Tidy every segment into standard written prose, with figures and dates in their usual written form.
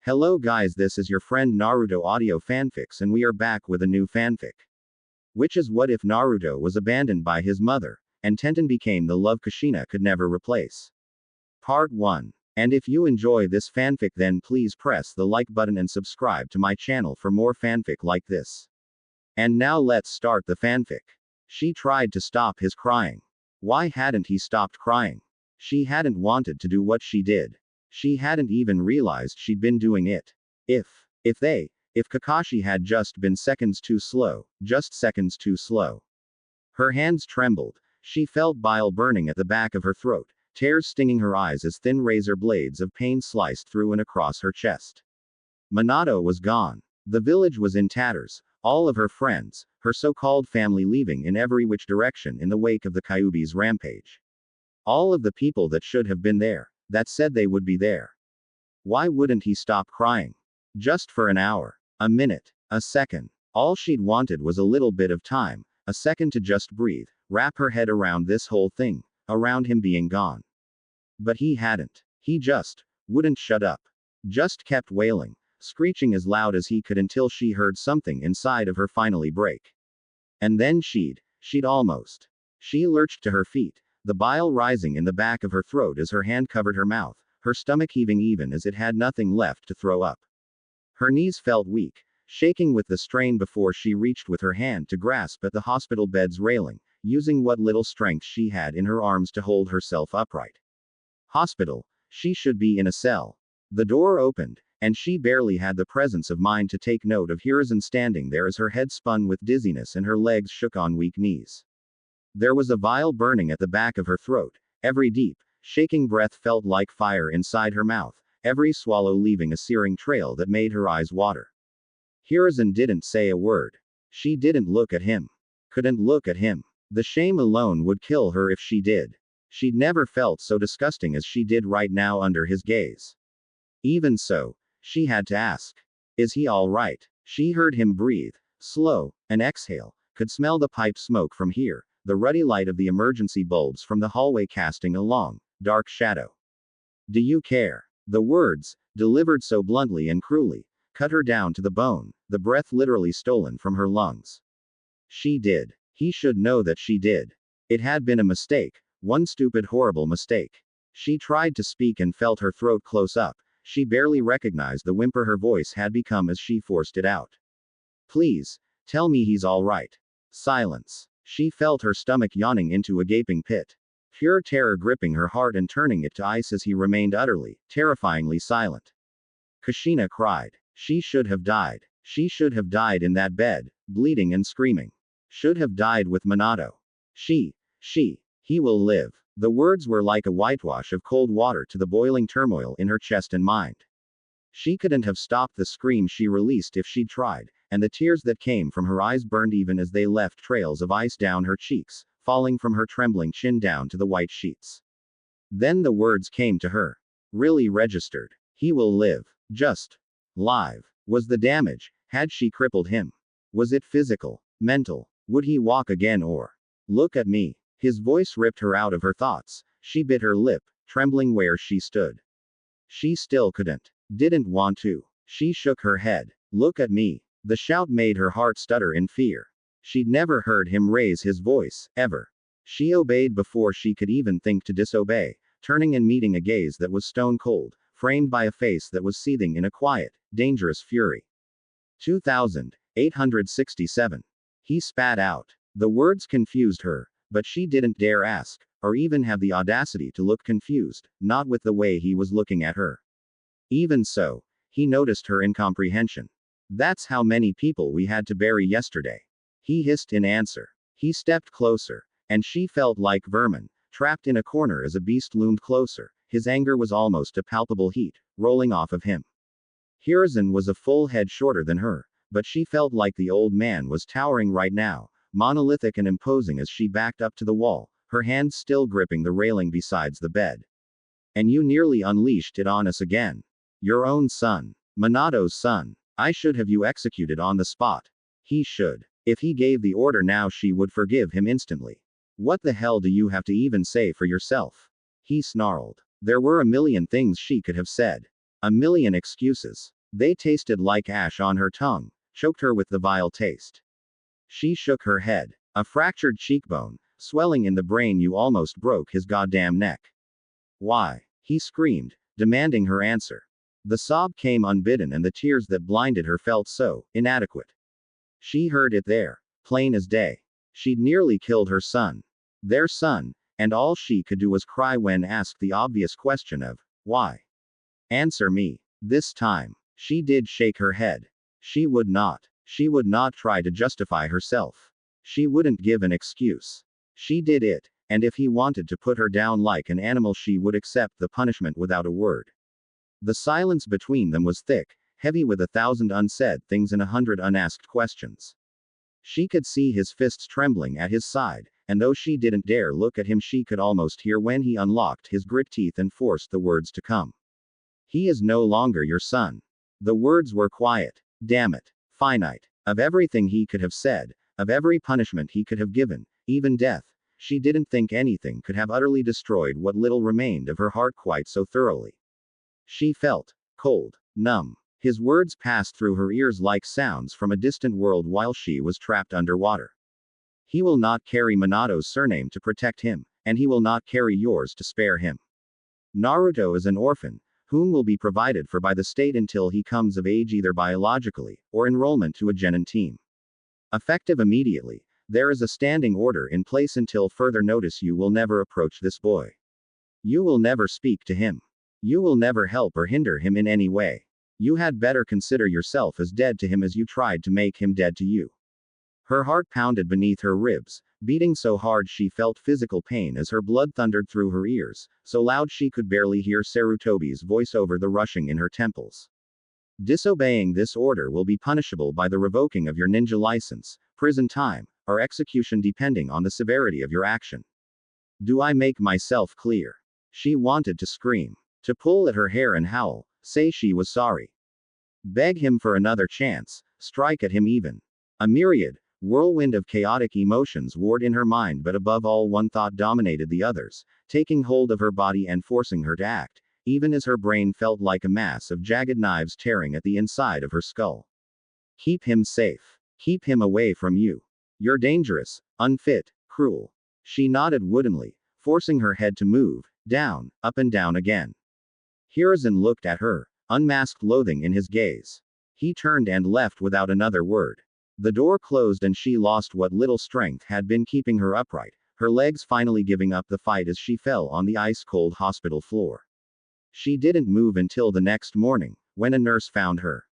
Hello guys, this is your friend Naruto Audio Fanfics and we are back with a new fanfic. Which is what if Naruto was abandoned by his mother, and Tenten became the love Kushina could never replace. Part 1. And if you enjoy this fanfic then please press the like button and subscribe to my channel for more fanfic like this. And now let's start the fanfic. She tried to stop his crying. Why hadn't he stopped crying? She hadn't wanted to do what she did. She hadn't even realized she'd been doing it. If Kakashi had just been seconds too slow, just seconds too slow. Her hands trembled. She felt bile burning at the back of her throat, tears stinging her eyes as thin razor blades of pain sliced through and across her chest. Minato was gone. The village was in tatters, all of her friends, her so-called family leaving in every which direction in the wake of the Kyuubi's rampage. All of the people that should have been there, that said they would be there. Why wouldn't he stop crying? Just for an hour, a minute, a second. All she'd wanted was a little bit of time, a second to just breathe, wrap her head around this whole thing, around him being gone. But he hadn't. He just wouldn't shut up. Just kept wailing, screeching as loud as he could until she heard something inside of her finally break. And then she'd almost. She lurched to her feet, the bile rising in the back of her throat as her hand covered her mouth, her stomach heaving even as it had nothing left to throw up. Her knees felt weak, shaking with the strain before she reached with her hand to grasp at the hospital bed's railing, using what little strength she had in her arms to hold herself upright. Hospital. She should be in a cell. The door opened, and she barely had the presence of mind to take note of Hiruzen standing there as her head spun with dizziness and her legs shook on weak knees. There was a vile burning at the back of her throat. Every deep, shaking breath felt like fire inside her mouth, every swallow leaving a searing trail that made her eyes water. Hiruzen didn't say a word. She didn't look at him. Couldn't look at him. The shame alone would kill her if she did. She'd never felt so disgusting as she did right now under his gaze. Even so, she had to ask. Is he all right? She heard him breathe, slow, and exhale, could smell the pipe smoke from here, the ruddy light of the emergency bulbs from the hallway casting a long, dark shadow. Do you care? The words, delivered so bluntly and cruelly, cut her down to the bone, the breath literally stolen from her lungs. She did. He should know that she did. It had been a mistake, one stupid horrible mistake. She tried to speak and felt her throat close up. She barely recognized the whimper her voice had become as she forced it out. Please, tell me he's all right. Silence. She felt her stomach yawning into a gaping pit. Pure terror gripping her heart and turning it to ice as he remained utterly, terrifyingly silent. Kushina cried. She should have died. She should have died in that bed, bleeding and screaming. Should have died with Minato. He will live. The words were like a whitewash of cold water to the boiling turmoil in her chest and mind. She couldn't have stopped the scream she released if she'd tried, and the tears that came from her eyes burned even as they left trails of ice down her cheeks, falling from her trembling chin down to the white sheets. Then the words came to her. Really registered. He will live. Just live. Was the damage? Had she crippled him? Was it physical? Mental? Would he walk again or? Look at me. His voice ripped her out of her thoughts. She bit her lip, trembling where she stood. She still didn't want to. She shook her head. Look at me. The shout made her heart stutter in fear. She'd never heard him raise his voice, ever. She obeyed before she could even think to disobey, turning and meeting a gaze that was stone cold, framed by a face that was seething in a quiet, dangerous fury. 2867. He spat out. The words confused her, but she didn't dare ask, or even have the audacity to look confused, not with the way he was looking at her. Even so, he noticed her incomprehension. That's how many people we had to bury yesterday. He hissed in answer. He stepped closer, and she felt like vermin, trapped in a corner as a beast loomed closer. His anger was almost a palpable heat, rolling off of him. Hiruzen was a full head shorter than her, but she felt like the old man was towering right now, monolithic and imposing as she backed up to the wall, her hands still gripping the railing besides the bed. And you nearly unleashed it on us again. Your own son. Minato's son. I should have you executed on the spot. He should. If he gave the order now she would forgive him instantly. What the hell do you have to even say for yourself? He snarled. There were a million things she could have said. A million excuses. They tasted like ash on her tongue, choked her with the vile taste. She shook her head. A fractured cheekbone, swelling in the brain. You almost broke his goddamn neck. Why? He screamed, demanding her answer. The sob came unbidden and the tears that blinded her felt so inadequate. She heard it there, plain as day. She'd nearly killed her son. Their son, and all she could do was cry when asked the obvious question of, why? Answer me. This time, she did shake her head. She would not. She would not try to justify herself. She wouldn't give an excuse. She did it, and if he wanted to put her down like an animal, she would accept the punishment without a word. The silence between them was thick, heavy with 1,000 unsaid things and 100 unasked questions. She could see his fists trembling at his side, and though she didn't dare look at him, she could almost hear when he unlocked his grit teeth and forced the words to come. He is no longer your son. The words were quiet. Damn it. Finite. Of everything he could have said, of every punishment he could have given, even death, she didn't think anything could have utterly destroyed what little remained of her heart quite so thoroughly. She felt cold, numb. His words passed through her ears like sounds from a distant world while she was trapped underwater. He will not carry Minato's surname to protect him, and he will not carry yours to spare him. Naruto is an orphan, whom will be provided for by the state until he comes of age either biologically, or enrollment to a genin team. Effective immediately, there is a standing order in place until further notice. You will never approach this boy. You will never speak to him. You will never help or hinder him in any way. You had better consider yourself as dead to him as you tried to make him dead to you. Her heart pounded beneath her ribs, beating so hard she felt physical pain as her blood thundered through her ears, so loud she could barely hear Sarutobi's voice over the rushing in her temples. Disobeying this order will be punishable by the revoking of your ninja license, prison time, or execution depending on the severity of your action. Do I make myself clear? She wanted to scream, to pull at her hair and howl, say she was sorry. Beg him for another chance, strike at him even. A myriad, whirlwind of chaotic emotions warred in her mind, but above all one thought dominated the others, taking hold of her body and forcing her to act, even as her brain felt like a mass of jagged knives tearing at the inside of her skull. Keep him safe. Keep him away from you. You're dangerous, unfit, cruel. She nodded woodenly, forcing her head to move, down, up and down again. Hiruzen looked at her, unmasked loathing in his gaze. He turned and left without another word. The door closed and she lost what little strength had been keeping her upright, her legs finally giving up the fight as she fell on the ice-cold hospital floor. She didn't move until the next morning, when a nurse found her.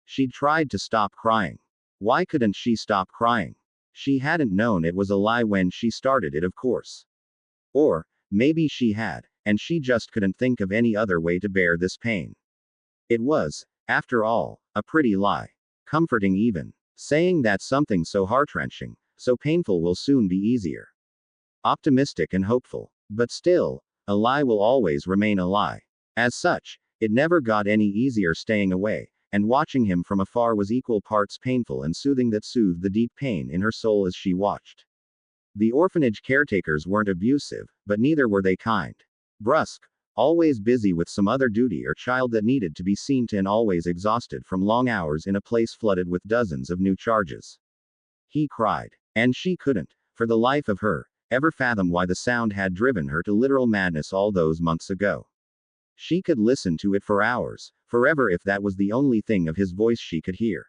She'd tried to stop crying. Why couldn't she stop crying? She hadn't known it was a lie when she started it, of course. Or, maybe she had, and she just couldn't think of any other way to bear this pain. It was, after all, a pretty lie. Comforting even. Saying that something so heart-wrenching, so painful will soon be easier. Optimistic and hopeful. But still, a lie will always remain a lie. As such, it never got any easier staying away, and watching him from afar was equal parts painful and soothing that soothed the deep pain in her soul as she watched. The orphanage caretakers weren't abusive, but neither were they kind. Brusque, always busy with some other duty or child that needed to be seen to and always exhausted from long hours in a place flooded with dozens of new charges. He cried. And she couldn't, for the life of her, ever fathom why the sound had driven her to literal madness all those months ago. She could listen to it for hours, forever if that was the only thing of his voice she could hear.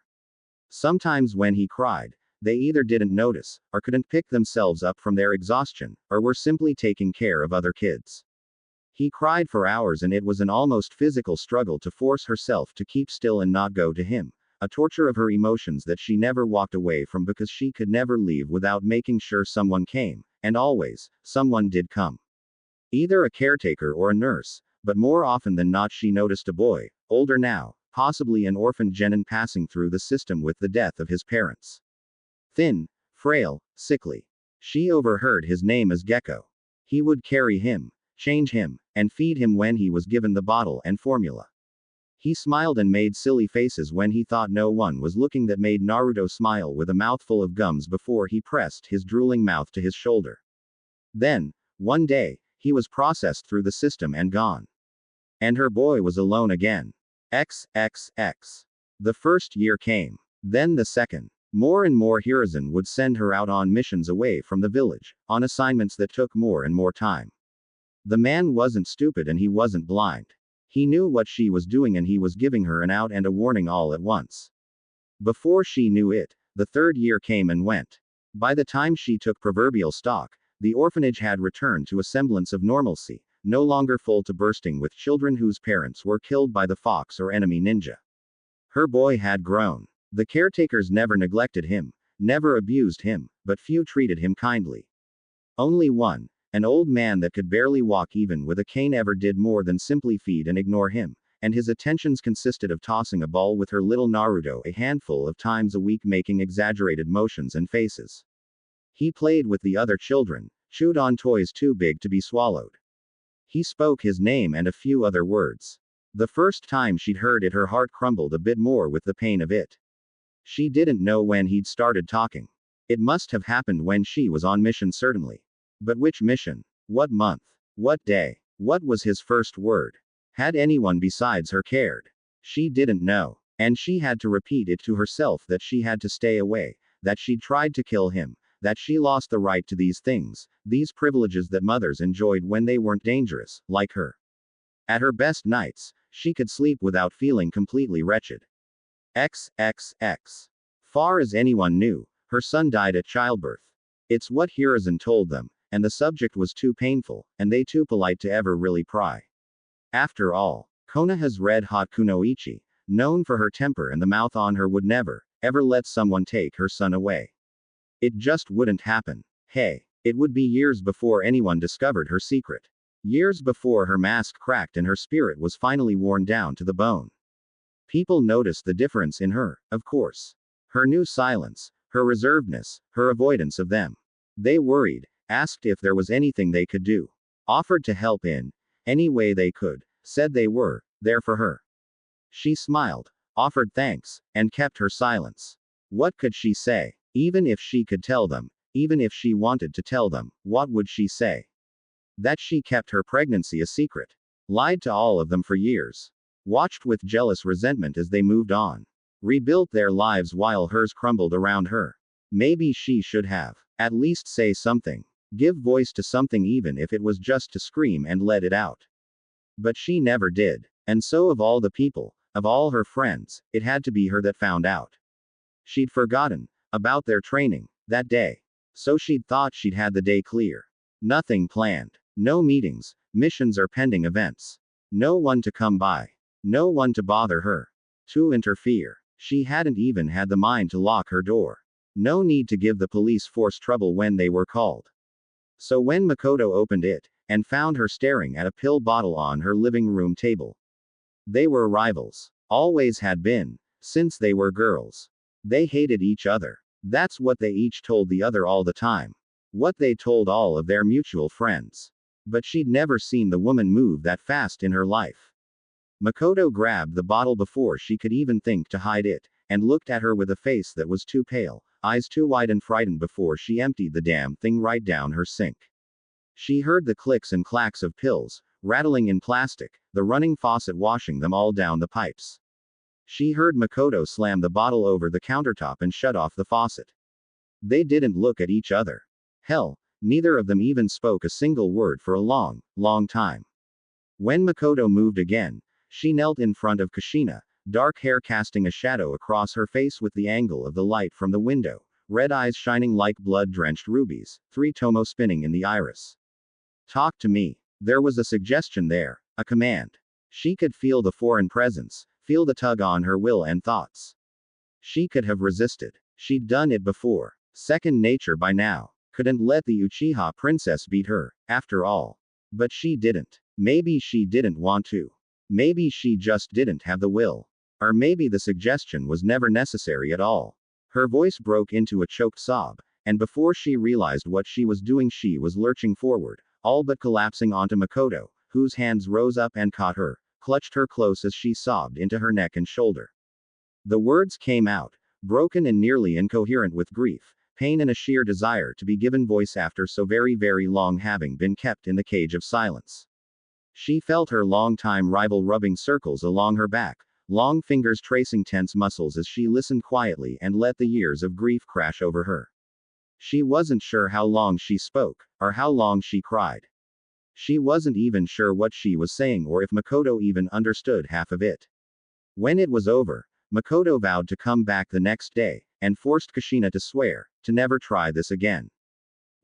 Sometimes when he cried, they either didn't notice, or couldn't pick themselves up from their exhaustion, or were simply taking care of other kids. He cried for hours and it was an almost physical struggle to force herself to keep still and not go to him, a torture of her emotions that she never walked away from because she could never leave without making sure someone came, and always, someone did come. Either a caretaker or a nurse, but more often than not she noticed a boy, older now, possibly an orphan genin passing through the system with the death of his parents. Thin, frail, sickly. She overheard his name as Gecko. He would carry him, change him, and feed him when he was given the bottle and formula. He smiled and made silly faces when he thought no one was looking that made Naruto smile with a mouthful of gums before he pressed his drooling mouth to his shoulder. Then, one day, he was processed through the system and gone. And her boy was alone again. XXX. The first year came. Then the second. More and more Hiruzen would send her out on missions away from the village, on assignments that took more and more time. The man wasn't stupid and he wasn't blind. He knew what she was doing and he was giving her an out and a warning all at once. Before she knew it, the third year came and went. By the time she took proverbial stock, the orphanage had returned to a semblance of normalcy, no longer full to bursting with children whose parents were killed by the fox or enemy ninja. Her boy had grown. The caretakers never neglected him, never abused him, but few treated him kindly. Only one, an old man that could barely walk even with a cane, ever did more than simply feed and ignore him, and his attentions consisted of tossing a ball with her little Naruto a handful of times a week, making exaggerated motions and faces. He played with the other children, chewed on toys too big to be swallowed. He spoke his name and a few other words. The first time she'd heard it, her heart crumbled a bit more with the pain of it. She didn't know when he'd started talking. It must have happened when she was on mission, certainly. But which mission? What month? What day? What was his first word? Had anyone besides her cared? She didn't know. And she had to repeat it to herself that she had to stay away, that she'd tried to kill him, that she lost the right to these things, these privileges that mothers enjoyed when they weren't dangerous, like her. At her best nights, she could sleep without feeling completely wretched. XXX. Far as anyone knew, her son died at childbirth. It's what Hiruzen told them, and the subject was too painful, and they too polite to ever really pry. After all, Konoha's red-hot kunoichi, known for her temper and the mouth on her, would never, ever let someone take her son away. It just wouldn't happen. Hey, it would be years before anyone discovered her secret. Years before her mask cracked and her spirit was finally worn down to the bone. People noticed the difference in her, of course. Her new silence, her reservedness, her avoidance of them. They worried, asked if there was anything they could do. Offered to help in any way they could, said they were there for her. She smiled, offered thanks, and kept her silence. What could she say? Even if she could tell them, even if she wanted to tell them, what would she say? That she kept her pregnancy a secret. Lied to all of them for years. Watched with jealous resentment as they moved on. Rebuilt their lives while hers crumbled around her. Maybe she should have. At least say something. Give voice to something, even if it was just to scream and let it out. But she never did. And so, of all the people, of all her friends, it had to be her that found out. She'd forgotten about their training that day. So she'd thought she'd had the day clear. Nothing planned. No meetings, missions, or pending events. No one to come by. No one to bother her. To interfere. She hadn't even had the mind to lock her door. No need to give the police force trouble when they were called. So when Makoto opened it, and found her staring at a pill bottle on her living room table. They were rivals. Always had been. Since they were girls. They hated each other. That's what they each told the other all the time. What they told all of their mutual friends. But she'd never seen the woman move that fast in her life. Makoto grabbed the bottle before she could even think to hide it, and looked at her with a face that was too pale, eyes too wide and frightened before she emptied the damn thing right down her sink. She heard the clicks and clacks of pills, rattling in plastic, the running faucet washing them all down the pipes. She heard Makoto slam the bottle over the countertop and shut off the faucet. They didn't look at each other. Hell, neither of them even spoke a single word for a long, long time. When Makoto moved again, she knelt in front of Kushina, dark hair casting a shadow across her face with the angle of the light from the window, red eyes shining like blood-drenched rubies, 3 tomo spinning in the iris. Talk to me. There was a suggestion there, a command. She could feel the foreign presence, feel the tug on her will and thoughts. She could have resisted. She'd done it before. Second nature by now. Couldn't let the Uchiha princess beat her, after all. But she didn't. Maybe she didn't want to. Maybe she just didn't have the will. Or maybe the suggestion was never necessary at all. Her voice broke into a choked sob, and before she realized what she was doing, she was lurching forward, all but collapsing onto Makoto, whose hands rose up and caught her, clutched her close as she sobbed into her neck and shoulder. The words came out, broken and nearly incoherent with grief, pain, and a sheer desire to be given voice after so very, very long having been kept in the cage of silence. She felt her longtime rival rubbing circles along her back, long fingers tracing tense muscles as she listened quietly and let the years of grief crash over her. She wasn't sure how long she spoke, or how long she cried. She wasn't even sure what she was saying or if Makoto even understood half of it. When it was over, Makoto vowed to come back the next day, and forced Kushina to swear, to never try this again.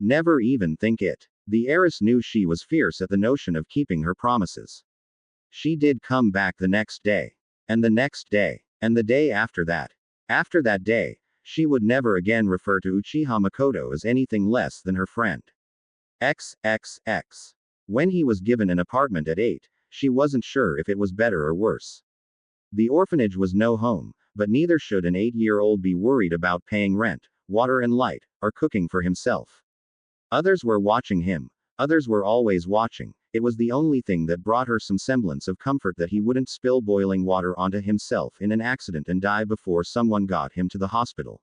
Never even think it. The heiress knew she was fierce at the notion of keeping her promises. She did come back the next day. And the next day. And the day after that. After that day, she would never again refer to Uchiha Makoto as anything less than her friend. XXX. When he was given an apartment at 8, she wasn't sure if it was better or worse. The orphanage was no home, but neither should an 8-year-old be worried about paying rent, water and light, or cooking for himself. Others were watching him. Others were always watching. It was the only thing that brought her some semblance of comfort that he wouldn't spill boiling water onto himself in an accident and die before someone got him to the hospital.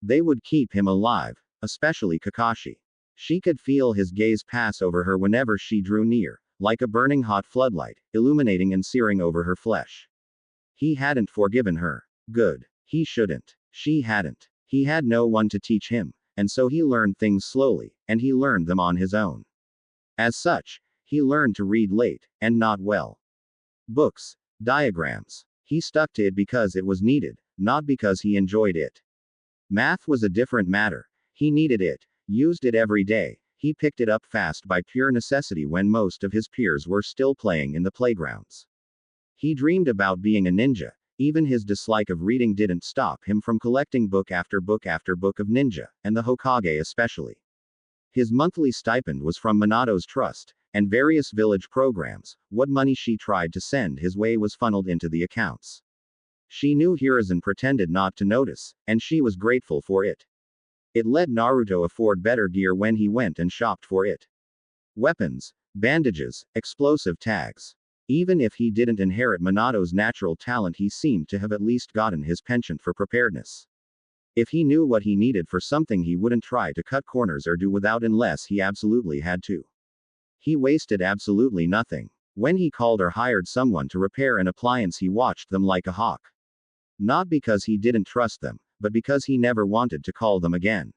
They would keep him alive, especially Kakashi. She could feel his gaze pass over her whenever she drew near, like a burning hot floodlight, illuminating and searing over her flesh. He hadn't forgiven her. Good. He shouldn't. She hadn't. He had no one to teach him, and so he learned things slowly, and he learned them on his own. As such, he learned to read late, and not well. Books, diagrams. He stuck to it because it was needed, not because he enjoyed it. Math was a different matter. He needed it, used it every day. He picked it up fast by pure necessity when most of his peers were still playing in the playgrounds. He dreamed about being a ninja. Even his dislike of reading didn't stop him from collecting book after book after book of ninja, and the Hokage especially. His monthly stipend was from Minato's trust, and various village programs. What money she tried to send his way was funneled into the accounts. She knew Hiruzen pretended not to notice, and she was grateful for it. It let Naruto afford better gear when he went and shopped for it. Weapons, bandages, explosive tags. Even if he didn't inherit Minato's natural talent, he seemed to have at least gotten his penchant for preparedness. If he knew what he needed for something, he wouldn't try to cut corners or do without unless he absolutely had to. He wasted absolutely nothing. When he called or hired someone to repair an appliance, he watched them like a hawk. Not because he didn't trust them, but because he never wanted to call them again.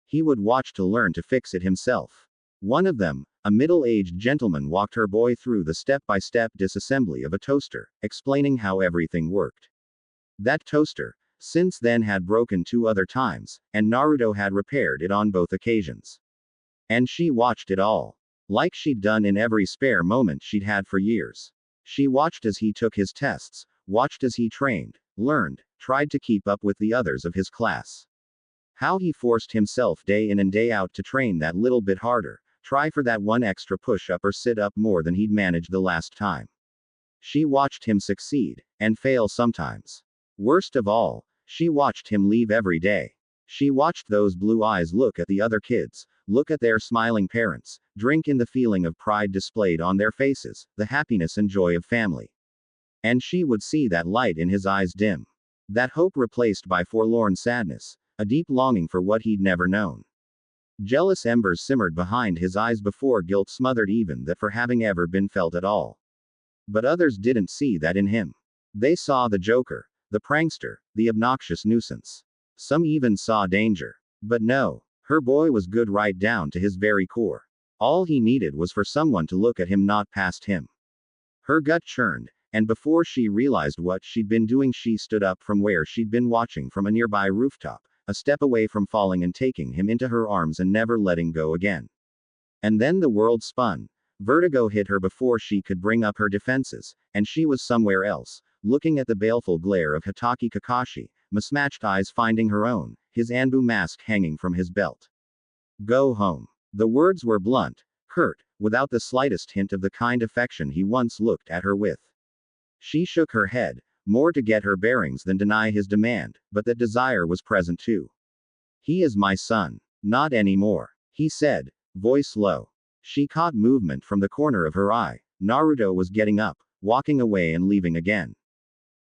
He would watch to learn to fix it himself. One of them, a middle-aged gentleman, walked her boy through the step-by-step disassembly of a toaster, explaining how everything worked. That toaster, since then, had broken 2 other times, and Naruto had repaired it on both occasions. And she watched it all. Like she'd done in every spare moment she'd had for years. She watched as he took his tests, watched as he trained, learned, tried to keep up with the others of his class. How he forced himself day in and day out to train that little bit harder, try for that one extra push-up or sit-up more than he'd managed the last time. She watched him succeed, and fail sometimes. Worst of all, she watched him leave every day. She watched those blue eyes look at the other kids, look at their smiling parents, drink in the feeling of pride displayed on their faces, the happiness and joy of family. And she would see that light in his eyes dim. That hope replaced by forlorn sadness, a deep longing for what he'd never known. Jealous embers simmered behind his eyes before guilt smothered even that for having ever been felt at all. But others didn't see that in him. They saw the joker, the prankster, the obnoxious nuisance. Some even saw danger. But no, her boy was good right down to his very core. All he needed was for someone to look at him, not past him. Her gut churned, and before she realized what she'd been doing, she stood up from where she'd been watching from a nearby rooftop, a step away from falling and taking him into her arms and never letting go again. And then the world spun. Vertigo hit her before she could bring up her defenses, and she was somewhere else, looking at the baleful glare of Hitaki Kakashi, mismatched eyes finding her own, his Anbu mask hanging from his belt. Go home. The words were blunt, curt, without the slightest hint of the kind affection he once looked at her with. She shook her head, more to get her bearings than deny his demand, but that desire was present too. He is my son. Not anymore, he said, voice low. She caught movement from the corner of her eye. Naruto was getting up, walking away and leaving again.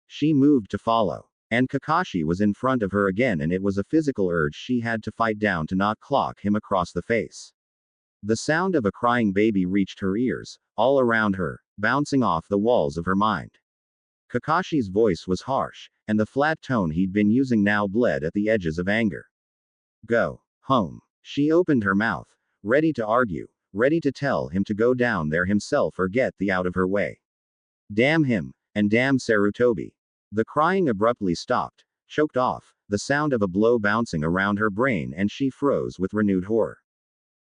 She moved to follow. And Kakashi was in front of her again, and it was a physical urge she had to fight down to not clock him across the face. The sound of a crying baby reached her ears, all around her, bouncing off the walls of her mind. Kakashi's voice was harsh, and the flat tone he'd been using now bled at the edges of anger. Go home. She opened her mouth, ready to argue, ready to tell him to go down there himself or get the out of her way. Damn him, and damn Sarutobi. The crying abruptly stopped, choked off, the sound of a blow bouncing around her brain, and she froze with renewed horror.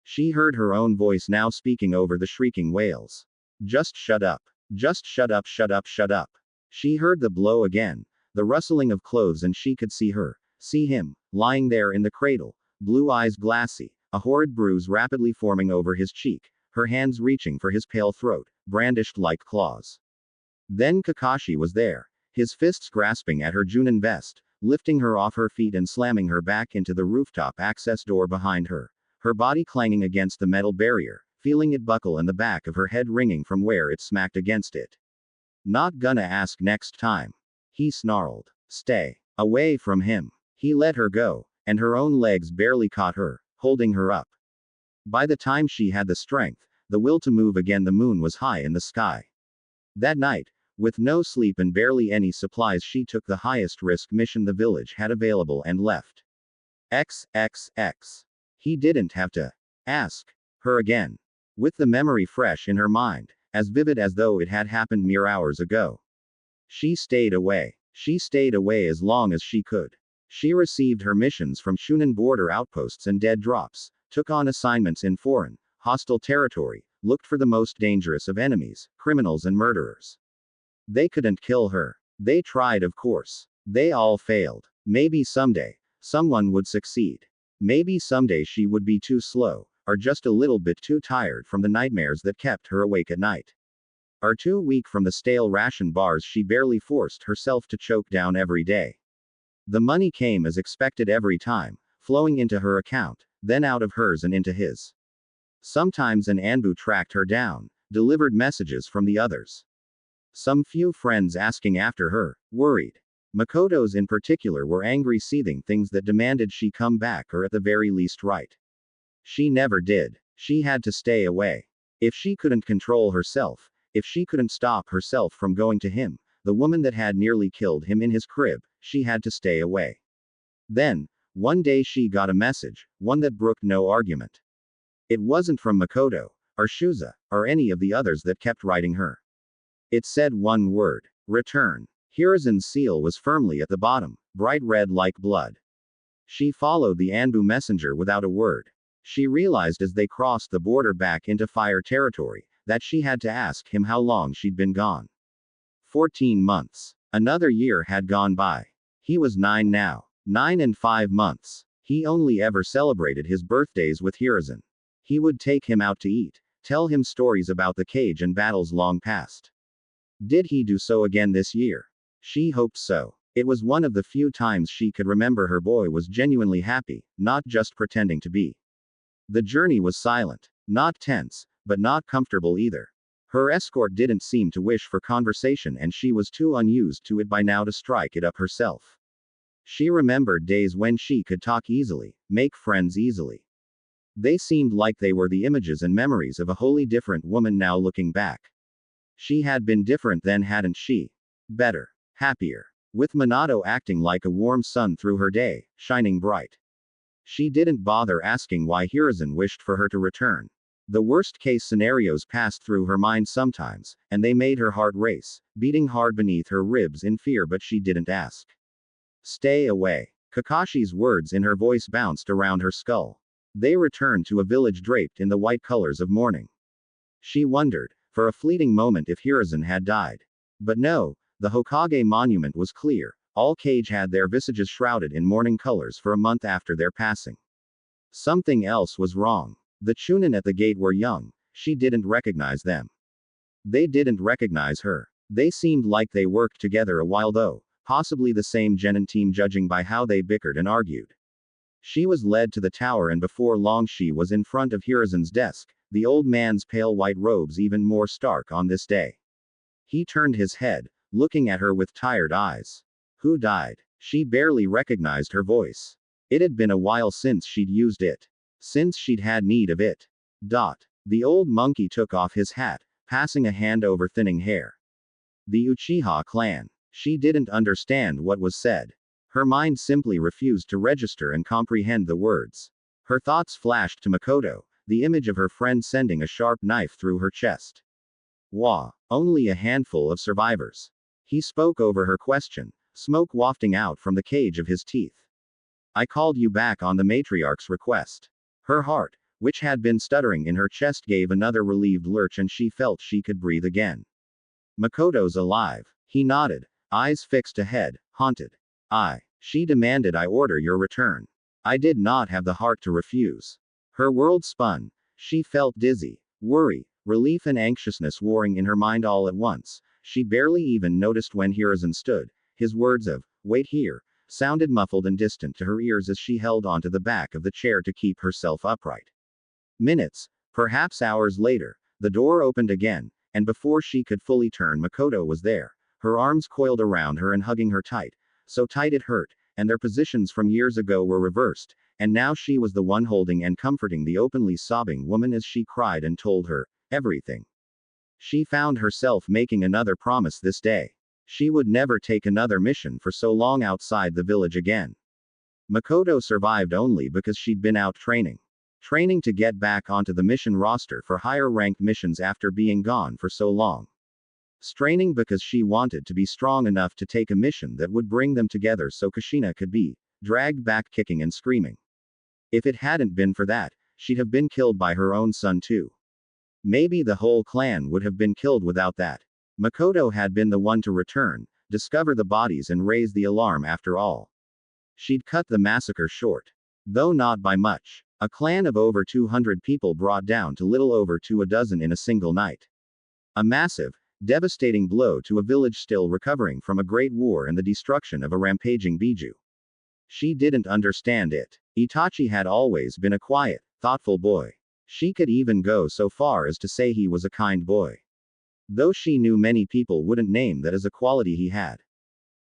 She heard her own voice now speaking over the shrieking wails. Just shut up. Just shut up, shut up, shut up. She heard the blow again, the rustling of clothes, and she could see him, lying there in the cradle, blue eyes glassy, a horrid bruise rapidly forming over his cheek, her hands reaching for his pale throat, brandished like claws. Then Kakashi was there, his fists grasping at her Junin vest, lifting her off her feet and slamming her back into the rooftop access door behind her, her body clanging against the metal barrier, feeling it buckle and the back of her head ringing from where it smacked against it. Not gonna ask next time. He snarled. Stay away from him. He let her go, and her own legs barely caught her, holding her up. By the time she had the strength, the will to move again, the moon was high in the sky. That night, with no sleep and barely any supplies, she took the highest risk mission the village had available and left. XXX. He didn't have to ask her again. With the memory fresh in her mind, as vivid as though it had happened mere hours ago. She stayed away. She stayed away as long as she could. She received her missions from Shunin border outposts and dead drops, took on assignments in foreign, hostile territory, looked for the most dangerous of enemies, criminals and murderers. They couldn't kill her. They tried, of course. They all failed. Maybe someday, someone would succeed. Maybe someday she would be too slow, or just a little bit too tired from the nightmares that kept her awake at night. Or too weak from the stale ration bars she barely forced herself to choke down every day. The money came as expected every time, flowing into her account, then out of hers and into his. Sometimes an Anbu tracked her down, delivered messages from the others. Some few friends asking after her, worried. Makoto's in particular were angry, seething things that demanded she come back or at the very least write. She never did. She had to stay away. If she couldn't control herself, if she couldn't stop herself from going to him, the woman that had nearly killed him in his crib, she had to stay away. Then, one day she got a message, one that brooked no argument. It wasn't from Makoto, or Shuza, or any of the others that kept writing her. It said one word: return. Hiruzen's seal was firmly at the bottom, bright red like blood. She followed the Anbu messenger without a word. She realized as they crossed the border back into fire territory, that she had to ask him how long she'd been gone. 14 months. Another year had gone by. He was 9 now. 9 and 5 months. He only ever celebrated his birthdays with Hiruzen. He would take him out to eat, tell him stories about the cage and battles long past. Did he do so again this year? She hoped so. It was one of the few times she could remember her boy was genuinely happy, not just pretending to be. The journey was silent. Not tense, but not comfortable either. Her escort didn't seem to wish for conversation, and she was too unused to it by now to strike it up herself. She remembered days when she could talk easily, make friends easily. They seemed like they were the images and memories of a wholly different woman now looking back. She had been different then, hadn't she? Better. Happier. With Minato acting like a warm sun through her day, shining bright. She didn't bother asking why Hiruzen wished for her to return. The worst-case scenarios passed through her mind sometimes, and they made her heart race, beating hard beneath her ribs in fear, but she didn't ask. Stay away. Kakashi's words in her voice bounced around her skull. They returned to a village draped in the white colors of morning. She wondered, for a fleeting moment, if Hiruzen had died. But no, the Hokage monument was clear. All Cage had their visages shrouded in mourning colors for a month after their passing. Something else was wrong. The Chunin at the gate were young. She didn't recognize them. They didn't recognize her. They seemed like they worked together a while though, possibly the same genin team judging by how they bickered and argued. She was led to the tower, and before long she was in front of Hiruzen's desk, the old man's pale white robes even more stark on this day. He turned his head, looking at her with tired eyes. Who died? She barely recognized her voice. It had been a while since she'd used it. Since she'd had need of it. The old monkey took off his hat, passing a hand over thinning hair. The Uchiha clan. She didn't understand what was said. Her mind simply refused to register and comprehend the words. Her thoughts flashed to Makoto, the image of her friend sending a sharp knife through her chest. Wah. Only a handful of survivors. He spoke over her question, smoke wafting out from the cage of his teeth. I called you back on the matriarch's request. Her heart, which had been stuttering in her chest, gave another relieved lurch and she felt she could breathe again. Makoto's alive. He nodded, eyes fixed ahead, haunted. She demanded I order your return. I did not have the heart to refuse. Her world spun. She felt dizzy, worry, relief and anxiousness warring in her mind all at once. She barely even noticed when Hiruzen stood. His words of, wait here, sounded muffled and distant to her ears as she held onto the back of the chair to keep herself upright. Minutes, perhaps hours later, the door opened again, and before she could fully turn, Makoto was there, her arms coiled around her and hugging her tight, so tight it hurt, and their positions from years ago were reversed, and now she was the one holding and comforting the openly sobbing woman as she cried and told her everything. She found herself making another promise this day. She would never take another mission for so long outside the village again. Makoto survived only because she'd been out training. Training to get back onto the mission roster for higher ranked missions after being gone for so long. Straining because she wanted to be strong enough to take a mission that would bring them together so Kushina could be dragged back kicking and screaming. If it hadn't been for that, she'd have been killed by her own son too. Maybe the whole clan would have been killed without that. Makoto had been the one to return, discover the bodies and raise the alarm after all. She'd cut the massacre short. Though not by much. A clan of over 200 people brought down to little over 24 in a single night. A massive, devastating blow to a village still recovering from a great war and the destruction of a rampaging Biju. She didn't understand it. Itachi had always been a quiet, thoughtful boy. She could even go so far as to say he was a kind boy. Though she knew many people wouldn't name that as a quality he had.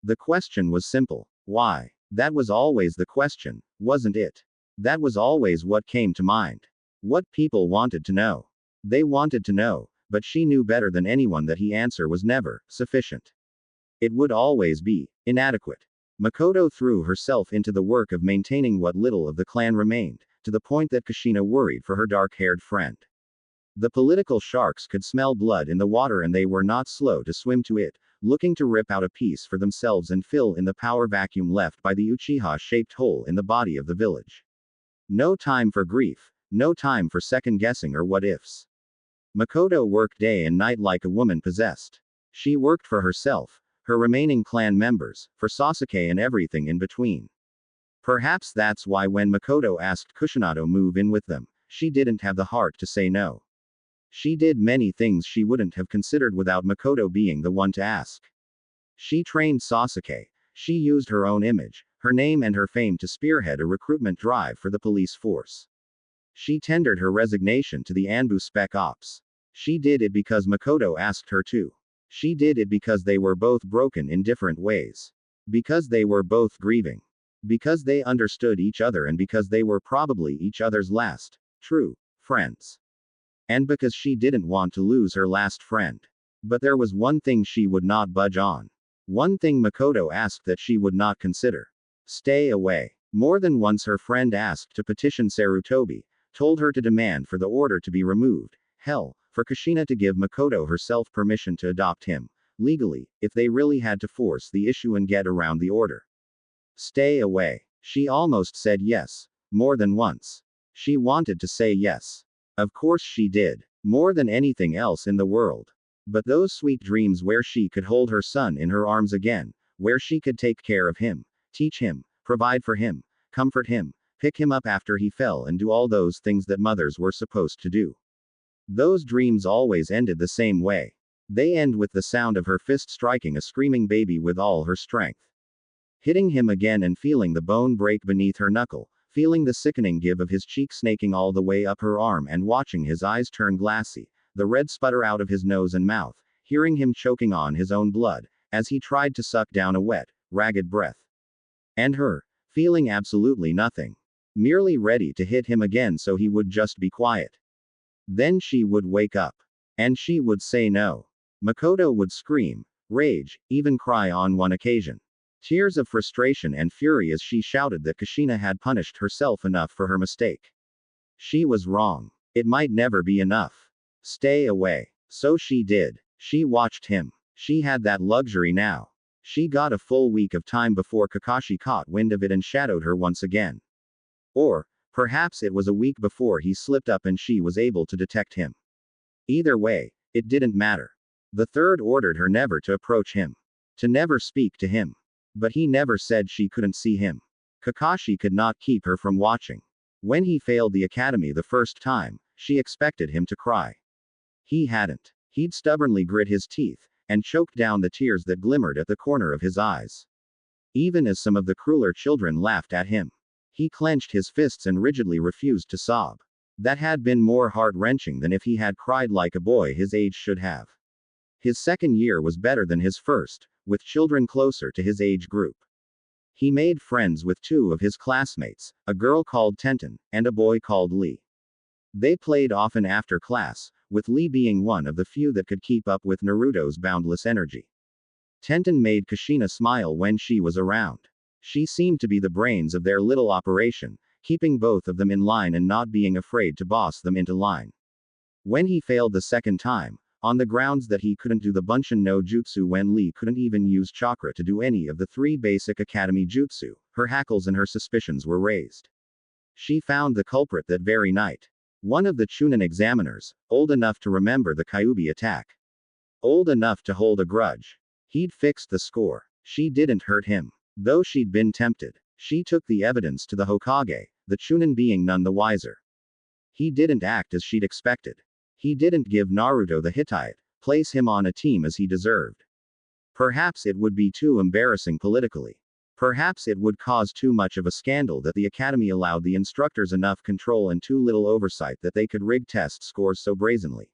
The question was simple. Why? That was always the question, wasn't it? That was always what came to mind. What people wanted to know. They wanted to know, but she knew better than anyone that the answer was never sufficient. It would always be inadequate. Makoto threw herself into the work of maintaining what little of the clan remained, to the point that Kushina worried for her dark-haired friend. The political sharks could smell blood in the water and they were not slow to swim to it, looking to rip out a piece for themselves and fill in the power vacuum left by the Uchiha-shaped hole in the body of the village. No time for grief, no time for second-guessing or what-ifs. Makoto worked day and night like a woman possessed. She worked for herself, her remaining clan members, for Sasuke and everything in between. Perhaps that's why when Makoto asked Kushina to move in with them, she didn't have the heart to say no. She did many things she wouldn't have considered without Makoto being the one to ask. She trained Sasuke. She used her own image, her name and her fame to spearhead a recruitment drive for the police force. She tendered her resignation to the Anbu Spec Ops. She did it because Makoto asked her to. She did it because they were both broken in different ways. Because they were both grieving. Because they understood each other and because they were probably each other's last, true, friends. And because she didn't want to lose her last friend. But there was one thing she would not budge on. One thing Makoto asked that she would not consider. Stay away. More than once her friend asked to petition Sarutobi, told her to demand for the order to be removed, hell, for Kushina to give Makoto herself permission to adopt him, legally, if they really had to force the issue and get around the order. Stay away. She almost said yes, more than once. She wanted to say yes. Of course she did. More than anything else in the world. But those sweet dreams where she could hold her son in her arms again, where she could take care of him, teach him, provide for him, comfort him, pick him up after he fell and do all those things that mothers were supposed to do. Those dreams always ended the same way. They end with the sound of her fist striking a screaming baby with all her strength. Hitting him again and feeling the bone break beneath her knuckle, feeling the sickening give of his cheek snaking all the way up her arm and watching his eyes turn glassy, the red sputter out of his nose and mouth, hearing him choking on his own blood, as he tried to suck down a wet, ragged breath. And her, feeling absolutely nothing. Merely ready to hit him again so he would just be quiet. Then she would wake up. And she would say no. Makoto would scream, rage, even cry on one occasion. Tears of frustration and fury as she shouted that Kushina had punished herself enough for her mistake. She was wrong. It might never be enough. Stay away. So she did. She watched him. She had that luxury now. She got a full week of time before Kakashi caught wind of it and shadowed her once again. Or, perhaps it was a week before he slipped up and she was able to detect him. Either way, it didn't matter. The third ordered her never to approach him. To never speak to him. But he never said she couldn't see him. Kakashi could not keep her from watching. When he failed the academy the first time, she expected him to cry. He hadn't. He'd stubbornly grit his teeth, and choked down the tears that glimmered at the corner of his eyes. Even as some of the crueler children laughed at him. He clenched his fists and rigidly refused to sob. That had been more heart-wrenching than if he had cried like a boy his age should have. His second year was better than his first, with children closer to his age group. He made friends with two of his classmates, a girl called Tenten, and a boy called Lee. They played often after class, with Lee being one of the few that could keep up with Naruto's boundless energy. Tenten made Kushina smile when she was around. She seemed to be the brains of their little operation, keeping both of them in line and not being afraid to boss them into line. When he failed the second time, on the grounds that he couldn't do the Bunshin no Jutsu when Lee couldn't even use chakra to do any of the 3 basic academy jutsu, her hackles and her suspicions were raised. She found the culprit that very night. One of the Chunin examiners, old enough to remember the Kyuubi attack. Old enough to hold a grudge. He'd fixed the score. She didn't hurt him. Though she'd been tempted. She took the evidence to the Hokage, the Chunin being none the wiser. He didn't act as she'd expected. He didn't give Naruto the Hittite, place him on a team as he deserved. Perhaps it would be too embarrassing politically. Perhaps it would cause too much of a scandal that the academy allowed the instructors enough control and too little oversight that they could rig test scores so brazenly.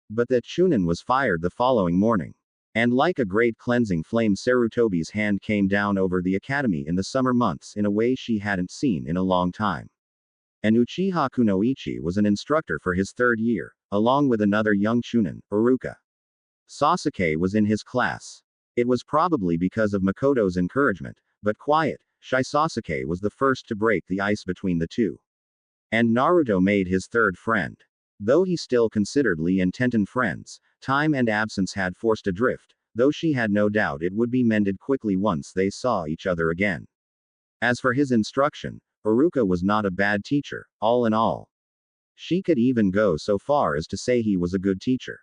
But that Chunin was fired the following morning. And like a great cleansing flame, Sarutobi's hand came down over the academy in the summer months in a way she hadn't seen in a long time. And Uchiha Kunoichi was an instructor for his 3rd year, along with another young Chunin, Iruka. Sasuke was in his class. It was probably because of Makoto's encouragement, but quiet, shy Sasuke was the first to break the ice between the two. And Naruto made his 3rd friend. Though he still considered Lee and Tenten friends, time and absence had forced a drift, though she had no doubt it would be mended quickly once they saw each other again. As for his instruction, Iruka was not a bad teacher, all in all. She could even go so far as to say he was a good teacher.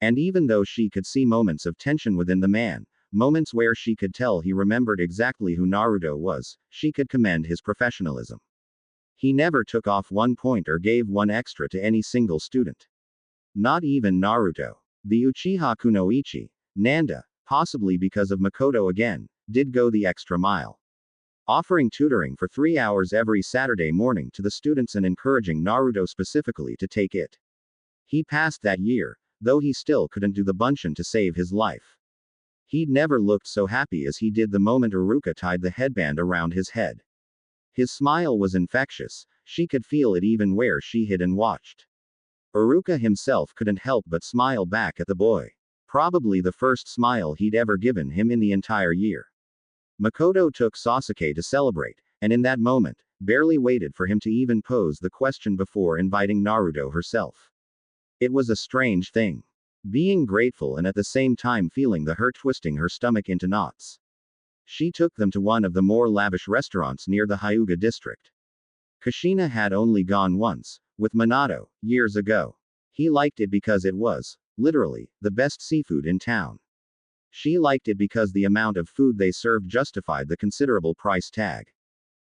And even though she could see moments of tension within the man, moments where she could tell he remembered exactly who Naruto was, she could commend his professionalism. He never took off 1 point or gave 1 extra to any single student. Not even Naruto. The Uchiha Kunoichi, Nanda, possibly because of Makoto again, did go the extra mile. Offering tutoring for 3 hours every Saturday morning to the students and encouraging Naruto specifically to take it. He passed that year, though he still couldn't do the Bunshin to save his life. He'd never looked so happy as he did the moment Iruka tied the headband around his head. His smile was infectious, she could feel it even where she hid and watched. Iruka himself couldn't help but smile back at the boy. Probably the first smile he'd ever given him in the entire year. Makoto took Sasuke to celebrate, and in that moment, barely waited for him to even pose the question before inviting Naruto herself. It was a strange thing. Being grateful and at the same time feeling the hurt twisting her stomach into knots. She took them to one of the more lavish restaurants near the Hyuga district. Kushina had only gone once, with Minato, years ago. He liked it because it was, literally, the best seafood in town. She liked it because the amount of food they served justified the considerable price tag.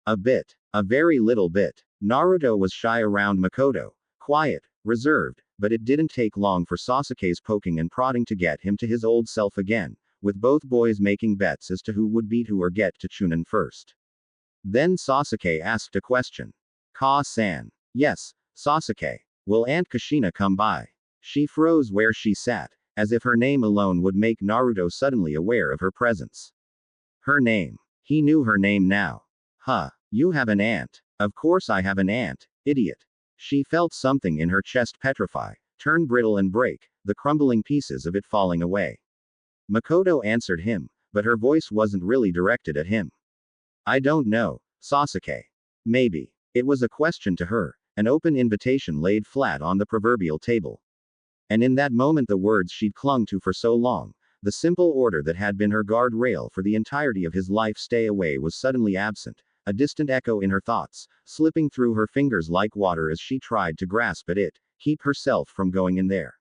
A bit. A very little bit. Naruto was shy around Makoto, quiet, reserved, but it didn't take long for Sasuke's poking and prodding to get him to his old self again, with both boys making bets as to who would beat who or get to Chunin first. Then Sasuke asked a question. Ka-san. Yes, Sasuke. Will Aunt Kushina come by? She froze where she sat, as if her name alone would make Naruto suddenly aware of her presence. Her name. He knew her name now. Huh. You have an aunt. Of course I have an aunt, idiot. She felt something in her chest petrify, turn brittle and break, the crumbling pieces of it falling away. Makoto answered him, but her voice wasn't really directed at him. I don't know, Sasuke. Maybe. It was a question to her, an open invitation laid flat on the proverbial table. And in that moment the words she'd clung to for so long, the simple order that had been her guard rail for the entirety of his life, stay away, was suddenly absent, a distant echo in her thoughts, slipping through her fingers like water as she tried to grasp at it, keep herself from going in there.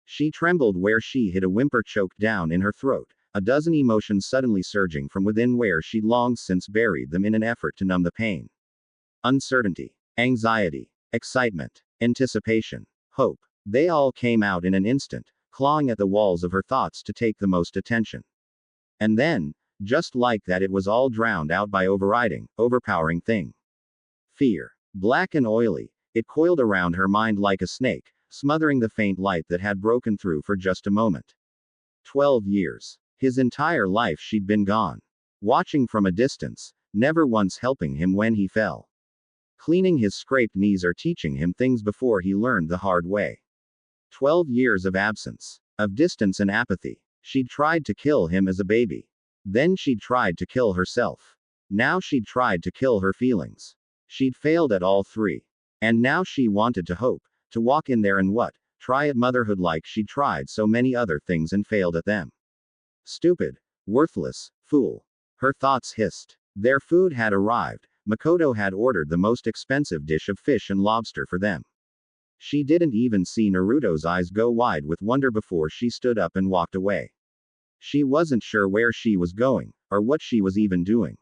She trembled where she hid, a whimper choked down in her throat, a dozen emotions suddenly surging from within where she'd long since buried them in an effort to numb the pain. Uncertainty, anxiety, excitement, anticipation, hope. They all came out in an instant, clawing at the walls of her thoughts to take the most attention. And then, just like that, it was all drowned out by overpowering thing. Fear. Black and oily, it coiled around her mind like a snake, smothering the faint light that had broken through for just a moment. 12 years. His entire life she'd been gone. Watching from a distance, never once helping him when he fell. Cleaning his scraped knees or teaching him things before he learned the hard way. 12 years of absence, of distance and apathy. She'd tried to kill him as a baby. Then she'd tried to kill herself. Now she'd tried to kill her feelings. She'd failed at all three. And now she wanted to hope, to walk in there and try at motherhood like she'd tried so many other things and failed at them. Stupid, worthless, fool. Her thoughts hissed. Their food had arrived. Makoto had ordered the most expensive dish of fish and lobster for them. She didn't even see Naruto's eyes go wide with wonder before she stood up and walked away. She wasn't sure where she was going, or what she was even doing.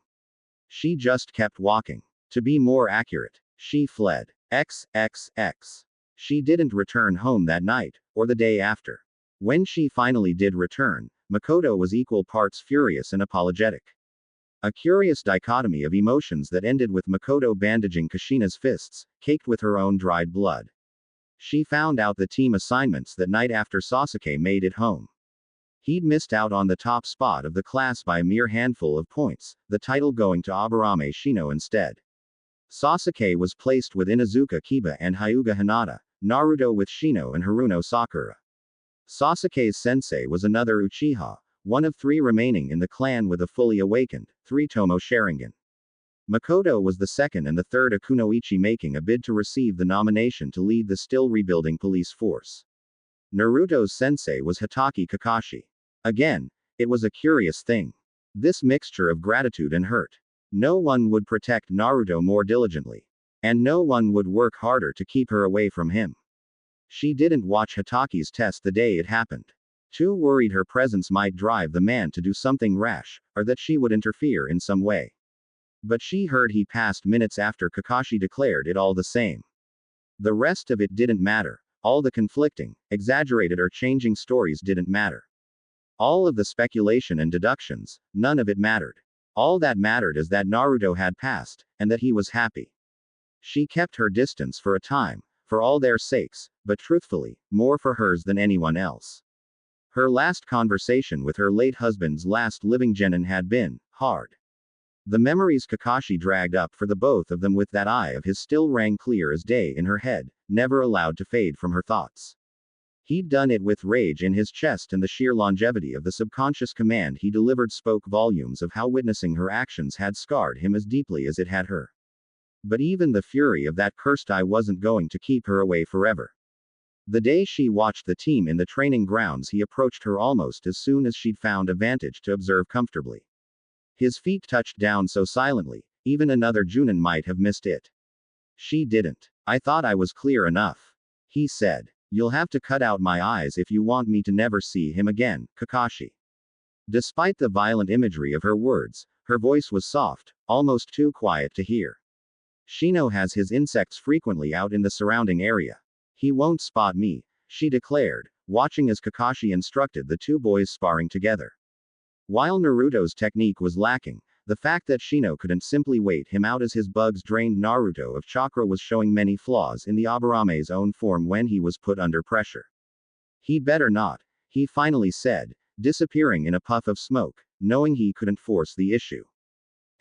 She just kept walking. To be more accurate, she fled. XXX. She didn't return home that night, or the day after. When she finally did return, Makoto was equal parts furious and apologetic. A curious dichotomy of emotions that ended with Makoto bandaging Kushina's fists, caked with her own dried blood. She found out the team assignments that night after Sasuke made it home. He'd missed out on the top spot of the class by a mere handful of points, the title going to Aburame Shino instead. Sasuke was placed with Inuzuka Kiba and Hyuga Hinata, Naruto with Shino and Haruno Sakura. Sasuke's sensei was another Uchiha, one of three remaining in the clan with a fully awakened, three-tomo Sharingan. Makoto was the second and the third Akunoichi, making a bid to receive the nomination to lead the still rebuilding police force. Naruto's sensei was Hitaki Kakashi. Again, it was a curious thing. This mixture of gratitude and hurt. No one would protect Naruto more diligently. And no one would work harder to keep her away from him. She didn't watch Hitaki's test the day it happened. Too worried her presence might drive the man to do something rash, or that she would interfere in some way. But she heard he passed minutes after Kakashi declared it all the same. The rest of it didn't matter. All the conflicting, exaggerated or changing stories didn't matter. All of the speculation and deductions, none of it mattered. All that mattered is that Naruto had passed, and that he was happy. She kept her distance for a time, for all their sakes, but truthfully, more for hers than anyone else. Her last conversation with her late husband's last living genin had been hard. The memories Kakashi dragged up for the both of them with that eye of his still rang clear as day in her head, never allowed to fade from her thoughts. He'd done it with rage in his chest, and the sheer longevity of the subconscious command he delivered spoke volumes of how witnessing her actions had scarred him as deeply as it had her. But even the fury of that cursed eye wasn't going to keep her away forever. The day she watched the team in the training grounds, he approached her almost as soon as she'd found a vantage to observe comfortably. His feet touched down so silently, even another Junin might have missed it. She didn't. I thought I was clear enough. He said. You'll have to cut out my eyes if you want me to never see him again, Kakashi. Despite the violent imagery of her words, her voice was soft, almost too quiet to hear. Shino has his insects frequently out in the surrounding area. He won't spot me, she declared, watching as Kakashi instructed the two boys sparring together. While Naruto's technique was lacking, the fact that Shino couldn't simply wait him out as his bugs drained Naruto of chakra was showing many flaws in the Aburame's own form when he was put under pressure. He'd better not, he finally said, disappearing in a puff of smoke, knowing he couldn't force the issue.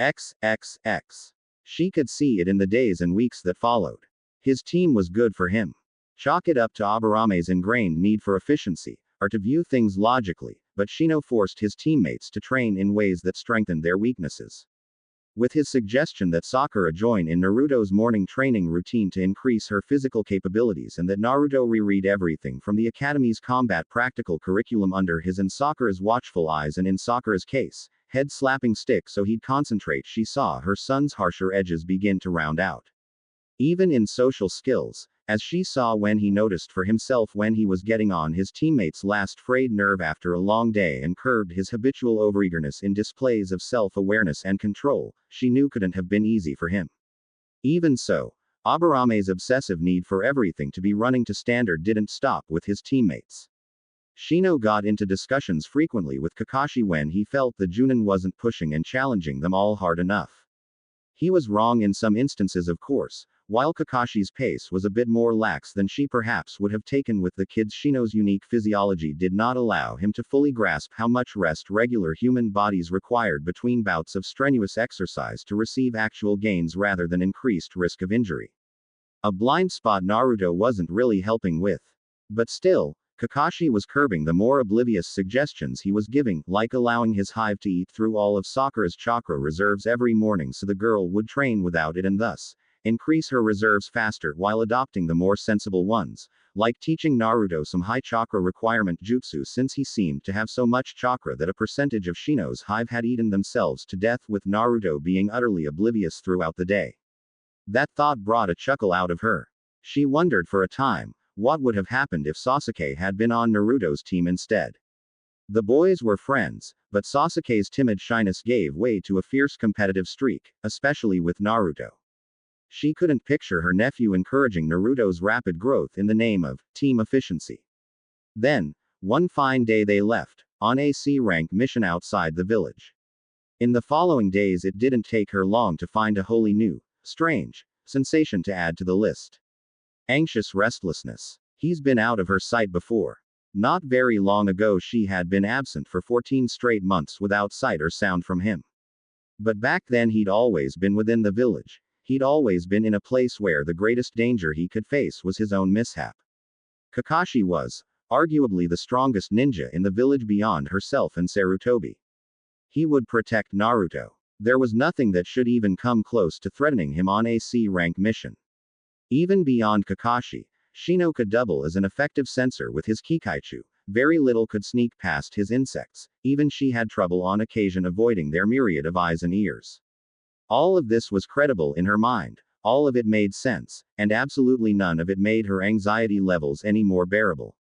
XXX. She could see it in the days and weeks that followed. His team was good for him. Chalk it up to Abarame's ingrained need for efficiency, or to view things logically, but Shino forced his teammates to train in ways that strengthened their weaknesses. With his suggestion that Sakura join in Naruto's morning training routine to increase her physical capabilities and that Naruto reread everything from the Academy's combat practical curriculum under his and Sakura's watchful eyes and in Sakura's case, head-slapping stick so he'd concentrate, she saw her son's harsher edges begin to round out. Even in social skills, as she saw when he noticed for himself when he was getting on his teammates' last frayed nerve after a long day and curbed his habitual overeagerness in displays of self-awareness and control, she knew couldn't have been easy for him. Even so, Abarame's obsessive need for everything to be running to standard didn't stop with his teammates. Shino got into discussions frequently with Kakashi when he felt the Junin wasn't pushing and challenging them all hard enough. He was wrong in some instances, of course, while Kakashi's pace was a bit more lax than she perhaps would have taken with the kids. Shino's unique physiology did not allow him to fully grasp how much rest regular human bodies required between bouts of strenuous exercise to receive actual gains rather than increased risk of injury. A blind spot Naruto wasn't really helping with. But still, Kakashi was curbing the more oblivious suggestions he was giving, like allowing his hive to eat through all of Sakura's chakra reserves every morning so the girl would train without it and thus increase her reserves faster while adopting the more sensible ones, like teaching Naruto some high chakra requirement jutsu since he seemed to have so much chakra that a percentage of Shino's hive had eaten themselves to death, with Naruto being utterly oblivious throughout the day. That thought brought a chuckle out of her. She wondered for a time, what would have happened if Sasuke had been on Naruto's team instead? The boys were friends, but Sasuke's timid shyness gave way to a fierce competitive streak, especially with Naruto. She couldn't picture her nephew encouraging Naruto's rapid growth in the name of team efficiency. Then, one fine day they left, on a C-rank mission outside the village. In the following days it didn't take her long to find a wholly new, strange, sensation to add to the list. Anxious restlessness. He's been out of her sight before. Not very long ago she had been absent for 14 straight months without sight or sound from him. But back then he'd always been within the village. He'd always been in a place where the greatest danger he could face was his own mishap. Kakashi was, arguably, the strongest ninja in the village beyond herself and Sarutobi. He would protect Naruto. There was nothing that should even come close to threatening him on a C-rank mission. Even beyond Kakashi, Shino could double as an effective sensor with his Kikaichu. Very little could sneak past his insects, even she had trouble on occasion avoiding their myriad of eyes and ears. All of this was credible in her mind, all of it made sense, and absolutely none of it made her anxiety levels any more bearable.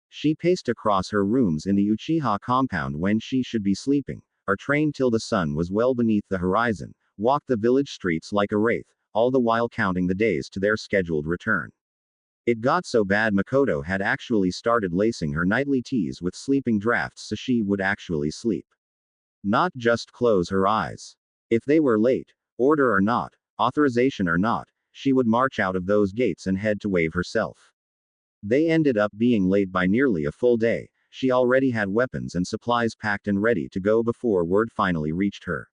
She paced across her rooms in the Uchiha compound when she should be sleeping, or trained till the sun was well beneath the horizon, walked the village streets like a wraith, all the while counting the days to their scheduled return. It got so bad Makoto had actually started lacing her nightly teas with sleeping drafts so she would actually sleep. Not just close her eyes. If they were late, order or not, authorization or not, she would march out of those gates and head to wave herself. They ended up being late by nearly a full day. She already had weapons and supplies packed and ready to go before word finally reached her.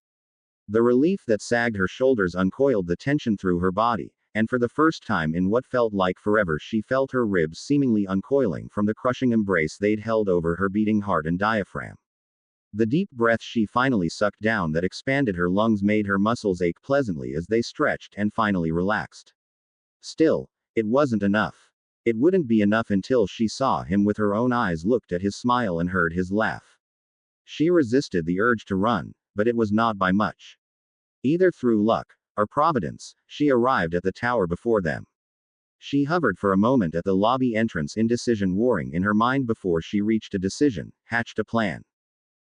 The relief that sagged her shoulders uncoiled the tension through her body, and for the first time in what felt like forever she felt her ribs seemingly uncoiling from the crushing embrace they'd held over her beating heart and diaphragm. The deep breath she finally sucked down that expanded her lungs made her muscles ache pleasantly as they stretched and finally relaxed. Still, it wasn't enough. It wouldn't be enough until she saw him with her own eyes, looked at his smile and heard his laugh. She resisted the urge to run, but it was not by much. Either through luck, or providence, she arrived at the tower before them. She hovered for a moment at the lobby entrance, indecision warring in her mind before she reached a decision, hatched a plan.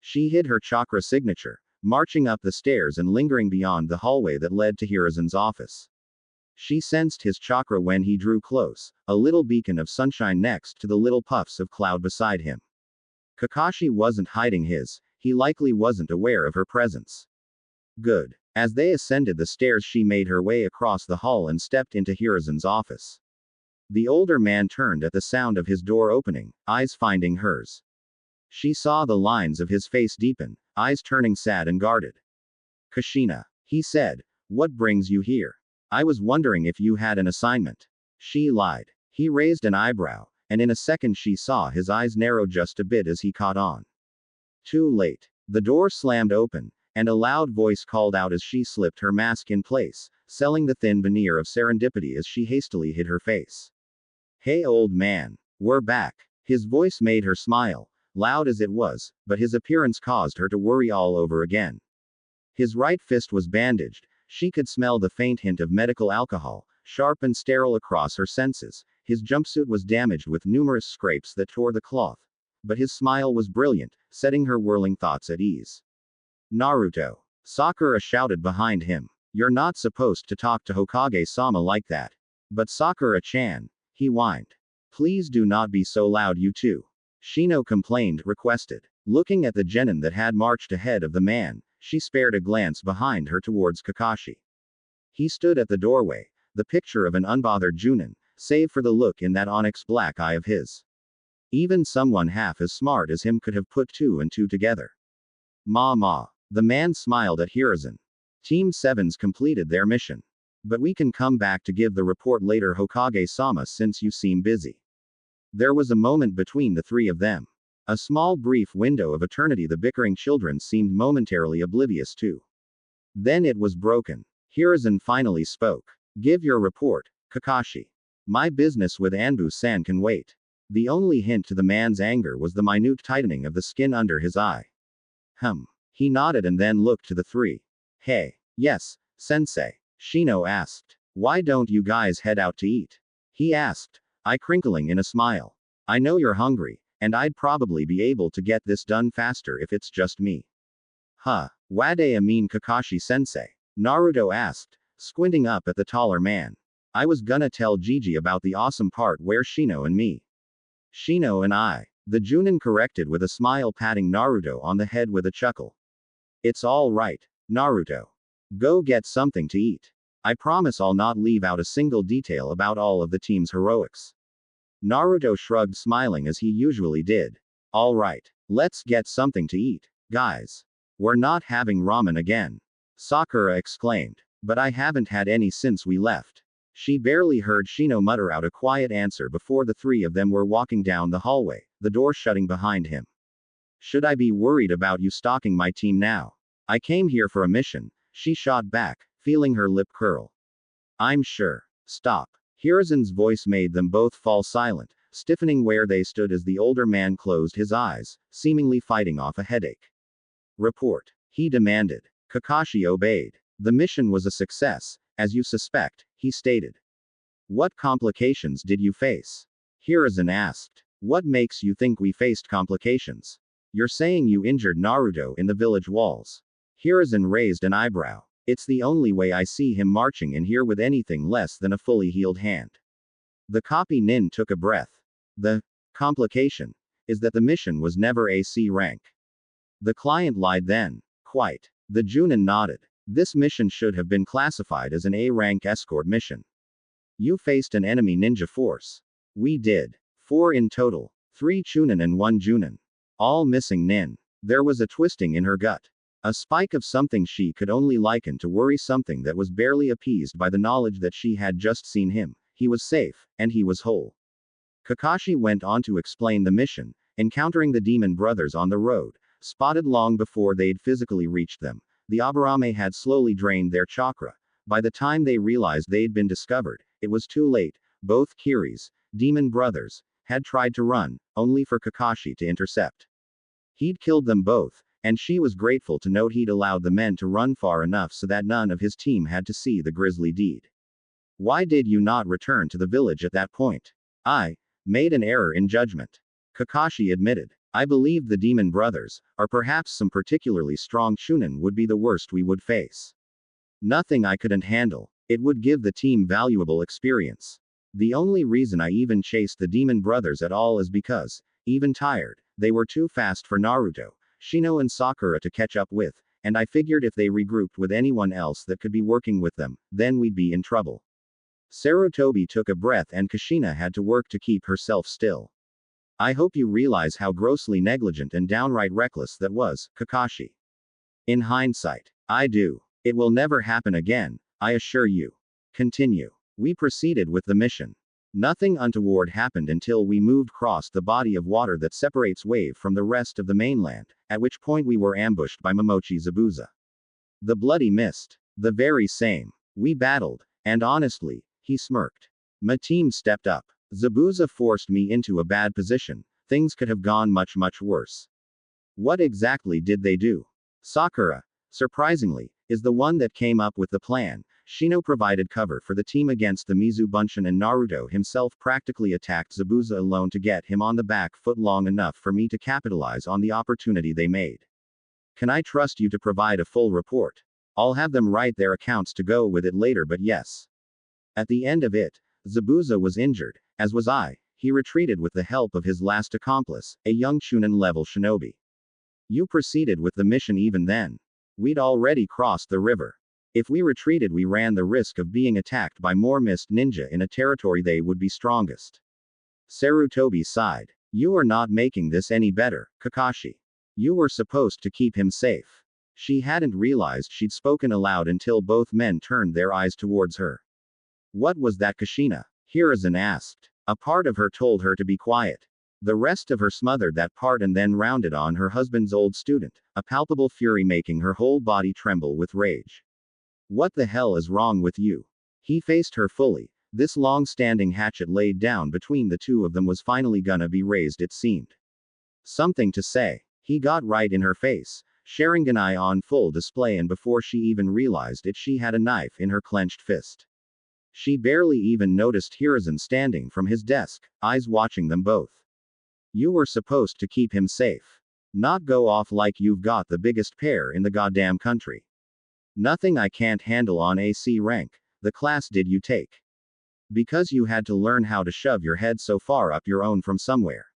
She hid her chakra signature, marching up the stairs and lingering beyond the hallway that led to Hiruzen's office. She sensed his chakra when he drew close, a little beacon of sunshine next to the little puffs of cloud beside him. Kakashi wasn't hiding his, he likely wasn't aware of her presence. Good. As they ascended the stairs she made her way across the hall and stepped into Hiruzen's office. The older man turned at the sound of his door opening, eyes finding hers. She saw the lines of his face deepen, eyes turning sad and guarded. Kushina, he said, what brings you here? I was wondering if you had an assignment. She lied. He raised an eyebrow, and in a second she saw his eyes narrow just a bit as he caught on. Too late. The door slammed open, and a loud voice called out as she slipped her mask in place, selling the thin veneer of serendipity as she hastily hid her face. Hey old man. We're back. His voice made her smile, loud as it was, but his appearance caused her to worry all over again. His right fist was bandaged. She could smell the faint hint of medical alcohol, sharp and sterile across her senses. His jumpsuit was damaged with numerous scrapes that tore the cloth. But his smile was brilliant, setting her whirling thoughts at ease. Naruto. Sakura shouted behind him. You're not supposed to talk to Hokage-sama like that. But Sakura-chan, he whined. Please do not be so loud, you two. Shino complained, requested. Looking at the genin that had marched ahead of the man, she spared a glance behind her towards Kakashi. He stood at the doorway, the picture of an unbothered Junin, save for the look in that onyx black eye of his. Even someone half as smart as him could have put two and two together. Ma. The man smiled at Hiruzen. Team 7's completed their mission. But we can come back to give the report later, Hokage-sama, since you seem busy. There was a moment between the three of them. A small brief window of eternity the bickering children seemed momentarily oblivious to. Then it was broken. Hiruzen finally spoke. Give your report, Kakashi. My business with Anbu-san can wait. The only hint to the man's anger was the minute tightening of the skin under his eye. He nodded and then looked to the three. Hey. Yes, sensei. Shino asked. Why don't you guys head out to eat? He asked, eye crinkling in a smile. I know you're hungry, and I'd probably be able to get this done faster if it's just me. Wadea mean Kakashi-sensei? Naruto asked, squinting up at the taller man. I was gonna tell Gigi about the awesome part where Shino and me. Shino and I. The Junin corrected with a smile, patting Naruto on the head with a chuckle. It's all right, Naruto. Go get something to eat. I promise I'll not leave out a single detail about all of the team's heroics. Naruto shrugged, smiling as he usually did. All right, let's get something to eat, guys. We're not having ramen again. Sakura exclaimed. But I haven't had any since we left. She barely heard Shino mutter out a quiet answer before the three of them were walking down the hallway, the door shutting behind him. Should I be worried about you stalking my team now? I came here for a mission, she shot back, feeling her lip curl. I'm sure. Stop. Hiruzen's voice made them both fall silent, stiffening where they stood as the older man closed his eyes, seemingly fighting off a headache. Report. He demanded. Kakashi obeyed. The mission was a success, as you suspect, he stated. What complications did you face? Hiruzen asked. What makes you think we faced complications? You're saying you injured Naruto in the village walls. Hiruzen raised an eyebrow. It's the only way I see him marching in here with anything less than a fully healed hand. The copy nin took a breath. The complication is that the mission was never AC rank. The client lied then. Quite. The Junin nodded. This mission should have been classified as an A rank escort mission. You faced an enemy ninja force. We did. 4 in total. 3 Chunin and 1 Junin. All missing nin. There was a twisting in her gut. A spike of something she could only liken to worry, something that was barely appeased by the knowledge that she had just seen him. He was safe, and he was whole. Kakashi went on to explain the mission, encountering the demon brothers on the road, spotted long before they'd physically reached them. The Aburame had slowly drained their chakra. By the time they realized they'd been discovered, it was too late. Both Kiri's demon brothers had tried to run, only for Kakashi to intercept. He'd killed them both, and she was grateful to note he'd allowed the men to run far enough so that none of his team had to see the grisly deed. Why did you not return to the village at that point? I made an error in judgment. Kakashi admitted. I believed the demon brothers, or perhaps some particularly strong Chunin, would be the worst we would face. Nothing I couldn't handle. It would give the team valuable experience. The only reason I even chased the demon brothers at all is because, even tired, they were too fast for Naruto, Shino and Sakura to catch up with, and I figured if they regrouped with anyone else that could be working with them, then we'd be in trouble. Sarutobi took a breath and Kushina had to work to keep herself still. I hope you realize how grossly negligent and downright reckless that was, Kakashi. In hindsight, I do. It will never happen again, I assure you. Continue. We proceeded with the mission. Nothing untoward happened until we moved across the body of water that separates Wave from the rest of the mainland, at which point we were ambushed by Momochi Zabuza. The bloody mist. The very same. We battled, and honestly, he smirked. My team stepped up. Zabuza forced me into a bad position. Things could have gone much worse. What exactly did they do? Sakura, surprisingly, is the one that came up with the plan. Shino provided cover for the team against the Mizu Bunshin, and Naruto himself practically attacked Zabuza alone to get him on the back foot long enough for me to capitalize on the opportunity they made. Can I trust you to provide a full report? I'll have them write their accounts to go with it later, but yes. At the end of it, Zabuza was injured, as was I. He retreated with the help of his last accomplice, a young Chunin-level shinobi. You proceeded with the mission even then. We'd already crossed the river. If we retreated, we ran the risk of being attacked by more mist ninja in a territory they would be strongest. Sarutobi sighed. You are not making this any better, Kakashi. You were supposed to keep him safe. She hadn't realized she'd spoken aloud until both men turned their eyes towards her. What was that, Kushina? Hiruzen asked. A part of her told her to be quiet. The rest of her smothered that part and then rounded on her husband's old student, a palpable fury making her whole body tremble with rage. What the hell is wrong with you? He faced her fully. This long-standing hatchet laid down between the two of them was finally gonna be raised, it seemed. Something to say. He got right in her face, Sharinganai on full display, and before she even realized it, she had a knife in her clenched fist. She barely even noticed Hiruzen standing from his desk, eyes watching them both. You were supposed to keep him safe. Not go off like you've got the biggest pair in the goddamn country. Nothing I can't handle on AC rank. The class did you take? Because you had to learn how to shove your head so far up your own from somewhere.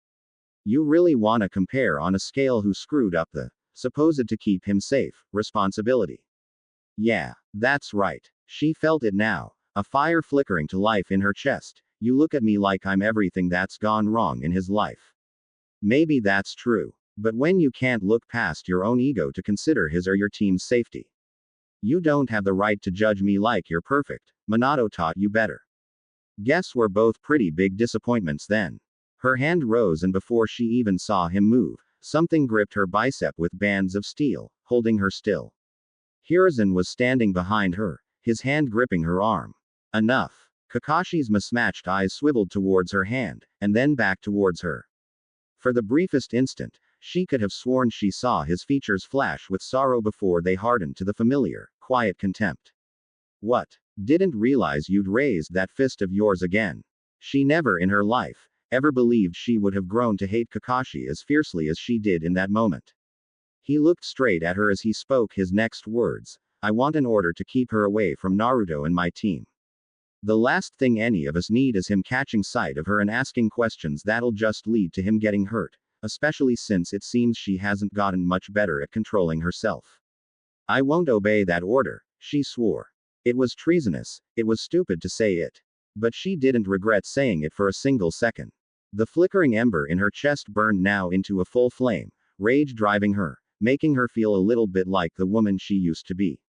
You really wanna compare on a scale who screwed up the supposed to keep him safe responsibility? Yeah, that's right. She felt it now, a fire flickering to life in her chest. You look at me like I'm everything that's gone wrong in his life. Maybe that's true. But when you can't look past your own ego to consider his or your team's safety, you don't have the right to judge me like you're perfect. Minato taught you better. Guess we're both pretty big disappointments then. Her hand rose, and before she even saw him move, something gripped her bicep with bands of steel, holding her still. Hiruzen was standing behind her, his hand gripping her arm. Enough. Kakashi's mismatched eyes swiveled towards her hand, and then back towards her. For the briefest instant, she could have sworn she saw his features flash with sorrow before they hardened to the familiar, quiet contempt. What? Didn't realize you'd raised that fist of yours again. She never in her life ever believed she would have grown to hate Kakashi as fiercely as she did in that moment. He looked straight at her as he spoke his next words. I want an order to keep her away from Naruto and my team. The last thing any of us need is him catching sight of her and asking questions that'll just lead to him getting hurt, especially since it seems she hasn't gotten much better at controlling herself. I won't obey that order, she swore. It was treasonous, it was stupid to say it. But she didn't regret saying it for a single second. The flickering ember in her chest burned now into a full flame, rage driving her, making her feel a little bit like the woman she used to be.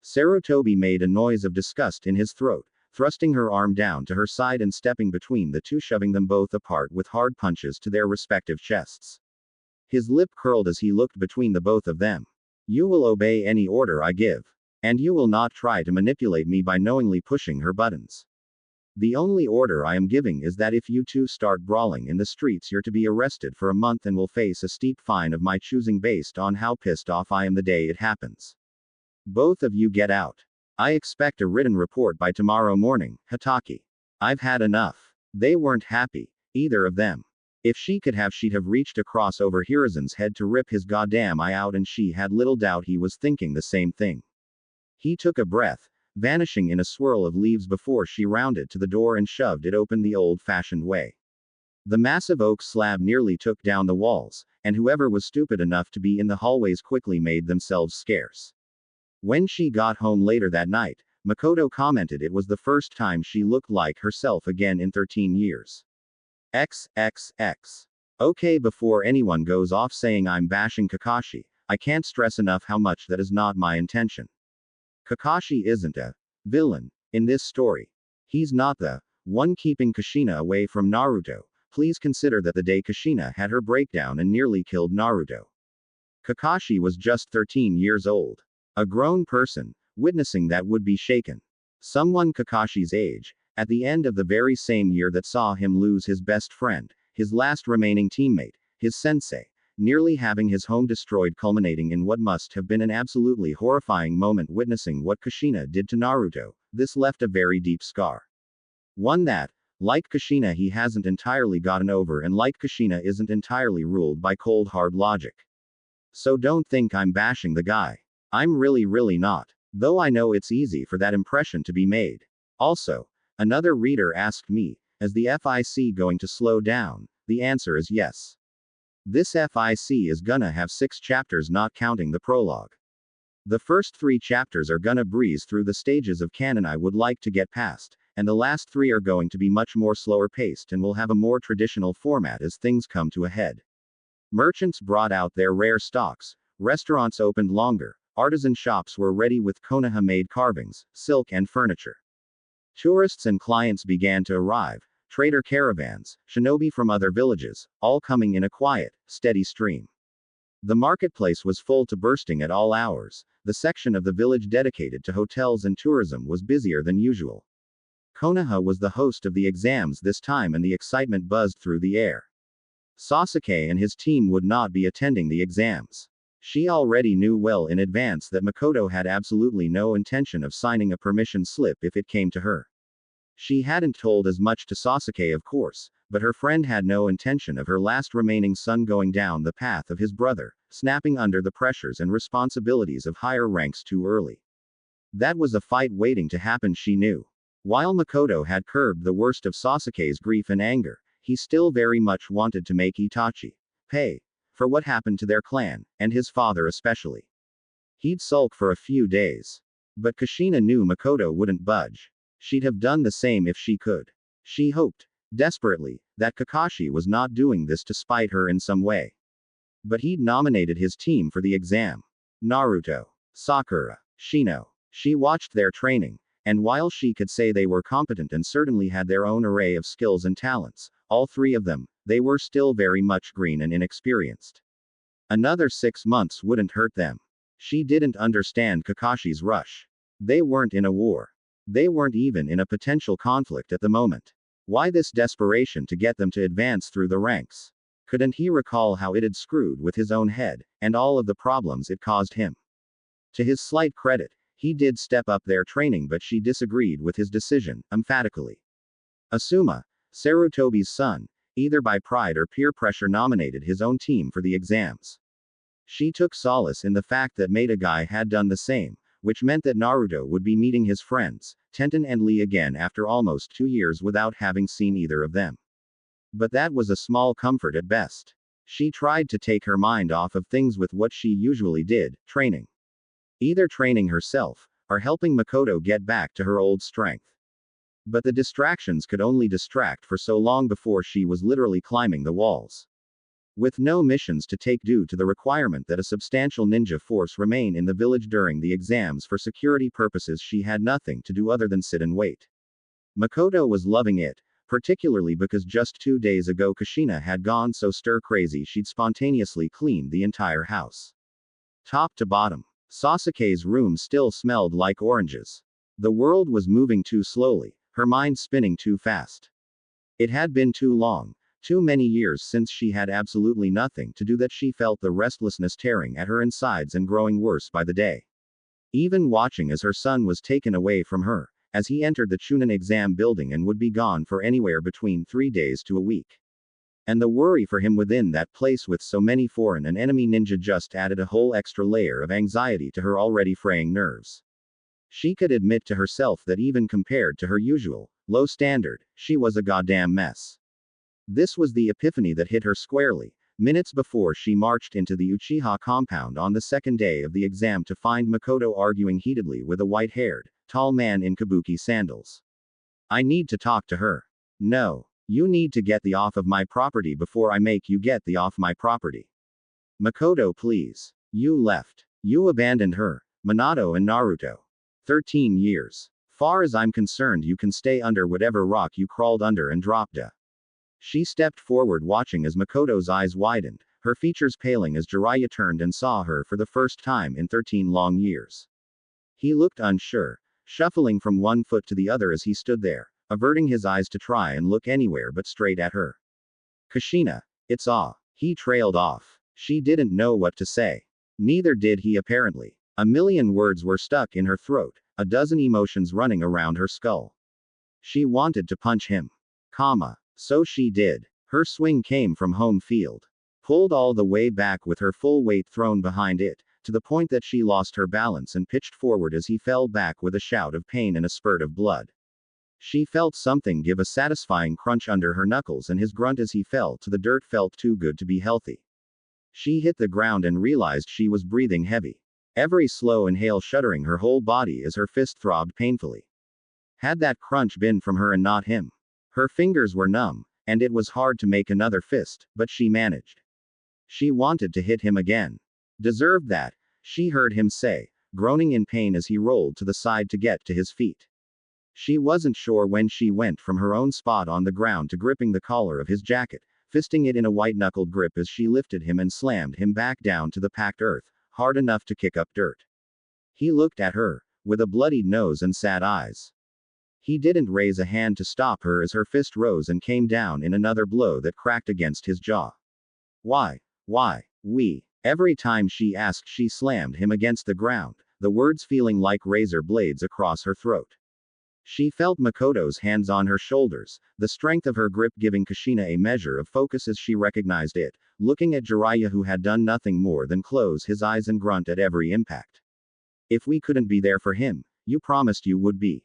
Sarutobi made a noise of disgust in his throat, thrusting her arm down to her side and stepping between the two, shoving them both apart with hard punches to their respective chests. His lip curled as he looked between the both of them. You will obey any order I give. And you will not try to manipulate me by knowingly pushing her buttons. The only order I am giving is that if you two start brawling in the streets, you're to be arrested for a month and will face a steep fine of my choosing based on how pissed off I am the day it happens. Both of you get out. I expect a written report by tomorrow morning, Hataki. I've had enough. They weren't happy, either of them. If she could have, she'd have reached across over Hiruzen's head to rip his goddamn eye out, and she had little doubt he was thinking the same thing. He took a breath, vanishing in a swirl of leaves before she rounded to the door and shoved it open the old-fashioned way. The massive oak slab nearly took down the walls, and whoever was stupid enough to be in the hallways quickly made themselves scarce. When she got home later that night, Makoto commented it was the first time she looked like herself again in 13 years. XXX. Okay, before anyone goes off saying I'm bashing Kakashi, I can't stress enough how much that is not my intention. Kakashi isn't a villain. in this story. He's not the one keeping Kushina away from Naruto. Please consider that the day Kushina had her breakdown and nearly killed Naruto, Kakashi was just 13 years old. A grown person, witnessing that would be shaken. Someone Kakashi's age, at the end of the very same year that saw him lose his best friend, his last remaining teammate, his sensei, nearly having his home destroyed, culminating in what must have been an absolutely horrifying moment witnessing what Kushina did to Naruto. This left a very deep scar. One that, like Kushina, he hasn't entirely gotten over, and like Kushina isn't entirely ruled by cold hard logic. So don't think I'm bashing the guy. I'm really not. Though I know it's easy for that impression to be made. Also, another reader asked me, is the FIC going to slow down? The answer is yes. This FIC is gonna have 6 chapters not counting the prologue. The first 3 chapters are gonna breeze through the stages of canon I would like to get past, and the last 3 are going to be much more slower paced and will have a more traditional format as things come to a head. Merchants brought out their rare stocks, restaurants opened longer, artisan shops were ready with Konoha-made carvings, silk and furniture. Tourists and clients began to arrive, trader caravans, shinobi from other villages, all coming in a quiet, steady stream. The marketplace was full to bursting at all hours. The section of the village dedicated to hotels and tourism was busier than usual. Konoha was the host of the exams this time and the excitement buzzed through the air. Sasuke and his team would not be attending the exams. She already knew well in advance that Makoto had absolutely no intention of signing a permission slip if it came to her. She hadn't told as much to Sasuke, of course, but her friend had no intention of her last remaining son going down the path of his brother, snapping under the pressures and responsibilities of higher ranks too early. That was a fight waiting to happen, she knew. While Makoto had curbed the worst of Sasuke's grief and anger, he still very much wanted to make Itachi pay for what happened to their clan, and his father especially. He'd sulk for a few days. But Kushina knew Makoto wouldn't budge. She'd have done the same if she could. She hoped, desperately, that Kakashi was not doing this to spite her in some way. But he'd nominated his team for the exam. Naruto, Sakura, Shino. She watched their training, and while she could say they were competent and certainly had their own array of skills and talents, all 3 of them, they were still very much green and inexperienced. Another 6 months wouldn't hurt them. She didn't understand Kakashi's rush. They weren't in a war. They weren't even in a potential conflict at the moment. Why this desperation to get them to advance through the ranks? Couldn't he recall how it had screwed with his own head, and all of the problems it caused him? To his slight credit, he did step up their training, but she disagreed with his decision, emphatically. Asuma, Sarutobi's son, either by pride or peer pressure nominated his own team for the exams. She took solace in the fact that Metagai had done the same, which meant that Naruto would be meeting his friends, Tenten and Lee, again after almost 2 years without having seen either of them. But that was a small comfort at best. She tried to take her mind off of things with what she usually did, training. Either training herself, or helping Makoto get back to her old strength. But the distractions could only distract for so long before she was literally climbing the walls. With no missions to take due to the requirement that a substantial ninja force remain in the village during the exams for security purposes, she had nothing to do other than sit and wait. Makoto was loving it, particularly because just 2 days ago Kushina had gone so stir-crazy she'd spontaneously cleaned the entire house. Top to bottom. Sasuke's room still smelled like oranges. The world was moving too slowly, her mind spinning too fast. It had been too long, too many years since she had absolutely nothing to do that she felt the restlessness tearing at her insides and growing worse by the day. Even watching as her son was taken away from her, as he entered the Chunin exam building and would be gone for anywhere between 3 days to a week. And the worry for him within that place with so many foreign and enemy ninja just added a whole extra layer of anxiety to her already fraying nerves. She could admit to herself that even compared to her usual, low standard, she was a goddamn mess. This was the epiphany that hit her squarely, minutes before she marched into the Uchiha compound on the second day of the exam to find Makoto arguing heatedly with a white-haired, tall man in kabuki sandals. I need to talk to her. No. You need to get the off of my property before I make you get the off my property. Makoto, please. You left. You abandoned her, Minato and Naruto. 13 years. Far as I'm concerned, you can stay under whatever rock you crawled under and dropped. She stepped forward, watching as Makoto's eyes widened, her features paling as Jiraiya turned and saw her for the first time in 13 long years. He looked unsure, shuffling from one foot to the other as he stood there, averting his eyes to try and look anywhere but straight at her. Kushina, it's awe. He trailed off. She didn't know what to say. Neither did he apparently. A million words were stuck in her throat, a dozen emotions running around her skull. She wanted to punch him. So she did. Her swing came from home field. Pulled all the way back with her full weight thrown behind it, to the point that she lost her balance and pitched forward as he fell back with a shout of pain and a spurt of blood. She felt something give a satisfying crunch under her knuckles, and his grunt as he fell to the dirt felt too good to be healthy. She hit the ground and realized she was breathing heavy. Every slow inhale shuddering her whole body as her fist throbbed painfully. Had that crunch been from her and not him? Her fingers were numb, and it was hard to make another fist, but she managed. She wanted to hit him again. Deserved that, she heard him say, groaning in pain as he rolled to the side to get to his feet. She wasn't sure when she went from her own spot on the ground to gripping the collar of his jacket, fisting it in a white-knuckled grip as she lifted him and slammed him back down to the packed earth, hard enough to kick up dirt. He looked at her, with a bloodied nose and sad eyes. He didn't raise a hand to stop her as her fist rose and came down in another blow that cracked against his jaw. Why? Every time she asked, she slammed him against the ground, the words feeling like razor blades across her throat. She felt Makoto's hands on her shoulders, the strength of her grip giving Kushina a measure of focus as she recognized it, looking at Jiraiya, who had done nothing more than close his eyes and grunt at every impact. If we couldn't be there for him, you promised you would be.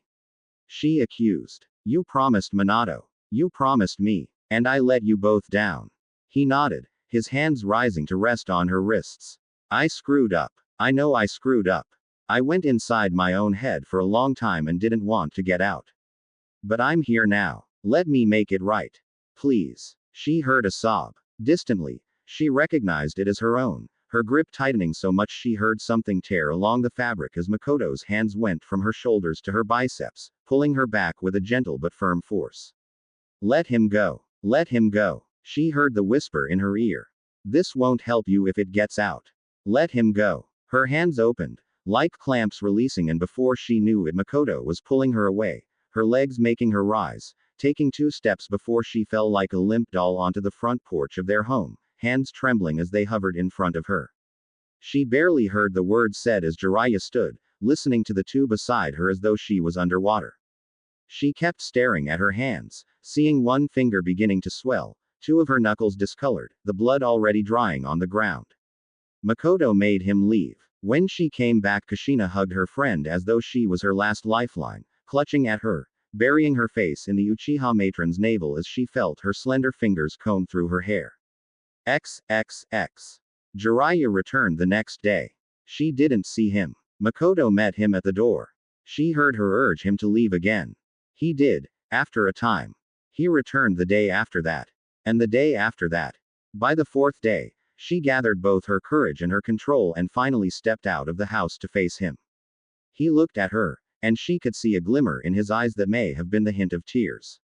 She accused. You promised Minato. You promised me. And I let you both down. He nodded, his hands rising to rest on her wrists. I screwed up. I know I screwed up. I went inside my own head for a long time and didn't want to get out. But I'm here now. Let me make it right. Please. She heard a sob. Distantly, she recognized it as her own, her grip tightening so much she heard something tear along the fabric as Makoto's hands went from her shoulders to her biceps, pulling her back with a gentle but firm force. Let him go. Let him go. She heard the whisper in her ear. This won't help you if it gets out. Let him go. Her hands opened, like clamps releasing, and before she knew it, Makoto was pulling her away, her legs making her rise, taking 2 steps before she fell like a limp doll onto the front porch of their home, hands trembling as they hovered in front of her. She barely heard the words said as Jiraiya stood, listening to the two beside her as though she was underwater. She kept staring at her hands, seeing one finger beginning to swell, 2 of her knuckles discolored, the blood already drying on the ground. Makoto made him leave. When she came back, Kushina hugged her friend as though she was her last lifeline, clutching at her, burying her face in the Uchiha matron's navel as she felt her slender fingers comb through her hair. XXX. Jiraiya returned the next day. She didn't see him. Makoto met him at the door. She heard her urge him to leave again. He did, after a time. He returned the day after that. And the day after that. By the 4th day, she gathered both her courage and her control and finally stepped out of the house to face him. He looked at her, and she could see a glimmer in his eyes that may have been the hint of tears.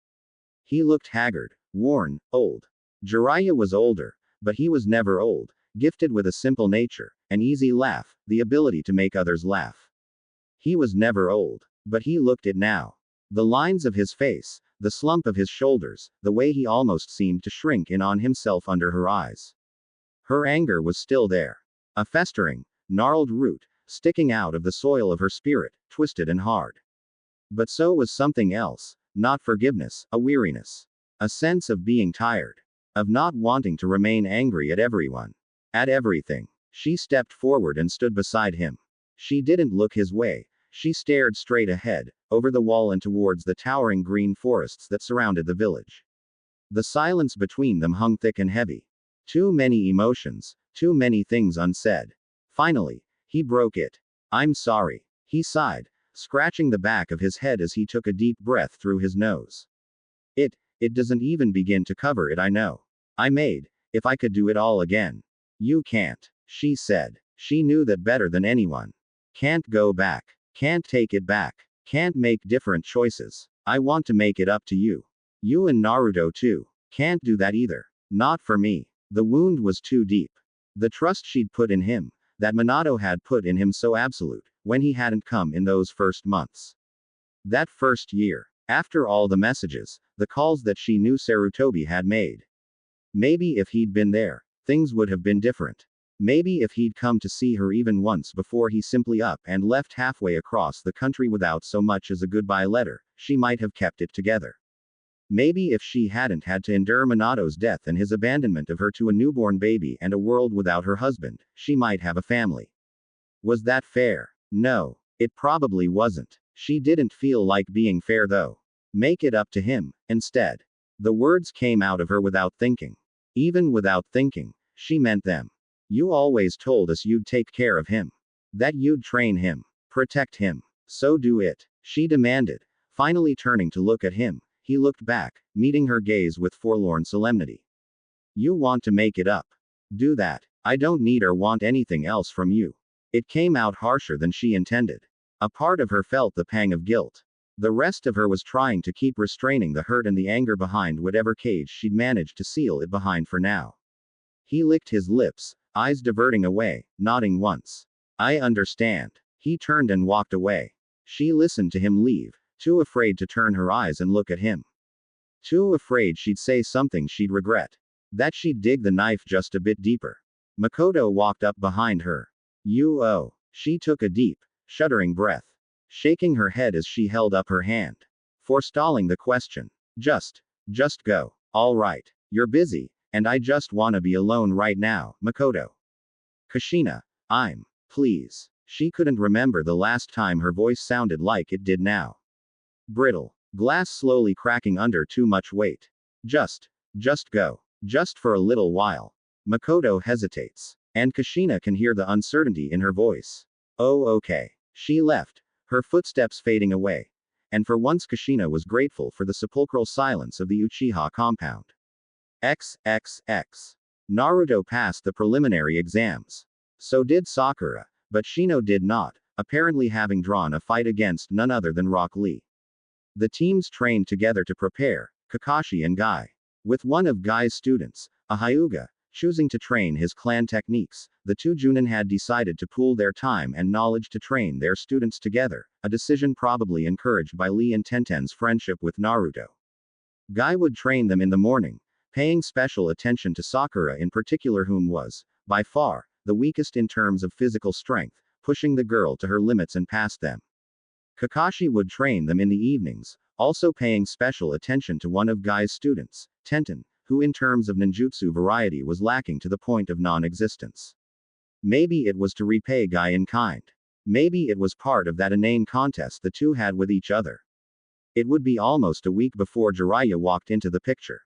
He looked haggard, worn, old. Jiraiya was older, but he was never old, gifted with a simple nature, an easy laugh, the ability to make others laugh. He was never old, but he looked it now. The lines of his face, the slump of his shoulders, the way he almost seemed to shrink in on himself under her eyes. Her anger was still there. A festering, gnarled root, sticking out of the soil of her spirit, twisted and hard. But so was something else, not forgiveness, a weariness. A sense of being tired. Of not wanting to remain angry at everyone. At everything. She stepped forward and stood beside him. She didn't look his way. She stared straight ahead, over the wall and towards the towering green forests that surrounded the village. The silence between them hung thick and heavy. Too many emotions, too many things unsaid. Finally, he broke it. I'm sorry. He sighed, scratching the back of his head as he took a deep breath through his nose. It doesn't even begin to cover it, I know. If I could do it all again. You can't, she said. She knew that better than anyone. Can't go back. Can't take it back. Can't make different choices. I want to make it up to you. You and Naruto too. Can't do that either. Not for me. The wound was too deep. The trust she'd put in him, that Minato had put in him so absolute, when he hadn't come in those first months. That first year. After all the messages, the calls that she knew Sarutobi had made. Maybe if he'd been there, things would have been different. Maybe if he'd come to see her even once before he simply up and left halfway across the country without so much as a goodbye letter, she might have kept it together. Maybe if she hadn't had to endure Minato's death and his abandonment of her to a newborn baby and a world without her husband, she might have a family. Was that fair? No. It probably wasn't. She didn't feel like being fair though. Make it up to him, instead. The words came out of her without thinking. Even without thinking, she meant them. You always told us you'd take care of him. That you'd train him. Protect him. So do it. She demanded. Finally turning to look at him, he looked back, meeting her gaze with forlorn solemnity. You want to make it up. Do that. I don't need or want anything else from you. It came out harsher than she intended. A part of her felt the pang of guilt. The rest of her was trying to keep restraining the hurt and the anger behind whatever cage she'd managed to seal it behind for now. He licked his lips, eyes diverting away, nodding once. I understand. He turned and walked away. She listened to him leave, too afraid to turn her eyes and look at him. Too afraid she'd say something she'd regret. That she'd dig the knife just a bit deeper. Makoto walked up behind her. Oh. She took a deep, shuddering breath, shaking her head as she held up her hand, forestalling the question. Just go. All right. You're busy, and I just wanna be alone right now, Makoto. Kushina, please. She couldn't remember the last time her voice sounded like it did now. Brittle. Glass slowly cracking under too much weight. Just go. Just for a little while. Makoto hesitates. And Kushina can hear the uncertainty in her voice. Oh, okay. She left, her footsteps fading away. And for once Kushina was grateful for the sepulchral silence of the Uchiha compound. Naruto passed the preliminary exams. So did Sakura, but Shino did not, apparently having drawn a fight against none other than Rock Lee. The teams trained together to prepare, Kakashi and Guy. With one of Guy's students, a Hyuga, choosing to train his clan techniques, the two Junin had decided to pool their time and knowledge to train their students together, a decision probably encouraged by Lee and Tenten's friendship with Naruto. Guy would train them in the morning, paying special attention to Sakura in particular, whom was, by far, the weakest in terms of physical strength, pushing the girl to her limits and past them. Kakashi would train them in the evenings, also paying special attention to one of Guy's students, Tenten, who in terms of ninjutsu variety was lacking to the point of non-existence. Maybe it was to repay Guy in kind. Maybe it was part of that inane contest the two had with each other. It would be almost a week before Jiraiya walked into the picture.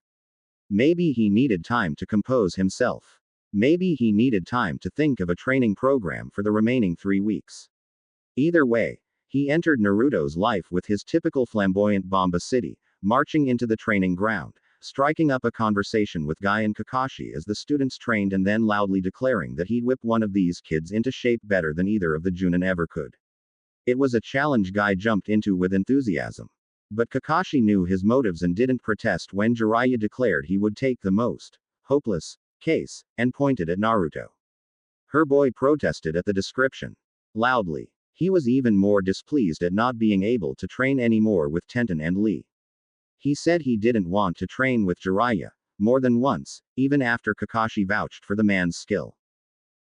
Maybe he needed time to compose himself. Maybe he needed time to think of a training program for the remaining 3 weeks. Either way, he entered Naruto's life with his typical flamboyant Bomba City, marching into the training ground, striking up a conversation with Guy and Kakashi as the students trained and then loudly declaring that he'd whip one of these kids into shape better than either of the Junin ever could. It was a challenge Guy jumped into with enthusiasm. But Kakashi knew his motives and didn't protest when Jiraiya declared he would take the most hopeless case, and pointed at Naruto. Her boy protested at the description. Loudly. He was even more displeased at not being able to train anymore with Tenten and Lee. He said he didn't want to train with Jiraiya, more than once, even after Kakashi vouched for the man's skill.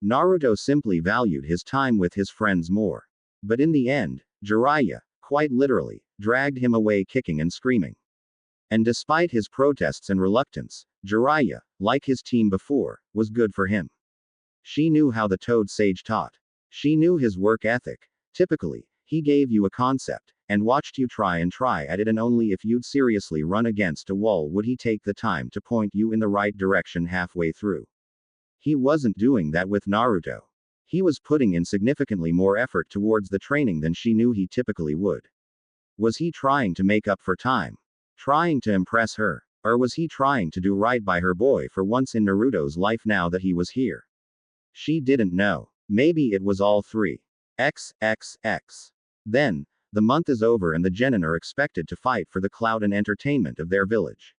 Naruto simply valued his time with his friends more. But in the end, Jiraiya, quite literally, dragged him away kicking and screaming. And despite his protests and reluctance, Jiraiya, like his team before, was good for him. She knew how the Toad Sage taught. She knew his work ethic. Typically, he gave you a concept, and watched you try at it, and only if you'd seriously run against a wall would he take the time to point you in the right direction halfway through. He wasn't doing that with Naruto. He was putting in significantly more effort towards the training than she knew he typically would. Was he trying to make up for time? Trying to impress her? Or was he trying to do right by her boy for once in Naruto's life now that he was here? She didn't know. Maybe it was all three. Then, the month is over and the genin are expected to fight for the clout and entertainment of their village.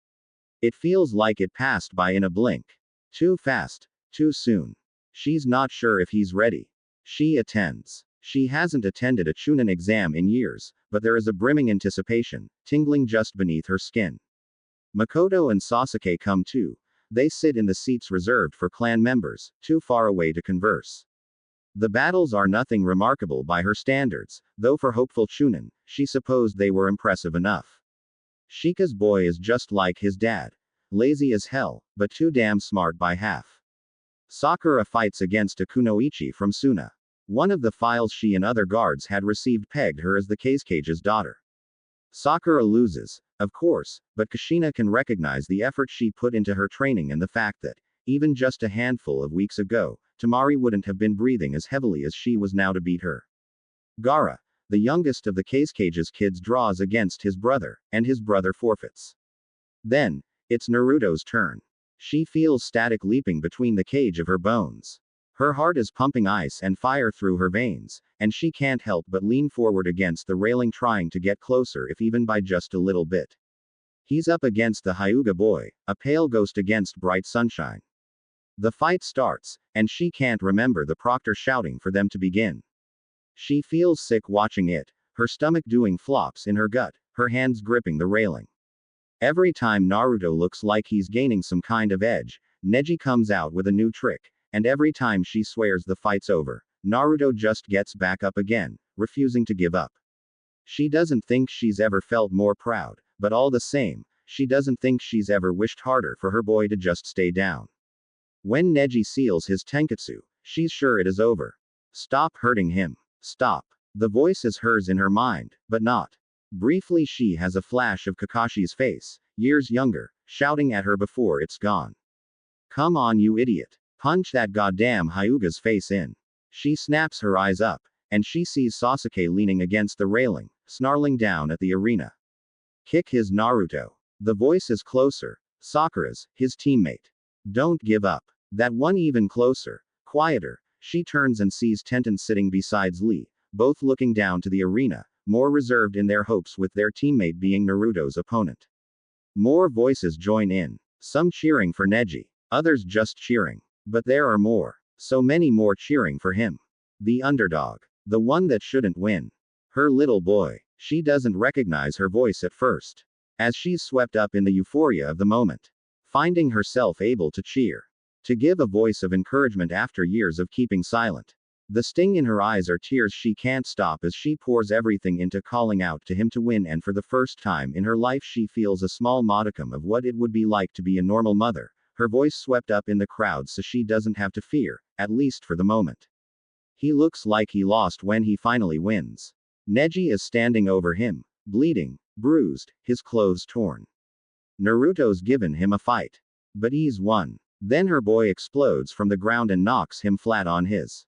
It feels like it passed by in a blink. Too fast, too soon. She's not sure if he's ready. She attends. She hasn't attended a Chunin exam in years, but there is a brimming anticipation, tingling just beneath her skin. Makoto and Sasuke come too. They sit in the seats reserved for clan members, too far away to converse. The battles are nothing remarkable by her standards, though for hopeful Chunin, she supposed they were impressive enough. Shika's boy is just like his dad. Lazy as hell, but too damn smart by half. Sakura fights against a kunoichi from Suna. One of the files she and other guards had received pegged her as the Kage's daughter. Sakura loses, of course, but Kushina can recognize the effort she put into her training and the fact that, even just a handful of weeks ago, Tamari wouldn't have been breathing as heavily as she was now to beat her. Gaara, the youngest of the Kage's kids, draws against his brother, and his brother forfeits. Then, it's Naruto's turn. She feels static leaping between the cage of her bones. Her heart is pumping ice and fire through her veins, and she can't help but lean forward against the railing trying to get closer if even by just a little bit. He's up against the Hyuga boy, a pale ghost against bright sunshine. The fight starts, and she can't remember the proctor shouting for them to begin. She feels sick watching it, her stomach doing flops in her gut, her hands gripping the railing. Every time Naruto looks like he's gaining some kind of edge, Neji comes out with a new trick, and every time she swears the fight's over, Naruto just gets back up again, refusing to give up. She doesn't think she's ever felt more proud, but all the same, she doesn't think she's ever wished harder for her boy to just stay down. When Neji seals his tenketsu, she's sure it is over. Stop hurting him. Stop. The voice is hers in her mind, but not. Briefly she has a flash of Kakashi's face, years younger, shouting at her before it's gone. Come on you idiot. Punch that goddamn Hyuga's face in. She snaps her eyes up, and she sees Sasuke leaning against the railing, snarling down at the arena. Kick his Naruto. The voice is closer. Sakura's, his teammate. Don't give up. That one even closer. Quieter. She turns and sees Tenten sitting beside Lee, both looking down to the arena, more reserved in their hopes with their teammate being Naruto's opponent. More voices join in. Some cheering for Neji. Others just cheering. But there are more. So many more cheering for him. The underdog. The one that shouldn't win. Her little boy. She doesn't recognize her voice at first. As she's swept up in the euphoria of the moment. Finding herself able to cheer. To give a voice of encouragement after years of keeping silent. The sting in her eyes are tears she can't stop as she pours everything into calling out to him to win, and for the first time in her life she feels a small modicum of what it would be like to be a normal mother. Her voice swept up in the crowd so she doesn't have to fear, at least for the moment. He looks like he lost when he finally wins. Neji is standing over him, bleeding, bruised, his clothes torn. Naruto's given him a fight. But he's won. Then her boy explodes from the ground and knocks him flat on his.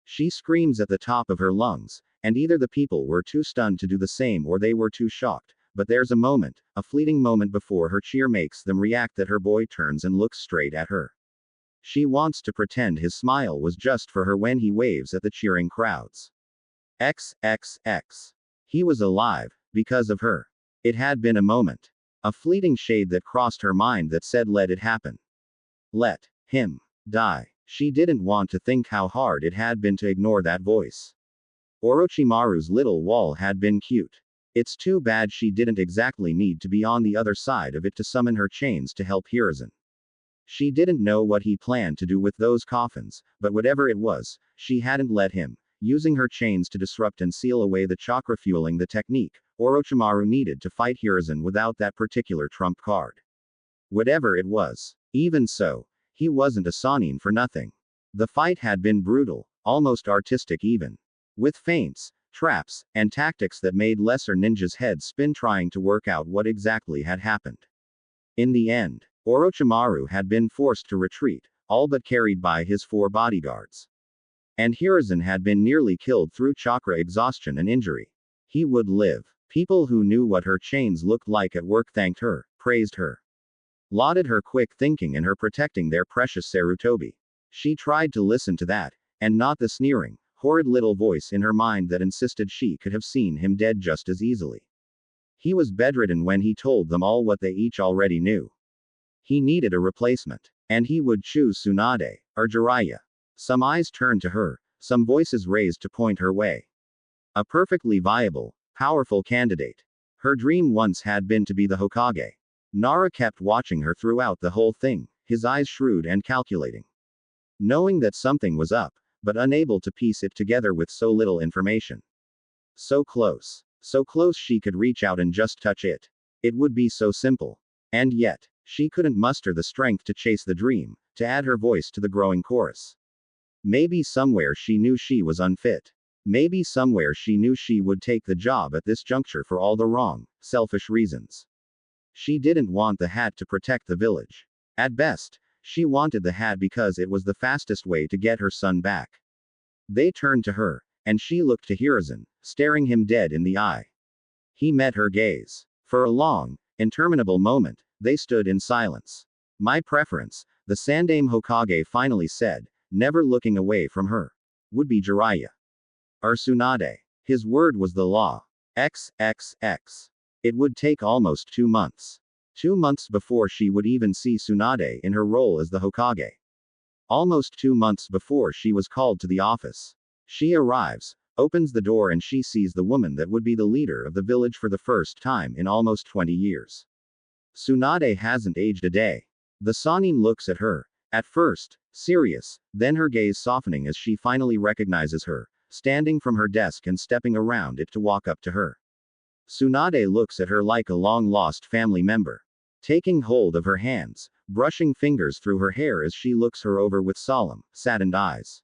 She screams at the top of her lungs, and either the people were too stunned to do the same or they were too shocked. But there's a moment, a fleeting moment before her cheer makes them react, that her boy turns and looks straight at her. She wants to pretend his smile was just for her when he waves at the cheering crowds. XXX. He was alive, because of her. It had been a moment. A fleeting shade that crossed her mind that said let it happen. Let him die. She didn't want to think how hard it had been to ignore that voice. Orochimaru's little wall had been cute. It's too bad she didn't exactly need to be on the other side of it to summon her chains to help Hiruzen. She didn't know what he planned to do with those coffins, but whatever it was, she hadn't let him. Using her chains to disrupt and seal away the chakra fueling the technique, Orochimaru needed to fight Hiruzen without that particular trump card. Whatever it was. Even so, he wasn't a Sannin for nothing. The fight had been brutal, almost artistic even. With feints, traps, and tactics that made lesser ninjas' heads spin trying to work out what exactly had happened. In the end, Orochimaru had been forced to retreat, all but carried by his 4 bodyguards. And Hiruzen had been nearly killed through chakra exhaustion and injury. He would live. People who knew what her chains looked like at work thanked her, praised her. Lauded her quick thinking and her protecting their precious Sarutobi. She tried to listen to that, and not the sneering, horrid little voice in her mind that insisted she could have seen him dead just as easily. He was bedridden when he told them all what they each already knew. He needed a replacement. And he would choose Tsunade, or Jiraiya. Some eyes turned to her, some voices raised to point her way. A perfectly viable, powerful candidate. Her dream once had been to be the Hokage. Nara kept watching her throughout the whole thing, his eyes shrewd and calculating. Knowing that something was up, but unable to piece it together with so little information. So close she could reach out and just touch it. It would be so simple. And yet, she couldn't muster the strength to chase the dream, to add her voice to the growing chorus. Maybe somewhere she knew she was unfit. Maybe somewhere she knew she would take the job at this juncture for all the wrong, selfish reasons. She didn't want the hat to protect the village. At best, she wanted the hat because it was the fastest way to get her son back. They turned to her, and she looked to Hiruzen, staring him dead in the eye. He met her gaze. For a long, interminable moment, they stood in silence. My preference, the Sandaime Hokage finally said, never looking away from her, would be Jiraiya. Or Tsunade. His word was the law. XXX. It would take almost 2 months. 2 months before she would even see Tsunade in her role as the Hokage. Almost 2 months before she was called to the office. She arrives, opens the door, and she sees the woman that would be the leader of the village for the first time in almost 20 years. Tsunade hasn't aged a day. The Sannin looks at her, at first, serious, then her gaze softening as she finally recognizes her, standing from her desk and stepping around it to walk up to her. Tsunade looks at her like a long-lost family member. Taking hold of her hands, brushing fingers through her hair as she looks her over with solemn, saddened eyes.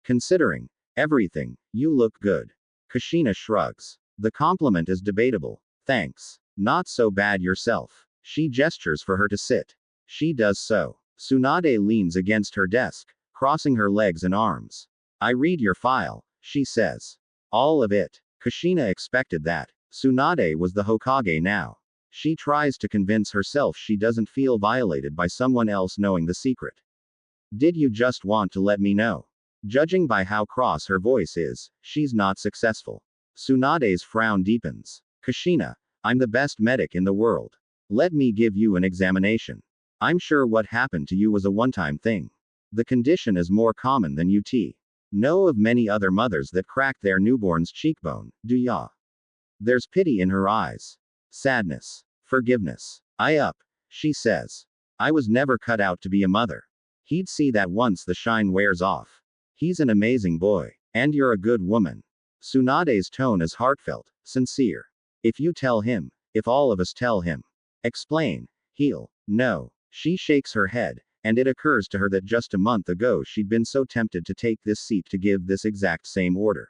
Considering everything, you look good. Kushina shrugs. The compliment is debatable. Thanks. Not so bad yourself. She gestures for her to sit. She does so. Tsunade leans against her desk, crossing her legs and arms. I read your file, she says. All of it. Kushina expected that. Tsunade was the Hokage now. She tries to convince herself she doesn't feel violated by someone else knowing the secret. Did you just want to let me know? Judging by how cross her voice is, she's not successful. Tsunade's frown deepens. Kushina, I'm the best medic in the world. Let me give you an examination. I'm sure what happened to you was a one-time thing. The condition is more common than you know of many other mothers that cracked their newborn's cheekbone, do ya? There's pity in her eyes. Sadness. Forgiveness. She says. I was never cut out to be a mother. He'd see that once the shine wears off. He's an amazing boy. And you're a good woman. Tsunade's tone is heartfelt, sincere. If you tell him, if all of us tell him. Explain. He'll know. She shakes her head, and it occurs to her that just a month ago she'd been so tempted to take this seat to give this exact same order.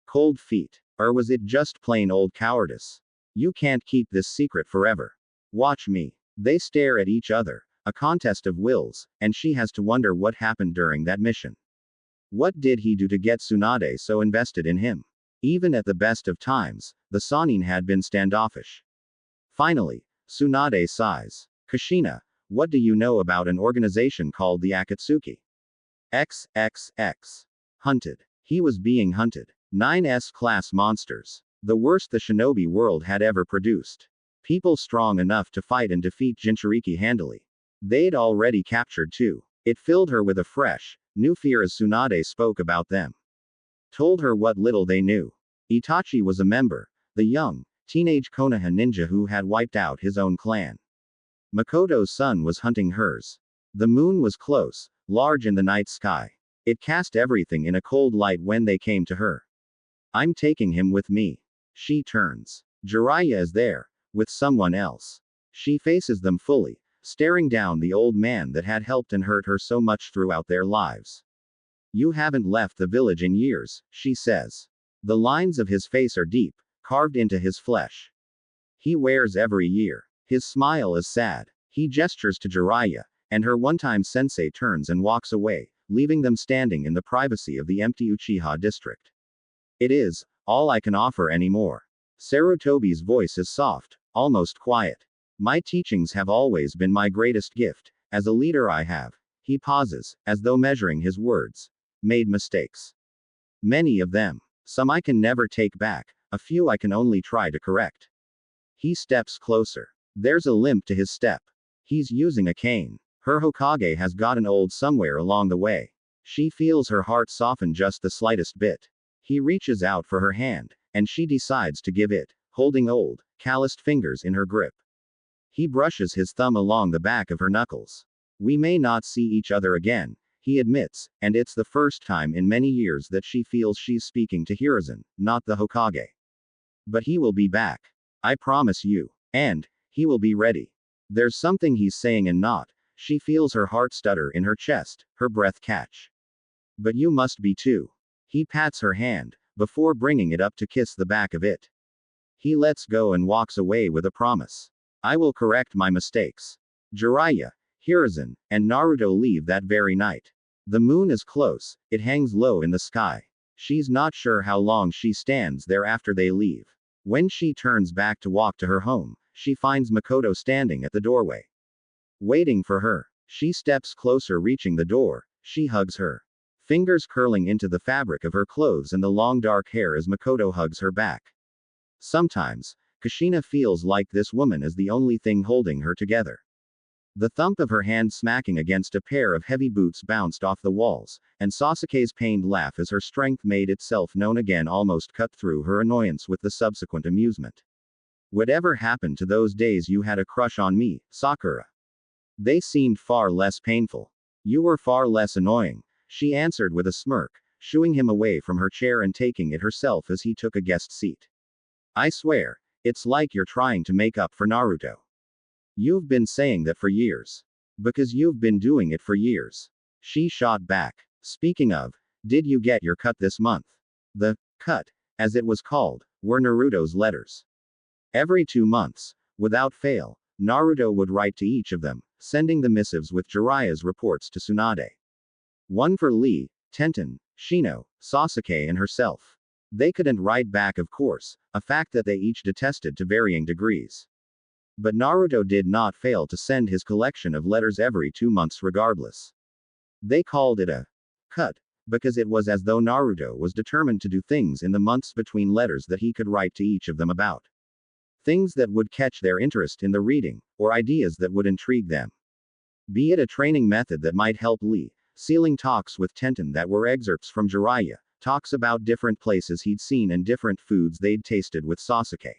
Cold feet. Or was it just plain old cowardice? You can't keep this secret forever. Watch me. They stare at each other, a contest of wills, and she has to wonder what happened during that mission. What did he do to get Tsunade so invested in him? Even at the best of times, the Sannin had been standoffish. Finally, Tsunade sighs. Kushina, what do you know about an organization called the Akatsuki? XXX. Hunted. He was being hunted. 9S class monsters. The worst the shinobi world had ever produced. People strong enough to fight and defeat Jinchuriki handily. They'd already captured 2. It filled her with a fresh, new fear as Tsunade spoke about them. Told her what little they knew. Itachi was a member, the young, teenage Konoha ninja who had wiped out his own clan. Makoto's son was hunting hers. The moon was close, large in the night sky. It cast everything in a cold light when they came to her. I'm taking him with me. She turns. Jiraiya is there, with someone else. She faces them fully, staring down the old man that had helped and hurt her so much throughout their lives. You haven't left the village in years, she says. The lines of his face are deep, carved into his flesh. He wears every year. His smile is sad. He gestures to Jiraiya, and her one-time sensei turns and walks away, leaving them standing in the privacy of the empty Uchiha district. It is all I can offer anymore. Sarutobi's voice is soft, almost quiet. My teachings have always been my greatest gift. As a leader I have, he pauses, as though measuring his words, made mistakes. Many of them. Some I can never take back, a few I can only try to correct. He steps closer. There's a limp to his step. He's using a cane. Her Hokage has gotten old somewhere along the way. She feels her heart soften just the slightest bit. He reaches out for her hand, and she decides to give it, holding old, calloused fingers in her grip. He brushes his thumb along the back of her knuckles. We may not see each other again, he admits, and it's the first time in many years that she feels she's speaking to Hiruzen, not the Hokage. But he will be back. I promise you. And he will be ready. There's something he's saying and not. She feels her heart stutter in her chest, her breath catch. But you must be too. He pats her hand, before bringing it up to kiss the back of it. He lets go and walks away with a promise. I will correct my mistakes. Jiraiya, Hiruzen, and Naruto leave that very night. The moon is close, it hangs low in the sky. She's not sure how long she stands there after they leave. When she turns back to walk to her home, she finds Makoto standing at the doorway. Waiting for her. She steps closer, reaching the door. She hugs her. Fingers curling into the fabric of her clothes and the long dark hair as Makoto hugs her back. Sometimes, Kushina feels like this woman is the only thing holding her together. The thump of her hand smacking against a pair of heavy boots bounced off the walls, and Sasuke's pained laugh as her strength made itself known again almost cut through her annoyance with the subsequent amusement. Whatever happened to those days you had a crush on me, Sakura? They seemed far less painful. You were far less annoying, she answered with a smirk, shooing him away from her chair and taking it herself as he took a guest seat. I swear, it's like you're trying to make up for Naruto. You've been saying that for years. Because you've been doing it for years. She shot back. Speaking of, did you get your cut this month? The cut, as it was called, were Naruto's letters. Every 2 months, without fail, Naruto would write to each of them, sending the missives with Jiraiya's reports to Tsunade. One for Lee, Tenten, Shino, Sasuke and herself. They couldn't write back, of course, a fact that they each detested to varying degrees. But Naruto did not fail to send his collection of letters every 2 months regardless. They called it a cut, because it was as though Naruto was determined to do things in the months between letters that he could write to each of them about. Things that would catch their interest in the reading, or ideas that would intrigue them. Be it a training method that might help Lee, sealing talks with Tenten that were excerpts from Jiraiya, talks about different places he'd seen and different foods they'd tasted with Sasuke.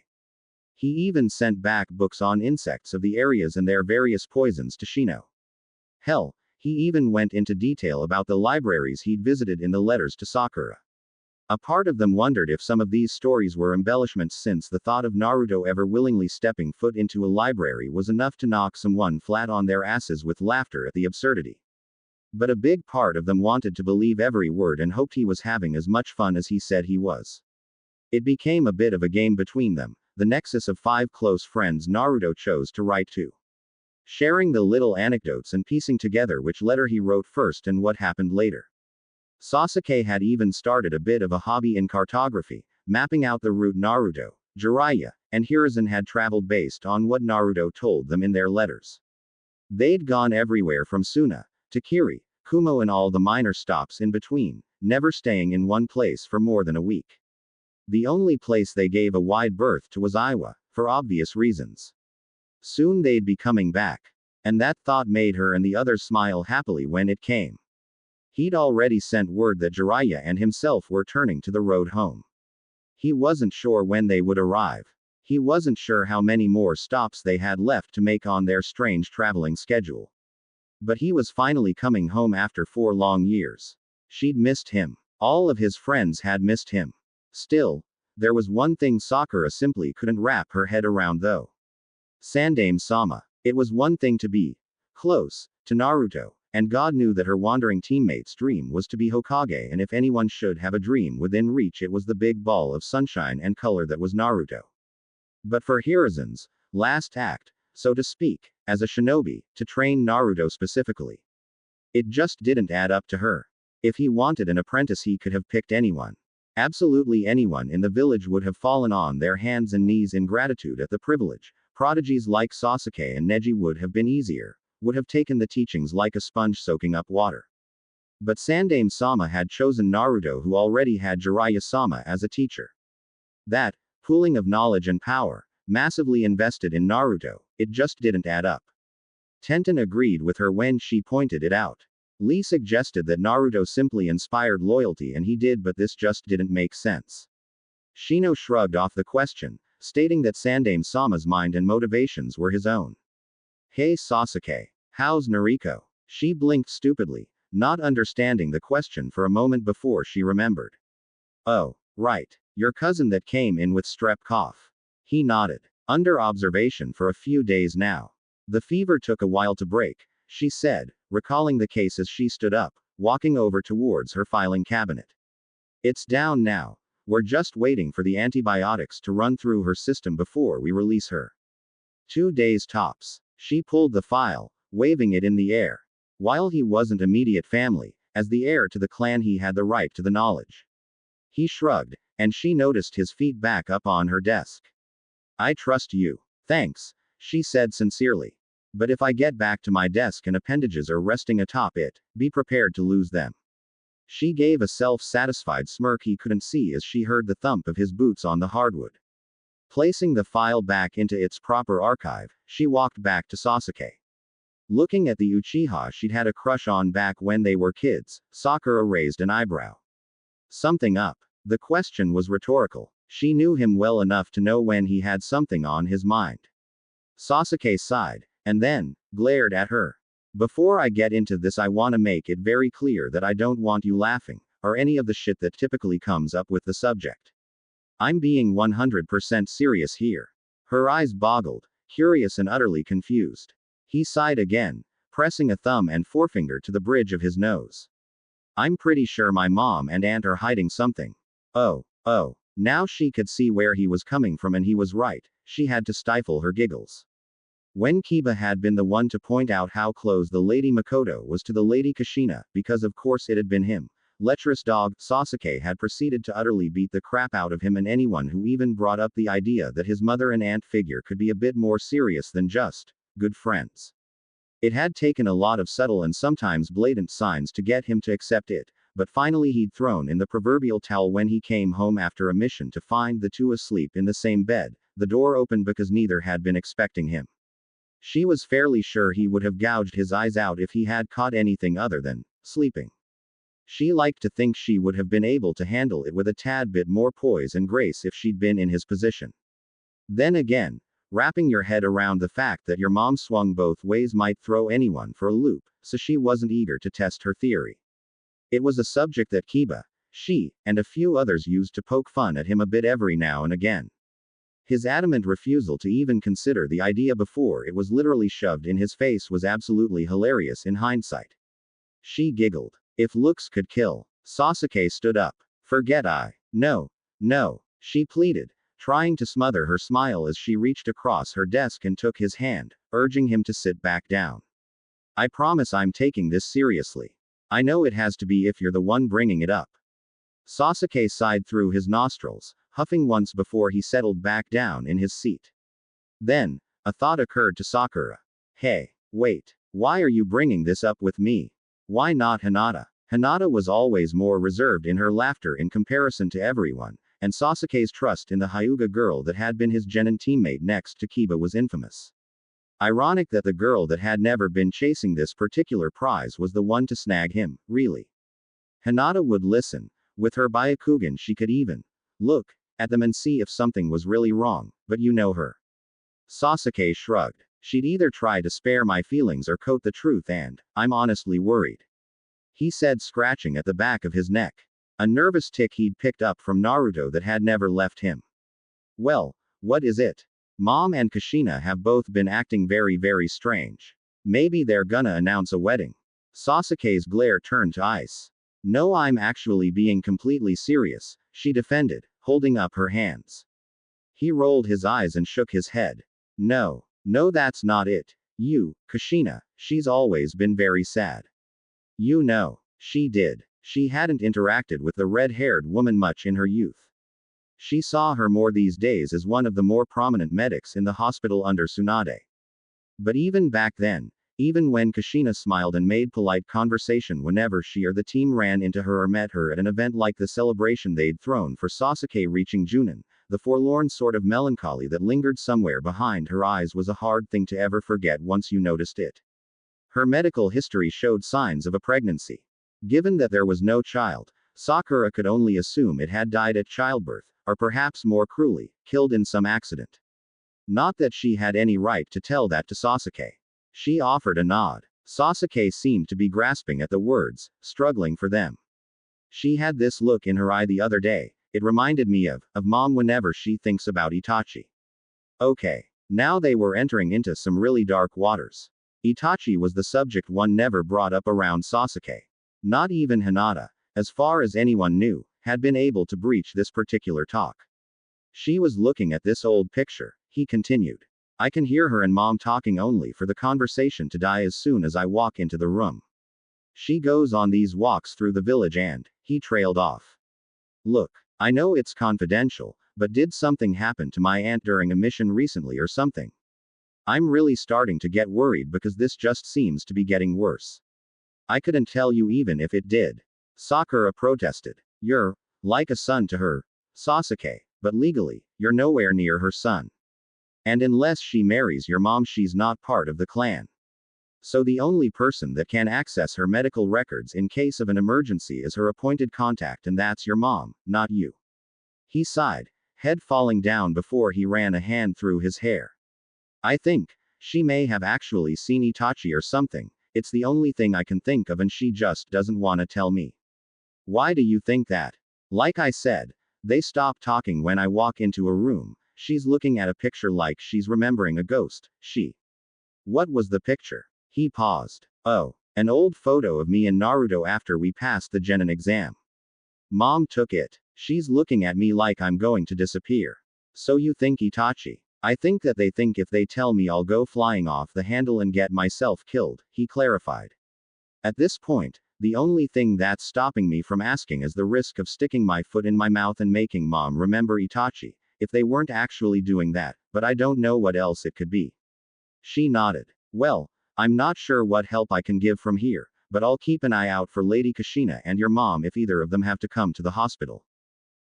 He even sent back books on insects of the areas and their various poisons to Shino. Hell, he even went into detail about the libraries he'd visited in the letters to Sakura. A part of them wondered if some of these stories were embellishments, since the thought of Naruto ever willingly stepping foot into a library was enough to knock someone flat on their asses with laughter at the absurdity. But a big part of them wanted to believe every word and hoped he was having as much fun as he said he was. It became a bit of a game between them, the nexus of 5 close friends Naruto chose to write to. Sharing the little anecdotes and piecing together which letter he wrote first and what happened later. Sasuke had even started a bit of a hobby in cartography, mapping out the route Naruto, Jiraiya, and Hiruzen had traveled based on what Naruto told them in their letters. They'd gone everywhere from Suna to Kiri, Kumo and all the minor stops in between, never staying in one place for more than a week. The only place they gave a wide berth to was Iwa, for obvious reasons. Soon they'd be coming back. And that thought made her and the others smile happily when it came. He'd already sent word that Jiraiya and himself were turning to the road home. He wasn't sure when they would arrive. He wasn't sure how many more stops they had left to make on their strange traveling schedule. But he was finally coming home after 4 long years. She'd missed him. All of his friends had missed him. Still, there was one thing Sakura simply couldn't wrap her head around though. Sandaime-sama. It was one thing to be close to Naruto, and God knew that her wandering teammate's dream was to be Hokage, and if anyone should have a dream within reach, it was the big ball of sunshine and color that was Naruto. But for Hiruzen's last act, so to speak, as a shinobi, to train Naruto specifically, it just didn't add up to her. If he wanted an apprentice, he could have picked anyone. Absolutely anyone in the village would have fallen on their hands and knees in gratitude at the privilege. Prodigies like Sasuke and Neji would have been easier, would have taken the teachings like a sponge soaking up water. But Sandaime-sama had chosen Naruto, who already had Jiraiya-sama as a teacher. That pooling of knowledge and power, massively invested in Naruto, it just didn't add up. Tenten agreed with her when she pointed it out. Lee suggested that Naruto simply inspired loyalty and he did, but this just didn't make sense. Shino shrugged off the question, stating that Sandaime-sama's mind and motivations were his own. Hey Sasuke. How's Nariko? She blinked stupidly, not understanding the question for a moment before she remembered. Oh, right. Your cousin that came in with strep cough. He nodded. Under observation for a few days now. The fever took a while to break, she said, recalling the case as she stood up, walking over towards her filing cabinet. It's down now. We're just waiting for the antibiotics to run through her system before we release her. 2 days tops. She pulled the file, waving it in the air. While he wasn't immediate family, as the heir to the clan he had the right to the knowledge. He shrugged, and she noticed his feet back up on her desk. I trust you. Thanks, she said sincerely. But if I get back to my desk and appendages are resting atop it, be prepared to lose them. She gave a self-satisfied smirk he couldn't see as she heard the thump of his boots on the hardwood. Placing the file back into its proper archive, she walked back to Sasuke. Looking at the Uchiha she'd had a crush on back when they were kids, Sakura raised an eyebrow. Something up. The question was rhetorical. She knew him well enough to know when he had something on his mind. Sasuke sighed, and then glared at her. Before I get into this, I want to make it very clear that I don't want you laughing, or any of the shit that typically comes up with the subject. I'm being 100% serious here. Her eyes boggled, curious and utterly confused. He sighed again, pressing a thumb and forefinger to the bridge of his nose. I'm pretty sure my mom and aunt are hiding something. Oh. Now she could see where he was coming from, and he was right. She had to stifle her giggles. When Kiba had been the one to point out how close the Lady Makoto was to the Lady Kushina, because of course it had been him, lecherous dog, Sasuke had proceeded to utterly beat the crap out of him and anyone who even brought up the idea that his mother and aunt figure could be a bit more serious than just good friends. It had taken a lot of subtle and sometimes blatant signs to get him to accept it, but finally he'd thrown in the proverbial towel when he came home after a mission to find the two asleep in the same bed, the door open because neither had been expecting him. She was fairly sure he would have gouged his eyes out if he had caught anything other than sleeping. She liked to think she would have been able to handle it with a tad bit more poise and grace if she'd been in his position. Then again, wrapping your head around the fact that your mom swung both ways might throw anyone for a loop, so she wasn't eager to test her theory. It was a subject that Kiba, she, and a few others used to poke fun at him a bit every now and again. His adamant refusal to even consider the idea before it was literally shoved in his face was absolutely hilarious in hindsight. She giggled. If looks could kill. Sasuke stood up. Forget I. No, she pleaded, trying to smother her smile as she reached across her desk and took his hand, urging him to sit back down. I promise I'm taking this seriously. I know it has to be if you're the one bringing it up. Sasuke sighed through his nostrils, huffing once before he settled back down in his seat. Then, a thought occurred to Sakura. Hey, wait, why are you bringing this up with me? Why not Hinata? Hinata was always more reserved in her laughter in comparison to everyone, and Sasuke's trust in the Hyuga girl that had been his genin teammate next to Kiba was infamous. Ironic that the girl that had never been chasing this particular prize was the one to snag him, really. Hinata would listen. With her Byakugan she could even look at them and see if something was really wrong, but you know her. Sasuke shrugged. She'd either try to spare my feelings or coat the truth, and I'm honestly worried. He said, scratching at the back of his neck. A nervous tick he'd picked up from Naruto that had never left him. Well, what is it? Mom and Kushina have both been acting very strange. Maybe they're gonna announce a wedding. Sasuke's glare turned to ice. No, I'm actually being completely serious, she defended, holding up her hands. He rolled his eyes and shook his head. No, that's not it. You, Kushina, she's always been very sad. You know, she did. She hadn't interacted with the red-haired woman much in her youth. She saw her more these days as one of the more prominent medics in the hospital under Tsunade. But even back then, Even when Kushina smiled and made polite conversation whenever she or the team ran into her or met her at an event like the celebration they'd thrown for Sasuke reaching Junin, the forlorn sort of melancholy that lingered somewhere behind her eyes was a hard thing to ever forget once you noticed it. Her medical history showed signs of a pregnancy. Given that there was no child, Sakura could only assume it had died at childbirth, or perhaps more cruelly, killed in some accident. Not that she had any right to tell that to Sasuke. She offered a nod. Sasuke seemed to be grasping at the words, struggling for them. She had this look in her eye the other day. It reminded me of mom whenever she thinks about Itachi. Okay. Now they were entering into some really dark waters. Itachi was the subject one never brought up around Sasuke. Not even Hinata, as far as anyone knew, had been able to breach this particular talk. She was looking at this old picture, he continued. I can hear her and mom talking only for the conversation to die as soon as I walk into the room. She goes on these walks through the village and, he trailed off. Look, I know it's confidential, but did something happen to my aunt during a mission recently or something? I'm really starting to get worried because this just seems to be getting worse. I couldn't tell you even if it did. Sakura protested. You're like a son to her, Sasuke, but legally, you're nowhere near her son. And unless she marries your mom, she's not part of the clan. So the only person that can access her medical records in case of an emergency is her appointed contact, and that's your mom, not you. He sighed, head falling down before he ran a hand through his hair. I think she may have actually seen Itachi or something. It's the only thing I can think of, and she just doesn't want to tell me. Why do you think that? Like I said, they stop talking when I walk into a room. She's looking at a picture like she's remembering a ghost. What was the picture? He paused. Oh, an old photo of me and Naruto after we passed the Genin exam. Mom took it. She's looking at me like I'm going to disappear. So you think Itachi? I think that they think if they tell me I'll go flying off the handle and get myself killed, he clarified. At this point, the only thing that's stopping me from asking is the risk of sticking my foot in my mouth and making mom remember Itachi, if they weren't actually doing that, but I don't know what else it could be. She nodded. Well, I'm not sure what help I can give from here, but I'll keep an eye out for Lady Kushina and your mom if either of them have to come to the hospital.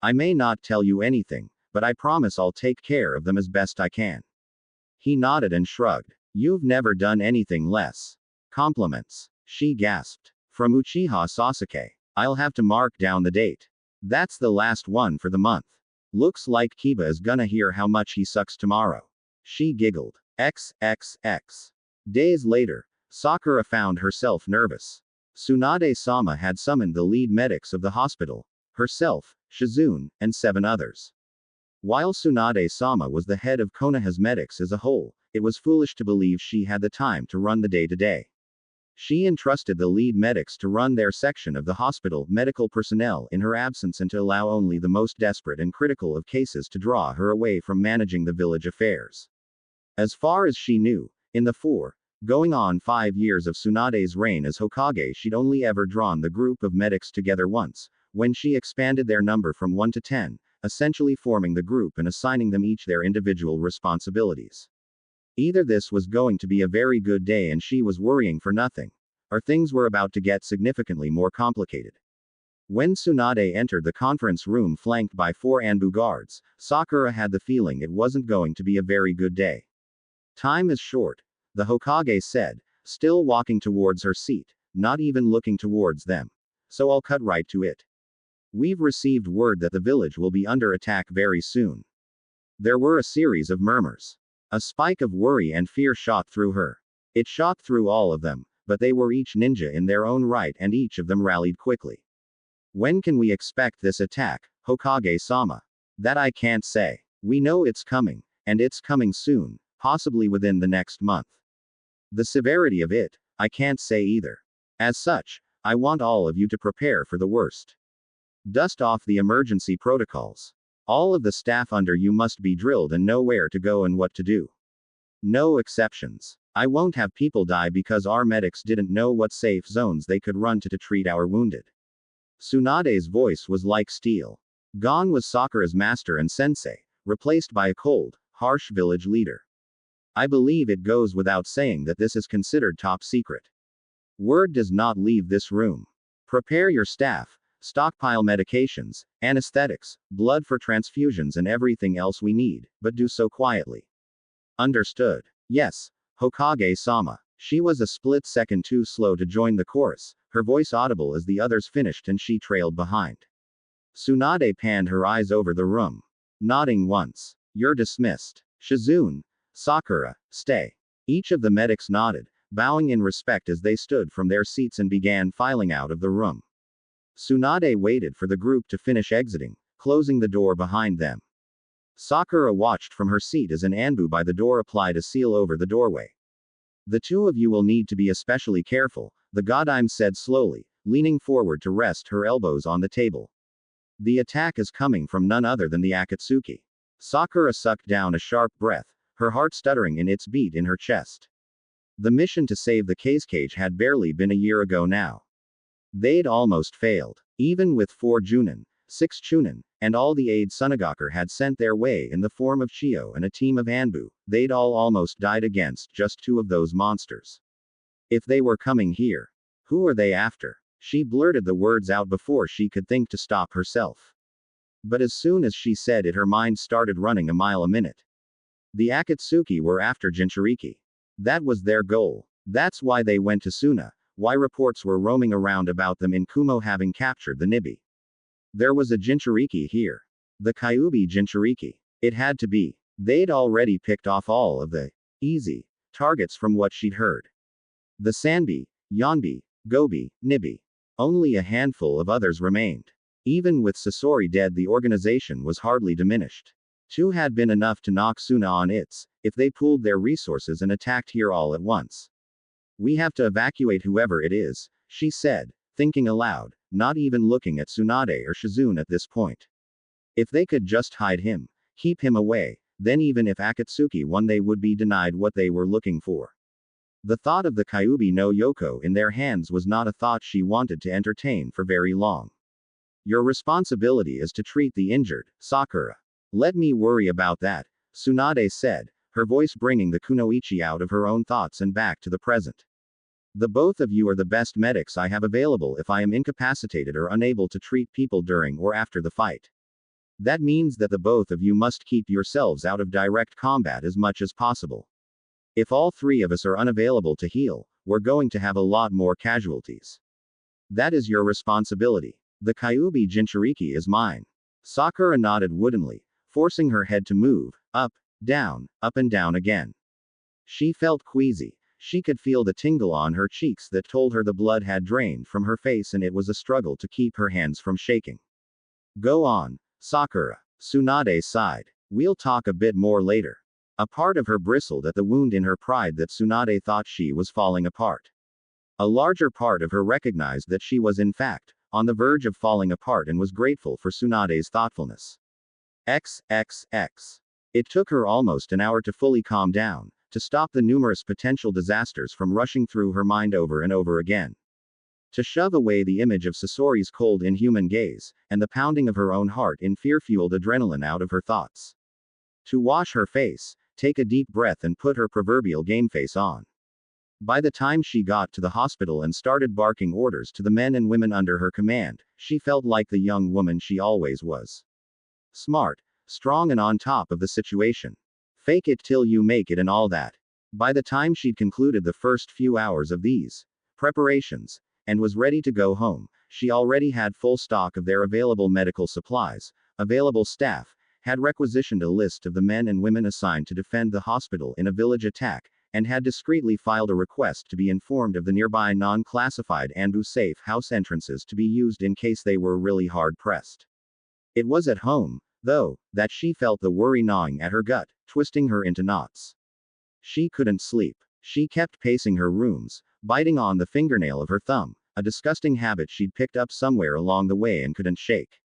I may not tell you anything, but I promise I'll take care of them as best I can. He nodded and shrugged. You've never done anything less. Compliments. She gasped. From Uchiha Sasuke. I'll have to mark down the date. That's the last one for the month. Looks like Kiba is gonna hear how much he sucks tomorrow. She giggled. XXX. Days later, Sakura found herself nervous. Tsunade-sama had summoned the lead medics of the hospital, herself, Shizune, and 7 others. While Tsunade-sama was the head of Konoha's medics as a whole, it was foolish to believe she had the time to run the day-to-day. She entrusted the lead medics to run their section of the hospital medical personnel in her absence and to allow only the most desperate and critical of cases to draw her away from managing the village affairs. As far as she knew, in the 5 years of Tsunade's reign as Hokage, she'd only ever drawn the group of medics together once, when she expanded their number from 1 to 10, essentially forming the group and assigning them each their individual responsibilities. Either this was going to be a very good day and she was worrying for nothing, or things were about to get significantly more complicated. When Tsunade entered the conference room flanked by 4 Anbu guards, Sakura had the feeling it wasn't going to be a very good day. Time is short, the Hokage said, still walking towards her seat, not even looking towards them. So I'll cut right to it. We've received word that the village will be under attack very soon. There were a series of murmurs. A spike of worry and fear shot through her. It shot through all of them, but they were each ninja in their own right and each of them rallied quickly. When can we expect this attack, Hokage-sama? That I can't say. We know it's coming, and it's coming soon, possibly within the next month. The severity of it, I can't say either. As such, I want all of you to prepare for the worst. Dust off the emergency protocols. All of the staff under you must be drilled and know where to go and what to do. No exceptions. I won't have people die because our medics didn't know what safe zones they could run to treat our wounded. Tsunade's voice was like steel. Gone was Sakura's master and sensei, replaced by a cold, harsh village leader. I believe it goes without saying that this is considered top secret. Word does not leave this room. Prepare your staff, stockpile medications, anesthetics, blood for transfusions and everything else we need, but do so quietly. Understood. Yes, Hokage-sama. She was a split second too slow to join the chorus, her voice audible as the others finished and she trailed behind. Tsunade panned her eyes over the room. Nodding once. You're dismissed. Shizune, Sakura, stay. Each of the medics nodded, bowing in respect as they stood from their seats and began filing out of the room. Tsunade waited for the group to finish exiting, closing the door behind them. Sakura watched from her seat as an Anbu by the door applied a seal over the doorway. The two of you will need to be especially careful, the Godime said slowly, leaning forward to rest her elbows on the table. The attack is coming from none other than the Akatsuki. Sakura sucked down a sharp breath, her heart stuttering in its beat in her chest. The mission to save the cage had barely been a year ago now. They'd almost failed. Even with 4 Junin, 6 Chunin, and all the aid Sunagaku had sent their way in the form of Chio and a team of Anbu, they'd all almost died against just 2 of those monsters. If they were coming here, who are they after? She blurted the words out before she could think to stop herself. But as soon as she said it, her mind started running a mile a minute. The Akatsuki were after Jinchuriki. That was their goal. That's why they went to Suna, why reports were roaming around about them in Kumo having captured the Nibi. There was a Jinchuriki here. The Kyuubi Jinchuriki. It had to be. They'd already picked off all of the easy targets from what she'd heard. The Sanbi, Yonbi, Gobi, Nibi. Only a handful of others remained. Even with Sasori dead, the organization was hardly diminished. 2 had been enough to knock Suna on its, if they pooled their resources and attacked here all at once. We have to evacuate whoever it is, she said, thinking aloud, not even looking at Tsunade or Shizune at this point. If they could just hide him, keep him away, then even if Akatsuki won they would be denied what they were looking for. The thought of the Kyuubi no Yoko in their hands was not a thought she wanted to entertain for very long. Your responsibility is to treat the injured, Sakura. Let me worry about that, Tsunade said, her voice bringing the kunoichi out of her own thoughts and back to the present. The both of you are the best medics I have available if I am incapacitated or unable to treat people during or after the fight. That means that the both of you must keep yourselves out of direct combat as much as possible. If all 3 of us are unavailable to heal, we're going to have a lot more casualties. That is your responsibility. The Kyuubi Jinchuriki is mine. Sakura nodded woodenly, forcing her head to move, up and down again. She felt queasy. She could feel the tingle on her cheeks that told her the blood had drained from her face and it was a struggle to keep her hands from shaking. Go on, Sakura. Tsunade sighed. We'll talk a bit more later. A part of her bristled at the wound in her pride that Tsunade thought she was falling apart. A larger part of her recognized that she was in fact, on the verge of falling apart and was grateful for Tsunade's thoughtfulness. XXX. It took her almost an hour to fully calm down, to stop the numerous potential disasters from rushing through her mind over and over again. To shove away the image of Sasori's cold inhuman gaze, and the pounding of her own heart in fear-fueled adrenaline out of her thoughts. To wash her face, take a deep breath and put her proverbial game face on. By the time she got to the hospital and started barking orders to the men and women under her command, she felt like the young woman she always was. Smart, strong and on top of the situation. Fake it till you make it and all that. By the time she'd concluded the first few hours of these preparations, and was ready to go home, she already had full stock of their available medical supplies, available staff, had requisitioned a list of the men and women assigned to defend the hospital in a village attack, and had discreetly filed a request to be informed of the nearby non-classified Anbu safe house entrances to be used in case they were really hard-pressed. It was at home, though, that she felt the worry gnawing at her gut, twisting her into knots. She couldn't sleep. She kept pacing her rooms, biting on the fingernail of her thumb, a disgusting habit she'd picked up somewhere along the way and couldn't shake.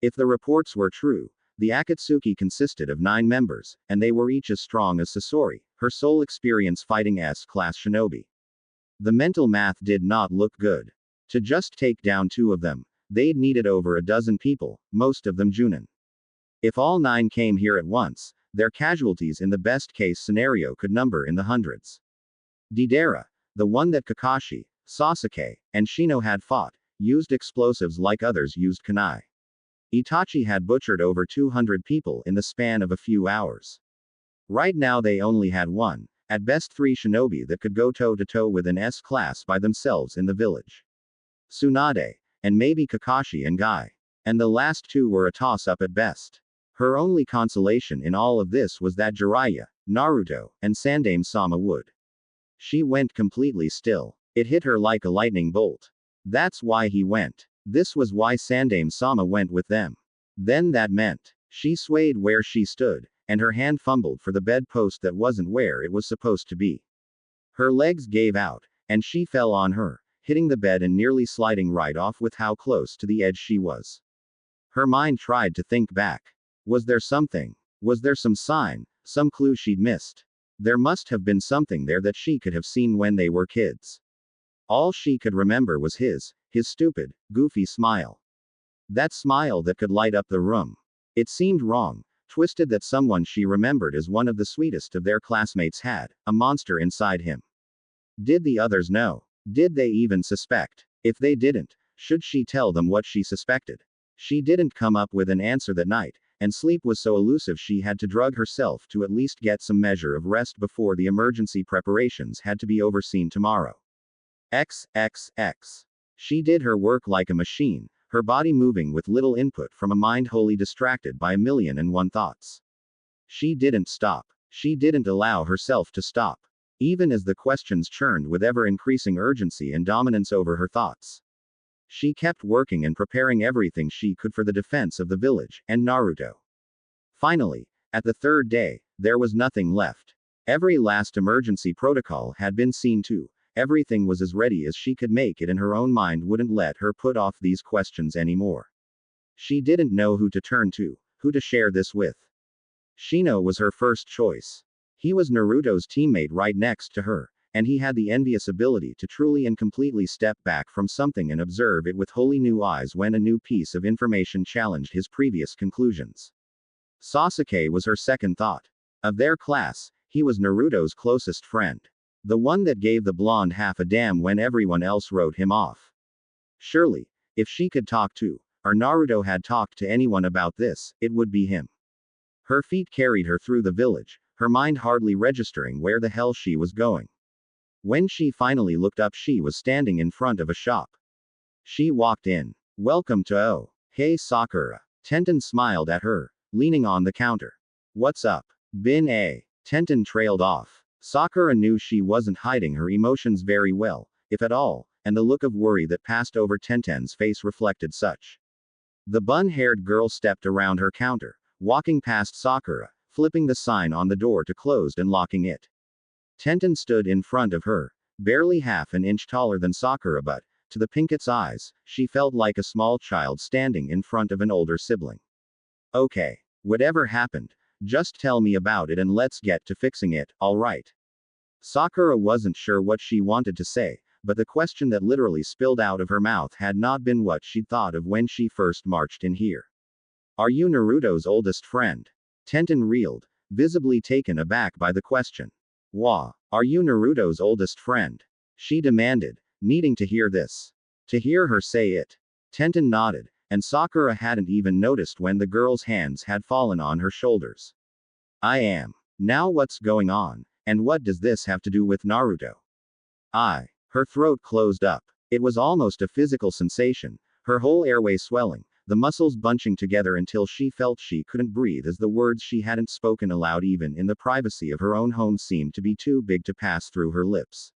If the reports were true, the Akatsuki consisted of 9 members, and they were each as strong as Sasori, her sole experience fighting S-class shinobi. The mental math did not look good. To just take down 2 of them, they'd needed over a dozen people, most of them Junin. If all 9 came here at once, their casualties in the best-case scenario could number in the hundreds. Deidara, the one that Kakashi, Sasuke, and Shino had fought, used explosives like others used kunai. Itachi had butchered over 200 people in the span of a few hours. Right now they only had one, at best 3 shinobi that could go toe-to-toe with an S-class by themselves in the village. Tsunade, and maybe Kakashi and Guy. And the last 2 were a toss-up at best. Her only consolation in all of this was that Jiraiya, Naruto, and Sandaime-sama would. She went completely still. It hit her like a lightning bolt. That's why he went. This was why Sandaime-sama went with them. Then that meant. She swayed where she stood, and her hand fumbled for the bedpost that wasn't where it was supposed to be. Her legs gave out, and she fell on her, hitting the bed and nearly sliding right off with how close to the edge she was. Her mind tried to think back. Was there something? Was there some sign, some clue she'd missed? There must have been something there that she could have seen when they were kids. All she could remember was his stupid, goofy smile. That smile that could light up the room. It seemed wrong, twisted that someone she remembered as one of the sweetest of their classmates had a monster inside him. Did the others know? Did they even suspect? If they didn't, should she tell them what she suspected? She didn't come up with an answer that night, and sleep was so elusive she had to drug herself to at least get some measure of rest before the emergency preparations had to be overseen tomorrow. XXX. She did her work like a machine, her body moving with little input from a mind wholly distracted by 1,000,001 thoughts. She didn't stop. She didn't allow herself to stop. Even as the questions churned with ever-increasing urgency and dominance over her thoughts. She kept working and preparing everything she could for the defense of the village, and Naruto. Finally, at the 3rd day, there was nothing left. Every last emergency protocol had been seen to. Everything was as ready as she could make it, and her own mind wouldn't let her put off these questions anymore. She didn't know who to turn to, who to share this with. Shino was her first choice. He was Naruto's teammate right next to her, and he had the envious ability to truly and completely step back from something and observe it with wholly new eyes when a new piece of information challenged his previous conclusions. Sasuke was her second thought. Of their class, he was Naruto's closest friend. The one that gave the blonde half a damn when everyone else wrote him off. Surely, if she could talk to, or Naruto had talked to anyone about this, it would be him. Her feet carried her through the village, her mind hardly registering where the hell she was going. When she finally looked up, she was standing in front of a shop. She walked in. Welcome to Oh. Hey Sakura. Tenten smiled at her, leaning on the counter. What's up? Bin A. Tenten trailed off. Sakura knew she wasn't hiding her emotions very well, if at all, and the look of worry that passed over Tenten's face reflected such. The bun-haired girl stepped around her counter, walking past Sakura, flipping the sign on the door to closed and locking it. Tenten stood in front of her, barely half an inch taller than Sakura, but, to the Pinket's eyes, she felt like a small child standing in front of an older sibling. Okay. Whatever happened, just tell me about it and let's get to fixing it, alright? Sakura wasn't sure what she wanted to say, but the question that literally spilled out of her mouth had not been what she'd thought of when she first marched in here. Are you Naruto's oldest friend? Tenten reeled, visibly taken aback by the question. Wah, are you Naruto's oldest friend? She demanded, needing to hear this. To hear her say it. Tenten nodded, and Sakura hadn't even noticed when the girl's hands had fallen on her shoulders. I am. Now what's going on, and what does this have to do with Naruto? Her throat closed up. It was almost a physical sensation, her whole airway swelling, the muscles bunching together until she felt she couldn't breathe as the words she hadn't spoken aloud even in the privacy of her own home seemed to be too big to pass through her lips.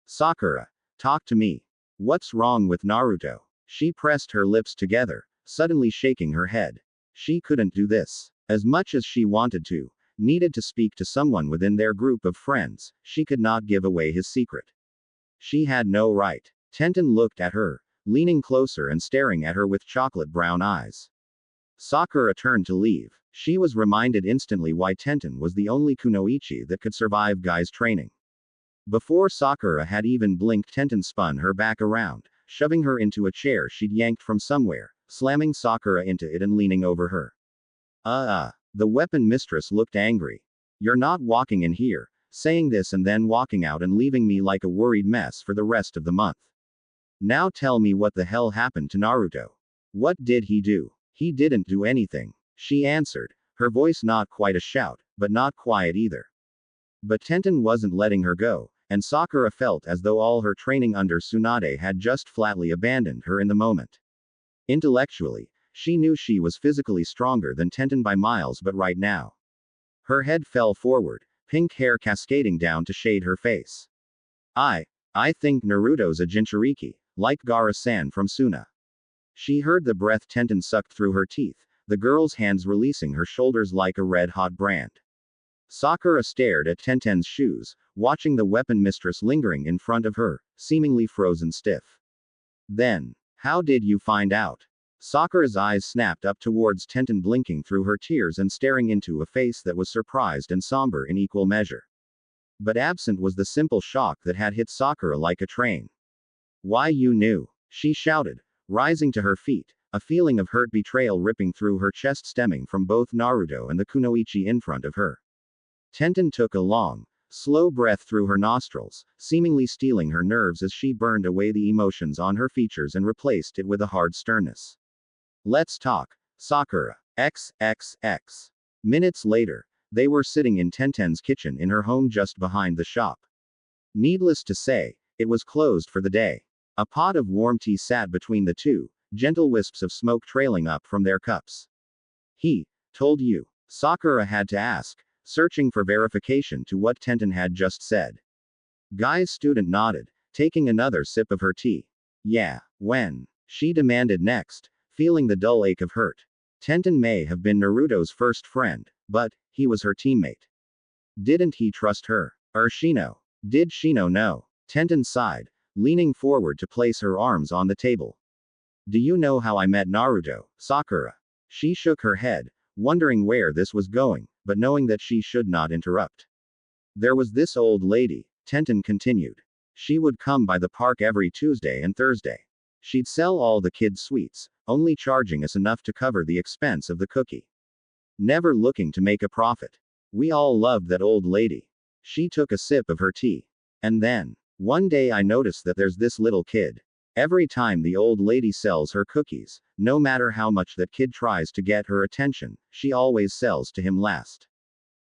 Sakura, talk to me. What's wrong with Naruto? She pressed her lips together, suddenly shaking her head. She couldn't do this. As much as she wanted to, needed to speak to someone within their group of friends, she could not give away his secret. She had no right. Tenten looked at her, leaning closer and staring at her with chocolate brown eyes. Sakura turned to leave. She was reminded instantly why Tenten was the only kunoichi that could survive Guy's training. Before Sakura had even blinked, Tenten spun her back around, shoving her into a chair she'd yanked from somewhere, slamming Sakura into it and leaning over her. The weapon mistress looked angry. You're not walking in here, saying this and then walking out and leaving me like a worried mess for the rest of the month. Now tell me what the hell happened to Naruto. What did he do? He didn't do anything, she answered, her voice not quite a shout, but not quiet either. But Tenten wasn't letting her go, and Sakura felt as though all her training under Tsunade had just flatly abandoned her in the moment. Intellectually, she knew she was physically stronger than Tenten by miles, but right now, her head fell forward, pink hair cascading down to shade her face. I think Naruto's a Jinchuriki, like Gaara-san from Suna. She heard the breath Tenten sucked through her teeth, the girl's hands releasing her shoulders like a red-hot brand. Sakura stared at Tenten's shoes, watching the weapon mistress lingering in front of her, seemingly frozen stiff. Then, how did you find out? Sakura's eyes snapped up towards Tenten, blinking through her tears and staring into a face that was surprised and somber in equal measure. But absent was the simple shock that had hit Sakura like a train. Why, you knew, she shouted, rising to her feet, a feeling of hurt betrayal ripping through her chest stemming from both Naruto and the kunoichi in front of her. Tenten took a long, slow breath through her nostrils, seemingly steeling her nerves as she burned away the emotions on her features and replaced it with a hard sternness. Let's talk, Sakura. XXX. Minutes later, they were sitting in Tenten's kitchen in her home just behind the shop. Needless to say, it was closed for the day. A pot of warm tea sat between the two, gentle wisps of smoke trailing up from their cups. He told you? Sakura had to ask, searching for verification to what Tenten had just said. Guy's student nodded, taking another sip of her tea. Yeah, when? She demanded next, feeling the dull ache of hurt. Tenten may have been Naruto's first friend, but he was her teammate. Didn't he trust her? Or Shino? Did Shino know? Tenten sighed, leaning forward to place her arms on the table. Do you know how I met Naruto, Sakura? She shook her head, wondering where this was going, but knowing that she should not interrupt. There was this old lady, Tenten continued. She would come by the park every Tuesday and Thursday. She'd sell all the kids' sweets, only charging us enough to cover the expense of the cookie. Never looking to make a profit. We all loved that old lady. She took a sip of her tea. And then, one day I noticed that there's this little kid. Every time the old lady sells her cookies, no matter how much that kid tries to get her attention, she always sells to him last.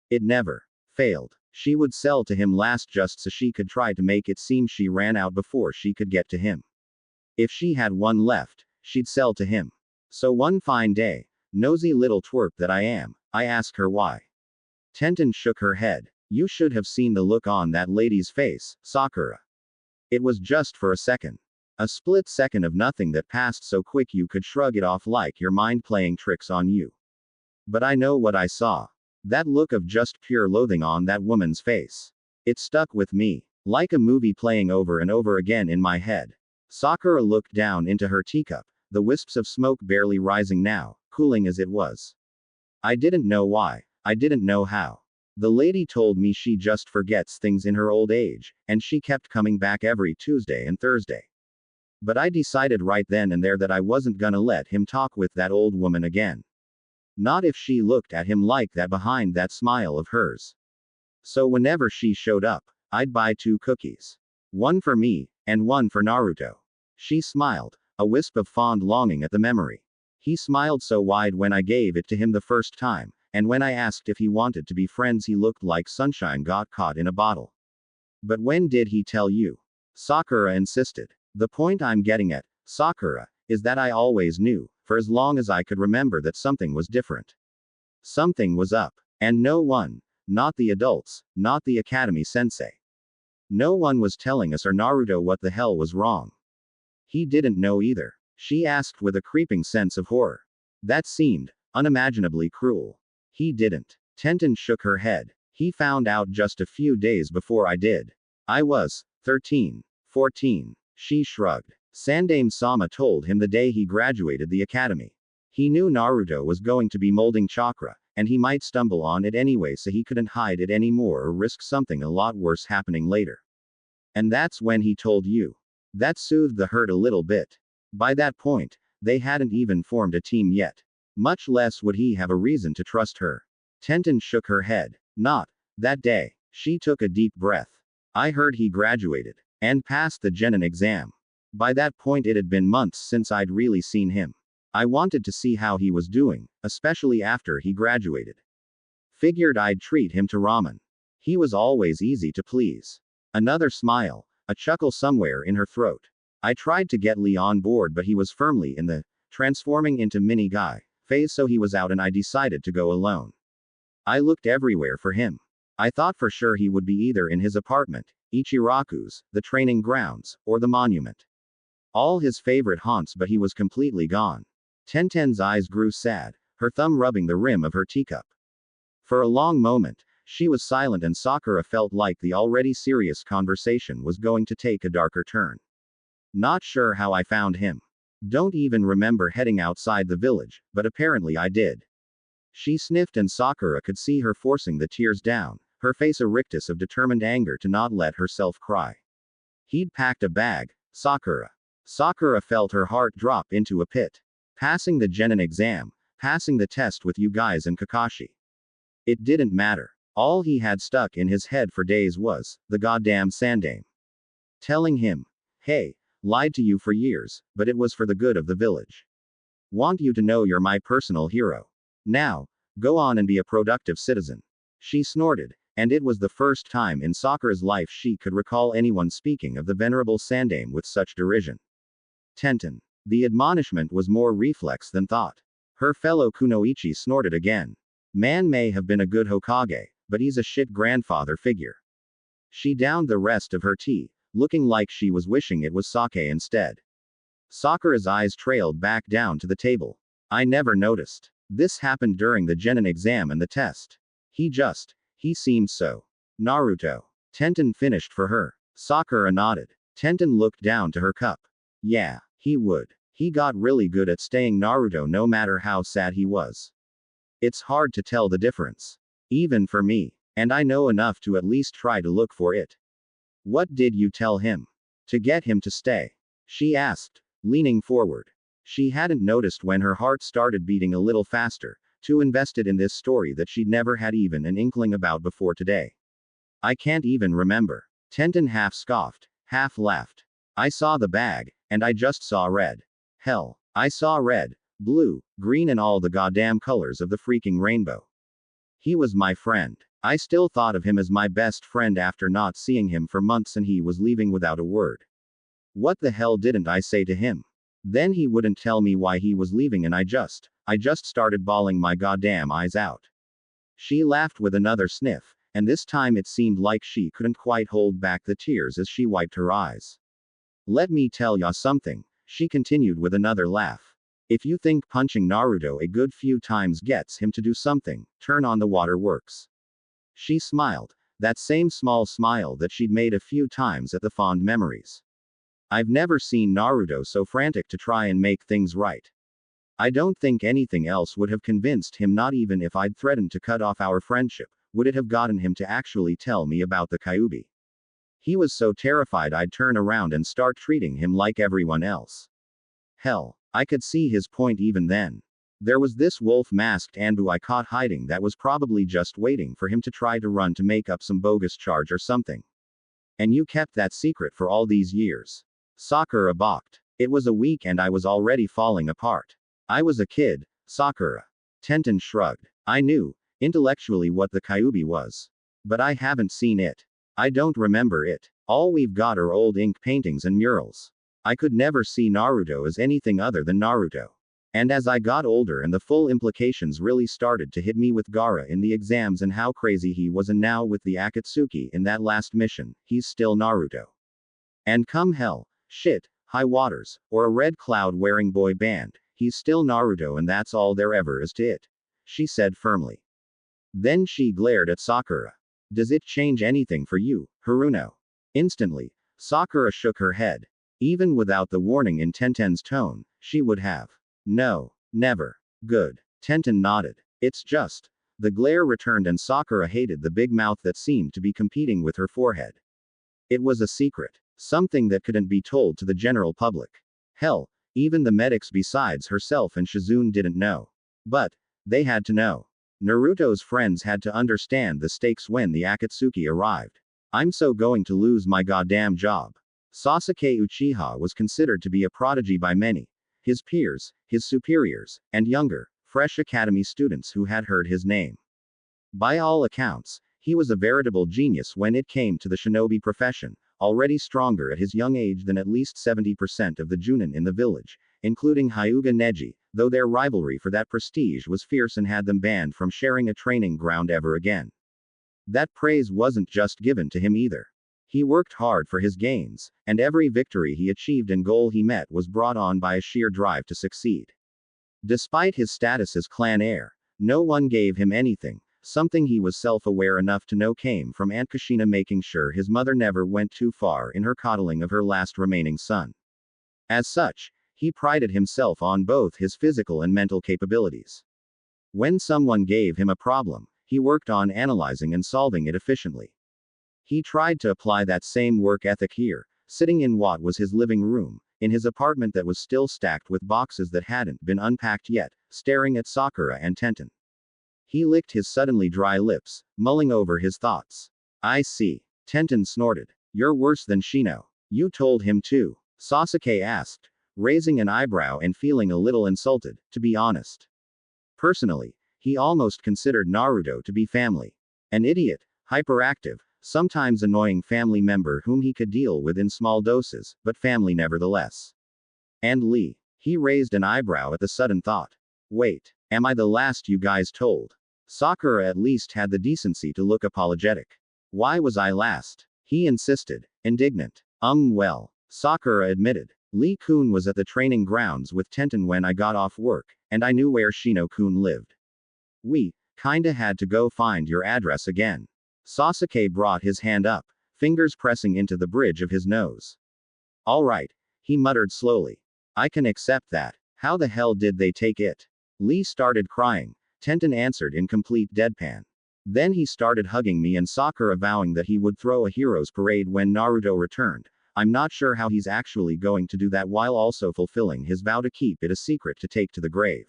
It never failed. She would sell to him last just so she could try to make it seem she ran out before she could get to him. If she had one left, she'd sell to him. So one fine day, nosy little twerp that I am, I asked her why. Tenten shook her head. You should have seen the look on that lady's face, Sakura. It was just for a second. A split second of nothing that passed so quick you could shrug it off like your mind playing tricks on you. But I know what I saw. That look of just pure loathing on that woman's face. It stuck with me, like a movie playing over and over again in my head. Sakura looked down into her teacup, the wisps of smoke barely rising now, cooling as it was. I didn't know why. I didn't know how. The lady told me she just forgets things in her old age, and she kept coming back every Tuesday and Thursday. But I decided right then and there that I wasn't gonna let him talk with that old woman again. Not if she looked at him like that behind that smile of hers. So whenever she showed up, I'd buy 2 cookies. One for me, and one for Naruto. She smiled, a wisp of fond longing at the memory. He smiled so wide when I gave it to him the first time, and when I asked if he wanted to be friends he looked like sunshine got caught in a bottle. But when did he tell you? Sakura insisted. The point I'm getting at, Sakura, is that I always knew, for as long as I could remember, that something was different. Something was up. And no one, not the adults, not the Academy sensei. No one was telling us or Naruto what the hell was wrong. He didn't know either. She asked with a creeping sense of horror. That seemed unimaginably cruel. He didn't. Tenten shook her head. He found out just a few days before I did. I was 13, 14. She shrugged. Sandaime-sama told him the day he graduated the academy. He knew Naruto was going to be molding chakra, and he might stumble on it anyway, so he couldn't hide it anymore or risk something a lot worse happening later. And that's when he told you. That soothed the hurt a little bit. By that point, they hadn't even formed a team yet. Much less would he have a reason to trust her. Tenten shook her head. Not that day. She took a deep breath. I heard he graduated and passed the Genin exam. By that point it had been months since I'd really seen him. I wanted to see how he was doing, especially after he graduated. Figured I'd treat him to ramen. He was always easy to please. Another smile, a chuckle somewhere in her throat. I tried to get Lee on board, but he was firmly in the transforming into mini guy phase, so he was out and I decided to go alone. I looked everywhere for him. I thought for sure he would be either in his apartment, Ichiraku's, the training grounds, or the monument. All his favorite haunts, but he was completely gone. Tenten's eyes grew sad, her thumb rubbing the rim of her teacup. For a long moment, she was silent and Sakura felt like the already serious conversation was going to take a darker turn. Not sure how I found him. Don't even remember heading outside the village, but apparently I did. She sniffed and Sakura could see her forcing the tears down, her face a rictus of determined anger to not let herself cry. He'd packed a bag, Sakura. Sakura felt her heart drop into a pit. Passing the Genin exam, passing the test with you guys and Kakashi. It didn't matter. All he had stuck in his head for days was the goddamn Sandame. Telling him, hey, lied to you for years, but it was for the good of the village. Want you to know you're my personal hero. Now, go on and be a productive citizen. She snorted, and it was the first time in Sakura's life she could recall anyone speaking of the venerable Sandame with such derision. Tenten. The admonishment was more reflex than thought. Her fellow Kunoichi snorted again. Man may have been a good Hokage, but he's a shit grandfather figure. She downed the rest of her tea, looking like she was wishing it was sake instead. Sakura's eyes trailed back down to the table. I never noticed. This happened during the Genin exam and the test. He seemed so. Naruto. Tenten finished for her. Sakura nodded. Tenten looked down to her cup. Yeah, he would. He got really good at staying Naruto no matter how sad he was. It's hard to tell the difference. Even for me. And I know enough to at least try to look for it. What did you tell him? To get him to stay? She asked, leaning forward. She hadn't noticed when her heart started beating a little faster, too invested in this story that she'd never had even an inkling about before today. I can't even remember. Tenten half scoffed, half laughed. I saw the bag, and I just saw red. Hell, I saw red, blue, green and all the goddamn colors of the freaking rainbow. He was my friend. I still thought of him as my best friend after not seeing him for months and he was leaving without a word. What the hell didn't I say to him? Then he wouldn't tell me why he was leaving and I just started bawling my goddamn eyes out. She laughed with another sniff, and this time it seemed like she couldn't quite hold back the tears as she wiped her eyes. Let me tell ya something, she continued with another laugh. If you think punching Naruto a good few times gets him to do something, turn on the waterworks. She smiled, that same small smile that she'd made a few times at the fond memories. I've never seen Naruto so frantic to try and make things right. I don't think anything else would have convinced him, not even if I'd threatened to cut off our friendship, would it have gotten him to actually tell me about the Kyuubi. He was so terrified I'd turn around and start treating him like everyone else. Hell, I could see his point even then. There was this wolf-masked Anbu I caught hiding that was probably just waiting for him to try to run to make up some bogus charge or something. And you kept that secret for all these years. Sakura balked. It was a week and I was already falling apart. I was a kid, Sakura. Tenten shrugged. I knew, intellectually, what the Kyuubi was. But I haven't seen it. I don't remember it. All we've got are old ink paintings and murals. I could never see Naruto as anything other than Naruto. And as I got older and the full implications really started to hit me with Gaara in the exams and how crazy he was, and now with the Akatsuki in that last mission, he's still Naruto. And come hell, shit, high waters, or a red cloud wearing boy band, he's still Naruto and that's all there ever is to it, she said firmly. Then she glared at Sakura. Does it change anything for you, Haruno? Instantly, Sakura shook her head. Even without the warning in Tenten's tone, she would have. No, never. Good. Tenten nodded. It's just. The glare returned and Sakura hated the big mouth that seemed to be competing with her forehead. It was a secret. Something that couldn't be told to the general public. Hell, even the medics besides herself and Shizune didn't know. But they had to know. Naruto's friends had to understand the stakes when the Akatsuki arrived. I'm so going to lose my goddamn job. Sasuke Uchiha was considered to be a prodigy by many. His peers, his superiors, and younger, fresh academy students who had heard his name. By all accounts, he was a veritable genius when it came to the shinobi profession, already stronger at his young age than at least 70% of the Junin in the village, including Hyuga Neji, though their rivalry for that prestige was fierce and had them banned from sharing a training ground ever again. That praise wasn't just given to him either. He worked hard for his gains, and every victory he achieved and goal he met was brought on by a sheer drive to succeed. Despite his status as clan heir, no one gave him anything. Something he was self-aware enough to know came from Aunt Kushina, making sure his mother never went too far in her coddling of her last remaining son. As such, he prided himself on both his physical and mental capabilities. When someone gave him a problem, he worked on analyzing and solving it efficiently. He tried to apply that same work ethic here, sitting in what was his living room, in his apartment that was still stacked with boxes that hadn't been unpacked yet, staring at Sakura and Tenten. He licked his suddenly dry lips, mulling over his thoughts. I see. Tenten snorted. You're worse than Shino. You told him too? Sasuke asked, raising an eyebrow and feeling a little insulted, to be honest. Personally, he almost considered Naruto to be family. An idiot, hyperactive, sometimes annoying family member whom he could deal with in small doses, but family nevertheless. And Lee. He raised an eyebrow at the sudden thought. Wait, am I the last you guys told? Sakura at least had the decency to look apologetic. Why was I last? He insisted, indignant. Well, Sakura admitted. Lee-kun was at the training grounds with Tenten when I got off work, and I knew where Shino-kun lived. We kinda had to go find your address again. Sasuke brought his hand up, fingers pressing into the bridge of his nose. Alright, he muttered slowly. I can accept that. How the hell did they take it? Lee started crying. Tenten answered in complete deadpan. Then he started hugging me and Sakura vowing that he would throw a hero's parade when Naruto returned. I'm not sure how he's actually going to do that while also fulfilling his vow to keep it a secret to take to the grave.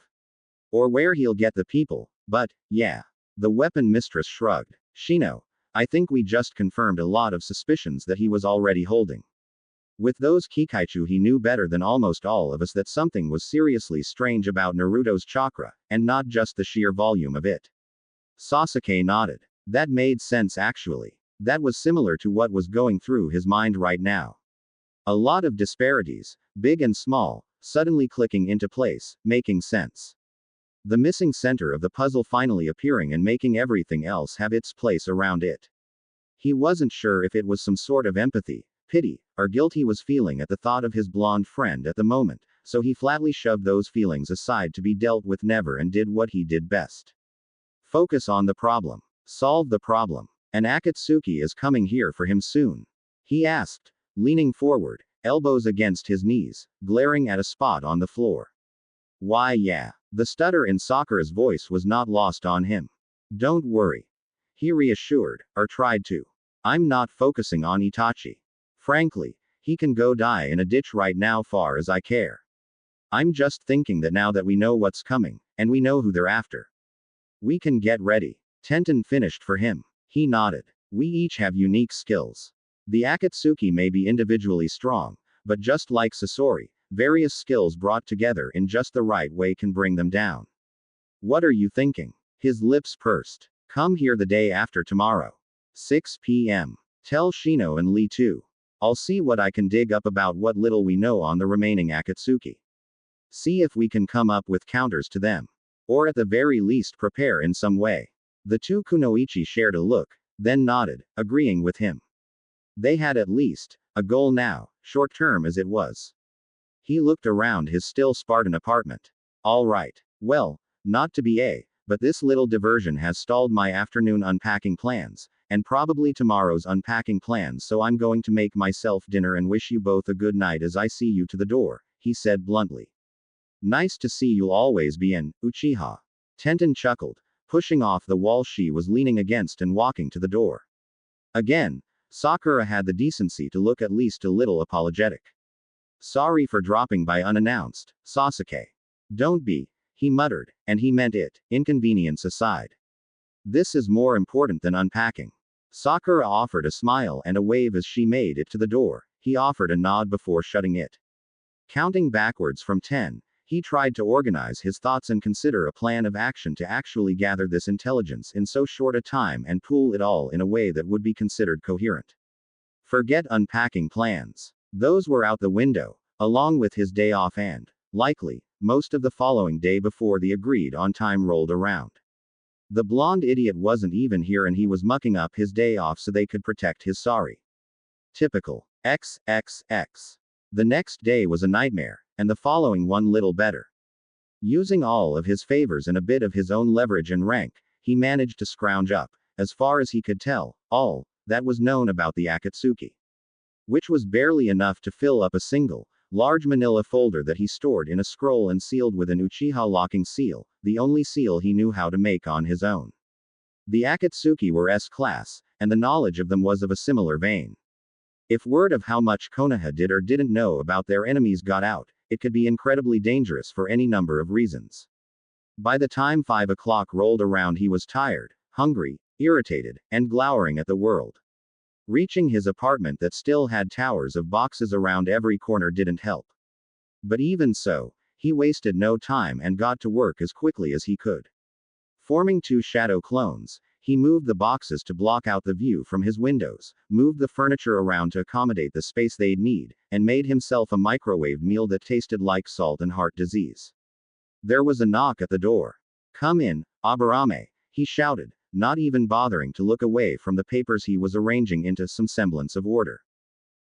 Or where he'll get the people, but, yeah. The weapon mistress shrugged. Shino, I think we just confirmed a lot of suspicions that he was already holding. With those Kikaichu, he knew better than almost all of us that something was seriously strange about Naruto's chakra, and not just the sheer volume of it. Sasuke nodded. That made sense actually. That was similar to what was going through his mind right now. A lot of disparities, big and small, suddenly clicking into place, making sense. The missing center of the puzzle finally appearing and making everything else have its place around it. He wasn't sure if it was some sort of empathy, pity, or guilt he was feeling at the thought of his blonde friend at the moment, so he flatly shoved those feelings aside to be dealt with never and did what he did best. Focus on the problem. Solve the problem. An Akatsuki is coming here for him soon. He asked, leaning forward, elbows against his knees, glaring at a spot on the floor. Why yeah. The stutter in Sakura's voice was not lost on him. Don't worry. He reassured, or tried to. I'm not focusing on Itachi. Frankly, he can go die in a ditch right now far as I care. I'm just thinking that now that we know what's coming, and we know who they're after, we can get ready. Tenten finished for him. He nodded. We each have unique skills. The Akatsuki may be individually strong, but just like Sasori, various skills brought together in just the right way can bring them down. What are you thinking? His lips pursed. Come here the day after tomorrow. 6 p.m. Tell Shino and Lee too. I'll see what I can dig up about what little we know on the remaining Akatsuki. See if we can come up with counters to them. Or at the very least prepare in some way. The two kunoichi shared a look, then nodded, agreeing with him. They had at least a goal now, short term as it was. He looked around his still Spartan apartment. All right. Well, not to be but this little diversion has stalled my afternoon unpacking plans, and probably tomorrow's unpacking plans, so I'm going to make myself dinner and wish you both a good night as I see you to the door, he said bluntly. Nice to see you'll always be in, Uchiha. Tenten chuckled, pushing off the wall she was leaning against and walking to the door. Again, Sakura had the decency to look at least a little apologetic. Sorry for dropping by unannounced, Sasuke. Don't be, he muttered, and he meant it, inconvenience aside. This is more important than unpacking. Sakura offered a smile and a wave as she made it to the door. He offered a nod before shutting it. Counting backwards from 10, he tried to organize his thoughts and consider a plan of action to actually gather this intelligence in so short a time and pool it all in a way that would be considered coherent. Forget unpacking plans. Those were out the window, along with his day off and, likely, most of the following day before the agreed on time rolled around. The blonde idiot wasn't even here and he was mucking up his day off so they could protect his sorry. Typical. XXX. The next day was a nightmare, and the following one little better. Using all of his favors and a bit of his own leverage and rank, he managed to scrounge up, as far as he could tell, all that was known about the Akatsuki. Which was barely enough to fill up a single, large manila folder that he stored in a scroll and sealed with an Uchiha locking seal, the only seal he knew how to make on his own. The Akatsuki were S-class, and the knowledge of them was of a similar vein. If word of how much Konoha did or didn't know about their enemies got out, it could be incredibly dangerous for any number of reasons. By the time 5 o'clock rolled around he was tired, hungry, irritated, and glowering at the world. Reaching his apartment that still had towers of boxes around every corner didn't help. But even so, he wasted no time and got to work as quickly as he could. Forming 2 shadow clones, he moved the boxes to block out the view from his windows, moved the furniture around to accommodate the space they'd need, and made himself a microwave meal that tasted like salt and heart disease. There was a knock at the door. "Come in, Aburame," he shouted, not even bothering to look away from the papers he was arranging into some semblance of order.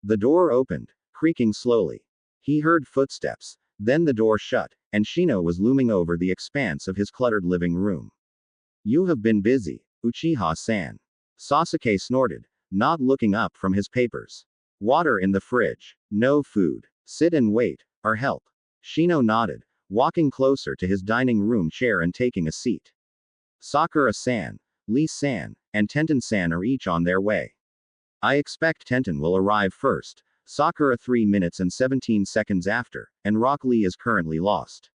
The door opened, creaking slowly. He heard footsteps, then the door shut, and Shino was looming over the expanse of his cluttered living room. "You have been busy, Uchiha-san." Sasuke snorted, not looking up from his papers. "Water in the fridge. No food. Sit and wait, or help." Shino nodded, walking closer to his dining room chair and taking a seat. "Sakura-san, Lee-san, and Tenten-san are each on their way. I expect Tenten will arrive first, Sakura 3 minutes and 17 seconds after, and Rock Lee is currently lost.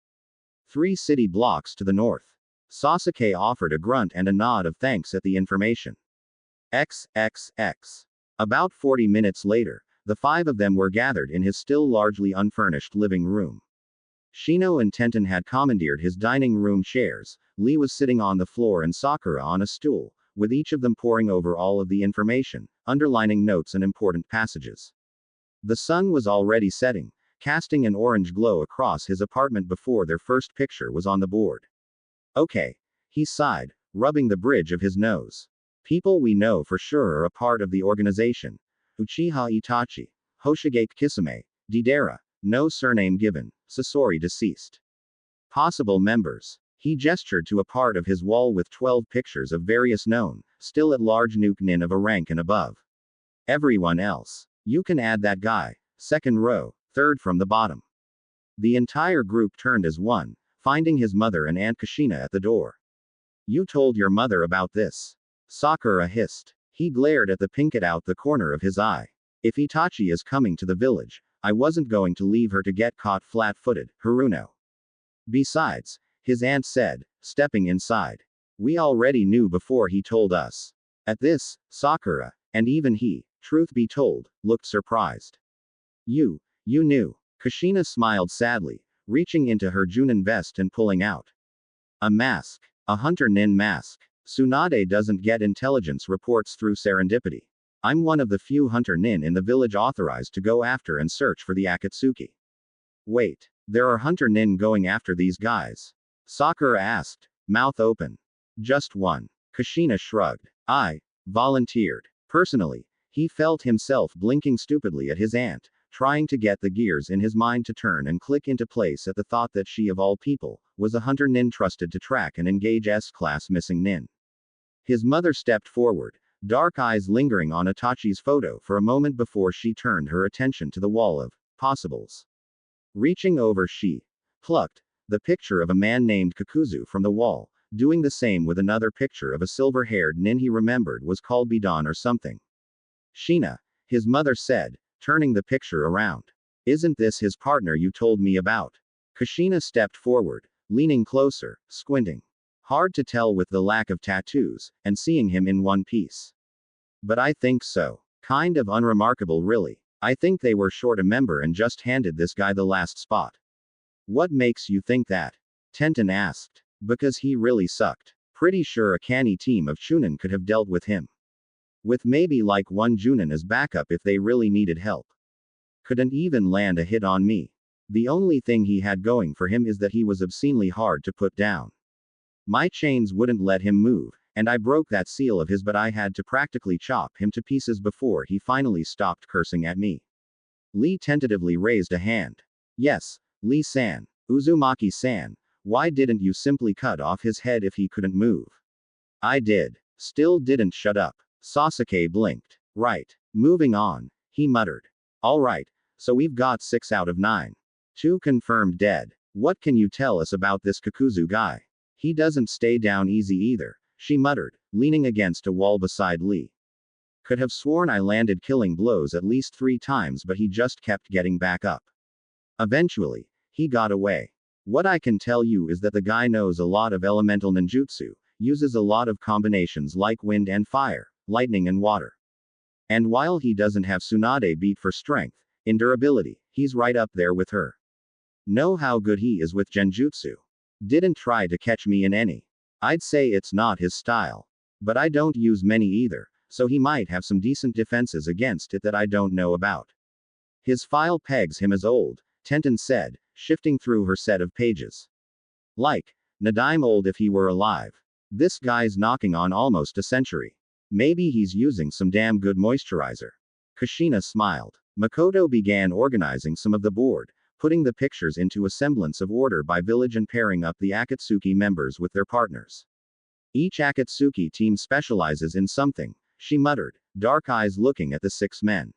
3 city blocks to the north." Sasuke offered a grunt and a nod of thanks at the information. XXX. About 40 minutes later, the 5 of them were gathered in his still largely unfurnished living room. Shino and Tenten had commandeered his dining room chairs, Lee was sitting on the floor and Sakura on a stool, with each of them poring over all of the information, underlining notes and important passages. The sun was already setting, casting an orange glow across his apartment before their first picture was on the board. "Okay," he sighed, rubbing the bridge of his nose. "People we know for sure are a part of the organization. Uchiha Itachi, Hoshigake Kisame, Deidara, no surname given, Sasori deceased. Possible members." He gestured to a part of his wall with 12 pictures of various known, still at large nuke nin of a rank and above. "Everyone else. You can add that guy, 2nd row, 3rd from the bottom." The entire group turned as one, finding his mother and Aunt Kushina at the door. "You told your mother about this?" Sakura hissed. He glared at the pinket out the corner of his eye. "If Itachi is coming to the village, I wasn't going to leave her to get caught flat-footed, Haruno." "Besides," his aunt said, stepping inside, "we already knew before he told us." At this, Sakura, and even he, truth be told, looked surprised. You knew." Kushina smiled sadly, reaching into her Junin vest and pulling out a mask. A hunter nin mask. "Tsunade doesn't get intelligence reports through serendipity. I'm one of the few hunter nin in the village authorized to go after and search for the Akatsuki." "Wait, there are hunter nin going after these guys?" Sakura asked, mouth open. "Just one." Kushina shrugged. "I volunteered." Personally, he felt himself blinking stupidly at his aunt, trying to get the gears in his mind to turn and click into place at the thought that she of all people, was a hunter nin trusted to track and engage S-class missing nin. His mother stepped forward, dark eyes lingering on Itachi's photo for a moment before she turned her attention to the wall of possibles. Reaching over, she plucked the picture of a man named Kakuzu from the wall, doing the same with another picture of a silver-haired nin he remembered was called Bidan or something. "Shina," his mother said, turning the picture around. "Isn't this his partner you told me about?" Kushina stepped forward, leaning closer, squinting. Hard to tell with the lack of tattoos, and seeing him in one piece. But I think so. Kind of unremarkable really. I think they were short a member and just handed this guy the last spot. What makes you think that? Tenten asked. Because he really sucked. Pretty sure a canny team of Chunin could have dealt with him. With maybe like one Junin as backup if they really needed help. Couldn't even land a hit on me. The only thing he had going for him is that he was obscenely hard to put down. My chains wouldn't let him move, and I broke that seal of his, but I had to practically chop him to pieces before he finally stopped cursing at me. Lee tentatively raised a hand. Yes, Lee-san, Uzumaki-san, why didn't you simply cut off his head if he couldn't move? I did. Still didn't shut up. Sasuke blinked. Right. Moving on, he muttered. Alright, so we've got 6 out of 9. 2 confirmed dead. What can you tell us about this Kakuzu guy? He doesn't stay down easy either, she muttered, leaning against a wall beside Lee. Could have sworn I landed killing blows at least 3 times, but he just kept getting back up. Eventually, he got away. What I can tell you is that the guy knows a lot of elemental ninjutsu, uses a lot of combinations like wind and fire, lightning and water. And while he doesn't have Tsunade beat for strength, in durability, he's right up there with her. Know how good he is with genjutsu. Didn't try to catch me in any. I'd say it's not his style. But I don't use many either, so he might have some decent defenses against it that I don't know about. His file pegs him as old, Tenten said, shifting through her set of pages. Like, Nadime old if he were alive. This guy's knocking on almost a century. Maybe he's using some damn good moisturizer. Kushina smiled. Makoto began organizing some of the board, putting the pictures into a semblance of order by village and pairing up the Akatsuki members with their partners. Each Akatsuki team specializes in something, she muttered, dark eyes looking at the 6 men.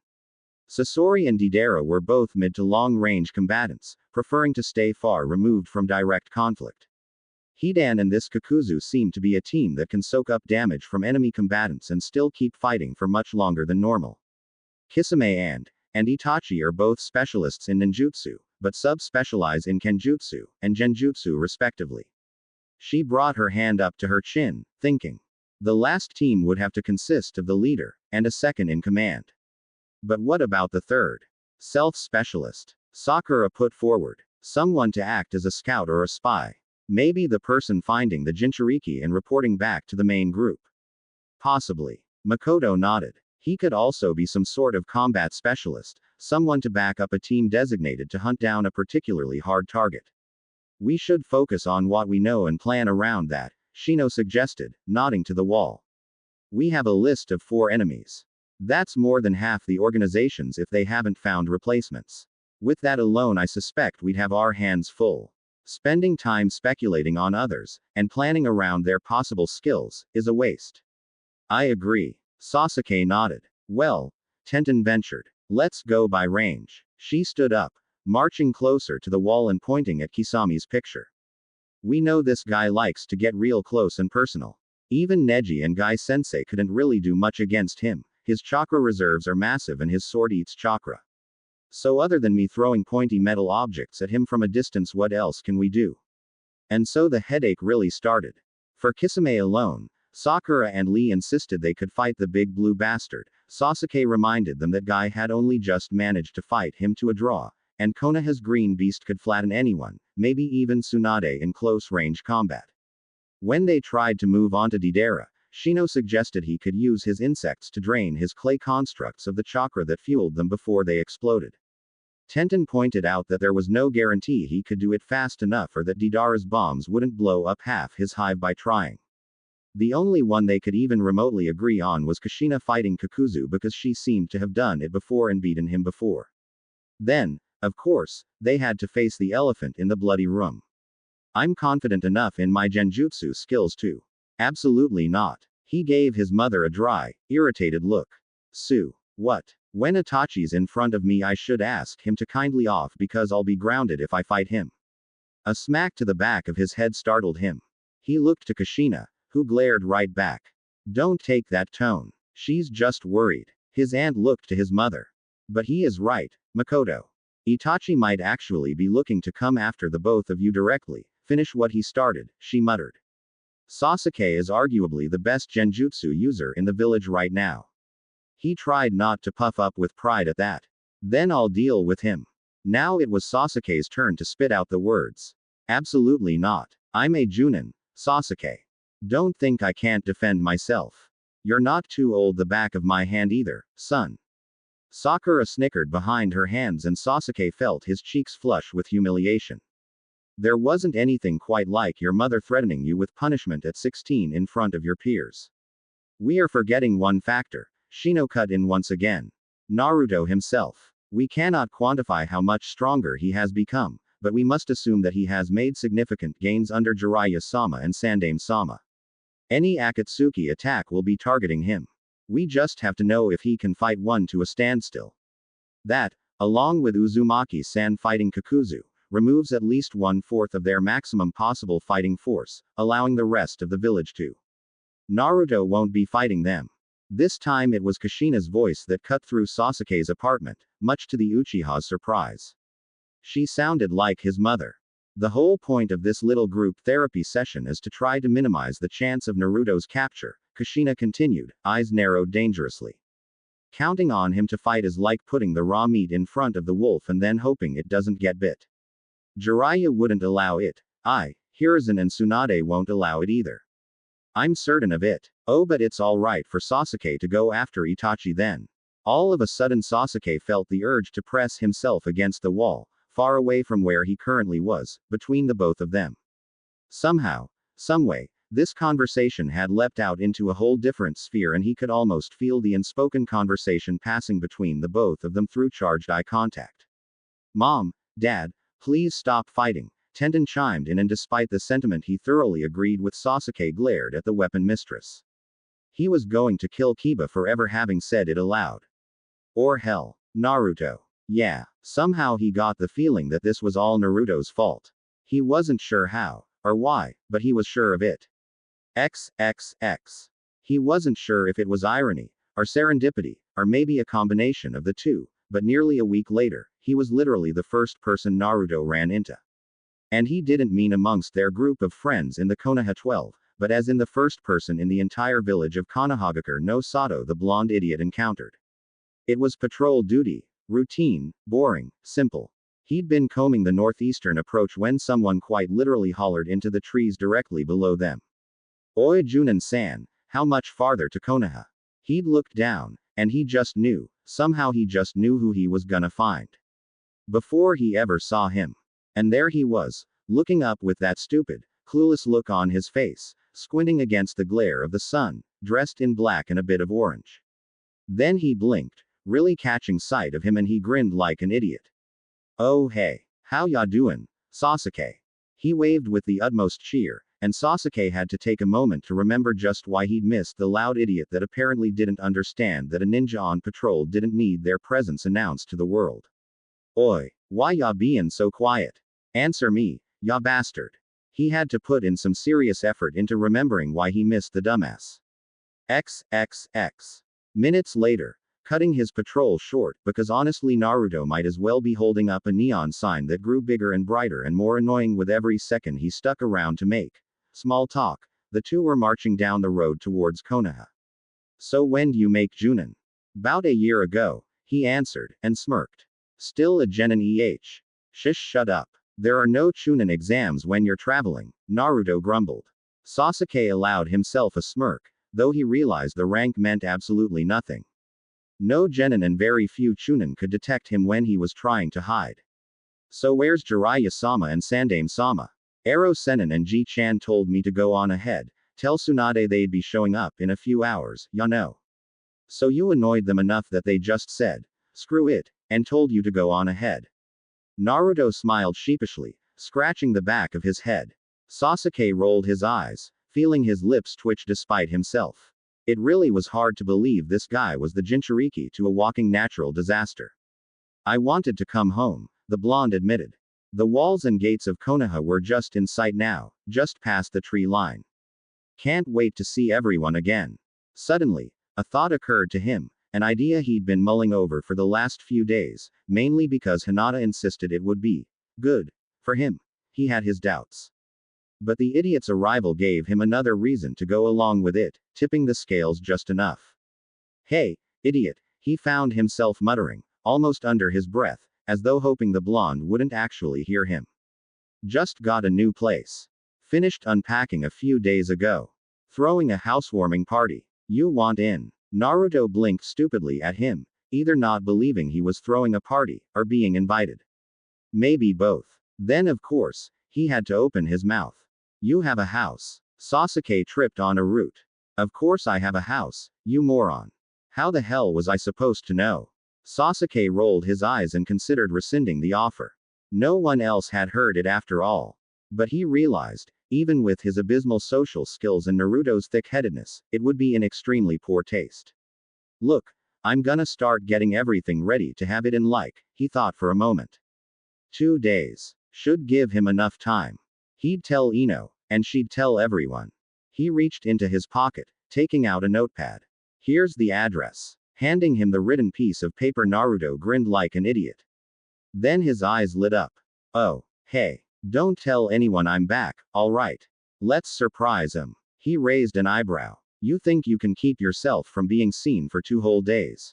Sasori and Deidara were both mid to long-range combatants, preferring to stay far removed from direct conflict. Hidan and this Kakuzu seem to be a team that can soak up damage from enemy combatants and still keep fighting for much longer than normal. Kisame and Itachi are both specialists in ninjutsu, but sub-specialize in kenjutsu and genjutsu respectively. She brought her hand up to her chin, thinking. The last team would have to consist of the leader, and a second in command. But what about the third? Self-specialist. Sakura put forward. Someone to act as a scout or a spy. Maybe the person finding the Jinchuriki and reporting back to the main group. Possibly. Makoto nodded. He could also be some sort of combat specialist, someone to back up a team designated to hunt down a particularly hard target. We should focus on what we know and plan around that, Shino suggested, nodding to the wall. We have a list of 4 enemies. That's more than half the organizations if they haven't found replacements. With that alone, I suspect we'd have our hands full. Spending time speculating on others, and planning around their possible skills, is a waste. I agree. Sasuke nodded. Well, Tenten ventured. Let's go by range. She stood up, marching closer to the wall and pointing at Kisami's picture. We know this guy likes to get real close and personal. Even Neji and Gai Sensei couldn't really do much against him. His chakra reserves are massive and his sword eats chakra. So other than me throwing pointy metal objects at him from a distance, what else can we do? And so the headache really started. For Kisame alone, Sakura and Lee insisted they could fight the big blue bastard. Sasuke reminded them that Guy had only just managed to fight him to a draw, and Konoha's green beast could flatten anyone, maybe even Tsunade in close-range combat. When they tried to move on to Deidara, Shino suggested he could use his insects to drain his clay constructs of the chakra that fueled them before they exploded. Tenten pointed out that there was no guarantee he could do it fast enough or that Deidara's bombs wouldn't blow up half his hive by trying. The only one they could even remotely agree on was Kushina fighting Kakuzu because she seemed to have done it before and beaten him before. Then, of course, they had to face the elephant in the bloody room. I'm confident enough in my genjutsu skills to. Absolutely not. He gave his mother a dry, irritated look. Sue. What? When Itachi's in front of me, I should ask him to kindly off because I'll be grounded if I fight him. A smack to the back of his head startled him. He looked to Kushina, who glared right back. Don't take that tone. She's just worried. His aunt looked to his mother. But he is right, Makoto. Itachi might actually be looking to come after the both of you directly, finish what he started, she muttered. Sasuke is arguably the best genjutsu user in the village right now. He tried not to puff up with pride at that. Then I'll deal with him. Now it was Sasuke's turn to spit out the words. Absolutely not. I'm a Junin, Sasuke. Don't think I can't defend myself. You're not too old the back of my hand either, son. Sakura snickered behind her hands and Sasuke felt his cheeks flush with humiliation. There wasn't anything quite like your mother threatening you with punishment at 16 in front of your peers. We are forgetting one factor. Shino cut in once again. Naruto himself. We cannot quantify how much stronger he has become, but we must assume that he has made significant gains under Jiraiya-sama and Sandaime-sama. Any Akatsuki attack will be targeting him. We just have to know if he can fight one to a standstill. That, along with Uzumaki-san fighting Kakuzu, removes at least 1/4 of their maximum possible fighting force, allowing the rest of the village to. Naruto won't be fighting them. This time it was Kushina's voice that cut through Sasuke's apartment, much to the Uchiha's surprise. She sounded like his mother. The whole point of this little group therapy session is to try to minimize the chance of Naruto's capture, Kushina continued, eyes narrowed dangerously. Counting on him to fight is like putting the raw meat in front of the wolf and then hoping it doesn't get bit. Jiraiya wouldn't allow it. Hiruzen and Tsunade won't allow it either. I'm certain of it. Oh, but it's alright for Sasuke to go after Itachi then. All of a sudden Sasuke felt the urge to press himself against the wall, far away from where he currently was, between the both of them. Somehow, someway, this conversation had leapt out into a whole different sphere and he could almost feel the unspoken conversation passing between the both of them through charged eye contact. Mom, Dad, please stop fighting, Tenten chimed in, and despite the sentiment he thoroughly agreed with. Sasuke glared at the weapon mistress. He was going to kill Kiba for ever having said it aloud. Or hell, Naruto. Yeah, somehow he got the feeling that this was all Naruto's fault. He wasn't sure how, or why, but he was sure of it. XXX. He wasn't sure if it was irony, or serendipity, or maybe a combination of the two, but nearly a week later, he was literally the first person Naruto ran into. And he didn't mean amongst their group of friends in the Konoha 12, but as in the first person in the entire village of Konohagakure no Sato the blonde idiot encountered. It was patrol duty, routine, boring, simple. He'd been combing the northeastern approach when someone quite literally hollered into the trees directly below them. Oi Junin-san, how much farther to Konoha? He'd looked down, and he just knew, somehow he just knew who he was gonna find. Before he ever saw him. And there he was, looking up with that stupid, clueless look on his face, squinting against the glare of the sun, dressed in black and a bit of orange. Then he blinked, really catching sight of him, and he grinned like an idiot. Oh hey, how ya doin', Sasuke? He waved with the utmost cheer, and Sasuke had to take a moment to remember just why he'd missed the loud idiot that apparently didn't understand that a ninja on patrol didn't need their presence announced to the world. Oi, why ya bein' so quiet? Answer me, ya bastard. He had to put in some serious effort into remembering why he missed the dumbass. XXX. Minutes later, cutting his patrol short, because honestly Naruto might as well be holding up a neon sign that grew bigger and brighter and more annoying with every second he stuck around to make small talk, the two were marching down the road towards Konoha. So when do you make Junin? About a year ago, he answered, and smirked. Still a genin shut up. There are no Chunin exams when you're traveling, Naruto grumbled. Sasuke allowed himself a smirk, though he realized the rank meant absolutely nothing. No genin and very few Chunin could detect him when he was trying to hide. So where's Jiraiya-sama and Sandaime-sama? Ero Sennin and Ji-chan told me to go on ahead, tell Tsunade they'd be showing up in a few hours, ya know. So you annoyed them enough that they just said, screw it, and told you to go on ahead. Naruto smiled sheepishly, scratching the back of his head. Sasuke rolled his eyes, feeling his lips twitch despite himself. It really was hard to believe this guy was the Jinchuriki to a walking natural disaster. I wanted to come home, the blonde admitted. The walls and gates of Konoha were just in sight now, just past the tree line. Can't wait to see everyone again. Suddenly, a thought occurred to him. An idea he'd been mulling over for the last few days, mainly because Hinata insisted it would be good for him. He had his doubts. But the idiot's arrival gave him another reason to go along with it, tipping the scales just enough. Hey, idiot, he found himself muttering, almost under his breath, as though hoping the blonde wouldn't actually hear him. Just got a new place. Finished unpacking a few days ago. Throwing a housewarming party. You want in? Naruto blinked stupidly at him, either not believing he was throwing a party, or being invited. Maybe both. Then of course, he had to open his mouth. You have a house. Sasuke tripped on a root. Of course I have a house, you moron. How the hell was I supposed to know? Sasuke rolled his eyes and considered rescinding the offer. No one else had heard it after all. But he realized, even with his abysmal social skills and Naruto's thick-headedness, it would be in extremely poor taste. Look, I'm gonna start getting everything ready to have it in he thought for a moment. 2 days. Should give him enough time. He'd tell Ino, and she'd tell everyone. He reached into his pocket, taking out a notepad. Here's the address. Handing him the written piece of paper, Naruto grinned like an idiot. Then his eyes lit up. Oh, hey. Don't tell anyone I'm back, alright? Let's surprise him. He raised an eyebrow. You think you can keep yourself from being seen for 2 whole days?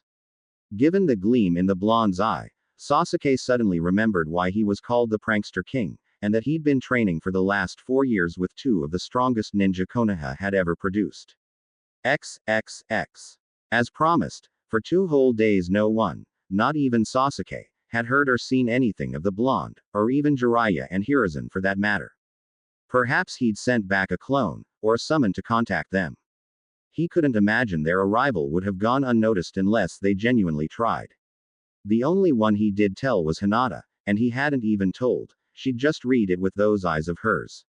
Given the gleam in the blonde's eye, Sasuke suddenly remembered why he was called the Prankster King, and that he'd been training for the last 4 years with 2 of the strongest ninja Konoha had ever produced. XXX. As promised, for 2 whole days no one, not even Sasuke, had heard or seen anything of the blonde, or even Jiraiya and Hiruzen for that matter. Perhaps he'd sent back a clone, or a summon to contact them. He couldn't imagine their arrival would have gone unnoticed unless they genuinely tried. The only one he did tell was Hinata, and he hadn't even told, she'd just read it with those eyes of hers.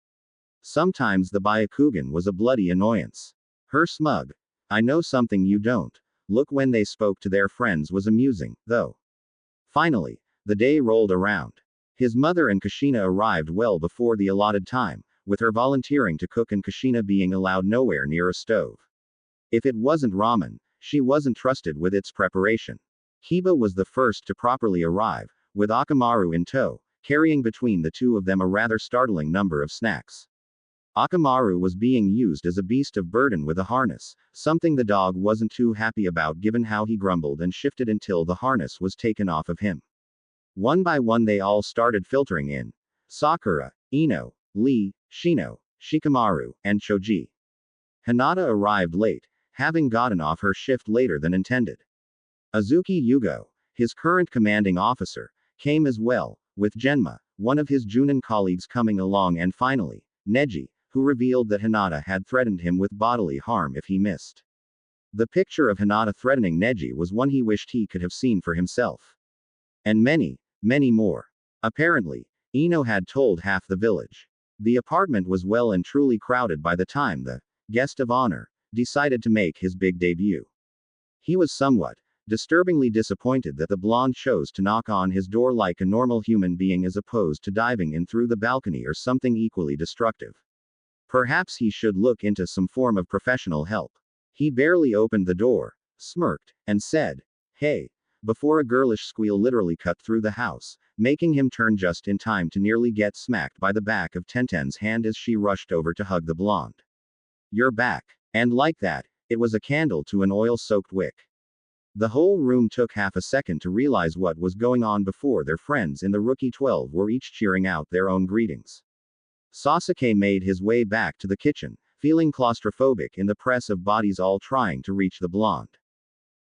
Sometimes the Byakugan was a bloody annoyance. Her smug, I know something you don't, look when they spoke to their friends was amusing, though. Finally, the day rolled around. His mother and Kushina arrived well before the allotted time, with her volunteering to cook and Kushina being allowed nowhere near a stove. If it wasn't ramen, she wasn't trusted with its preparation. Kiba was the first to properly arrive, with Akamaru in tow, carrying between the two of them a rather startling number of snacks. Akamaru was being used as a beast of burden with a harness, something the dog wasn't too happy about given how he grumbled and shifted until the harness was taken off of him. One by one they all started filtering in. Sakura, Ino, Lee, Shino, Shikamaru, and Choji. Hinata arrived late, having gotten off her shift later than intended. Azuki Yugo, his current commanding officer, came as well, with Genma, one of his Junin colleagues coming along, and finally, Neji, who revealed that Hinata had threatened him with bodily harm if he missed. The picture of Hinata threatening Neji was one he wished he could have seen for himself. And many, many more. Apparently, Ino had told half the village. The apartment was well and truly crowded by the time the guest of honor decided to make his big debut. He was somewhat disturbingly disappointed that the blonde chose to knock on his door like a normal human being as opposed to diving in through the balcony or something equally destructive. Perhaps he should look into some form of professional help. He barely opened the door, smirked, and said, "Hey," before a girlish squeal literally cut through the house, making him turn just in time to nearly get smacked by the back of Tenten's hand as she rushed over to hug the blonde. "You're back." And like that, it was a candle to an oil-soaked wick. The whole room took half a second to realize what was going on before their friends in the Rookie 12 were each cheering out their own greetings. Sasuke made his way back to the kitchen, feeling claustrophobic in the press of bodies all trying to reach the blonde.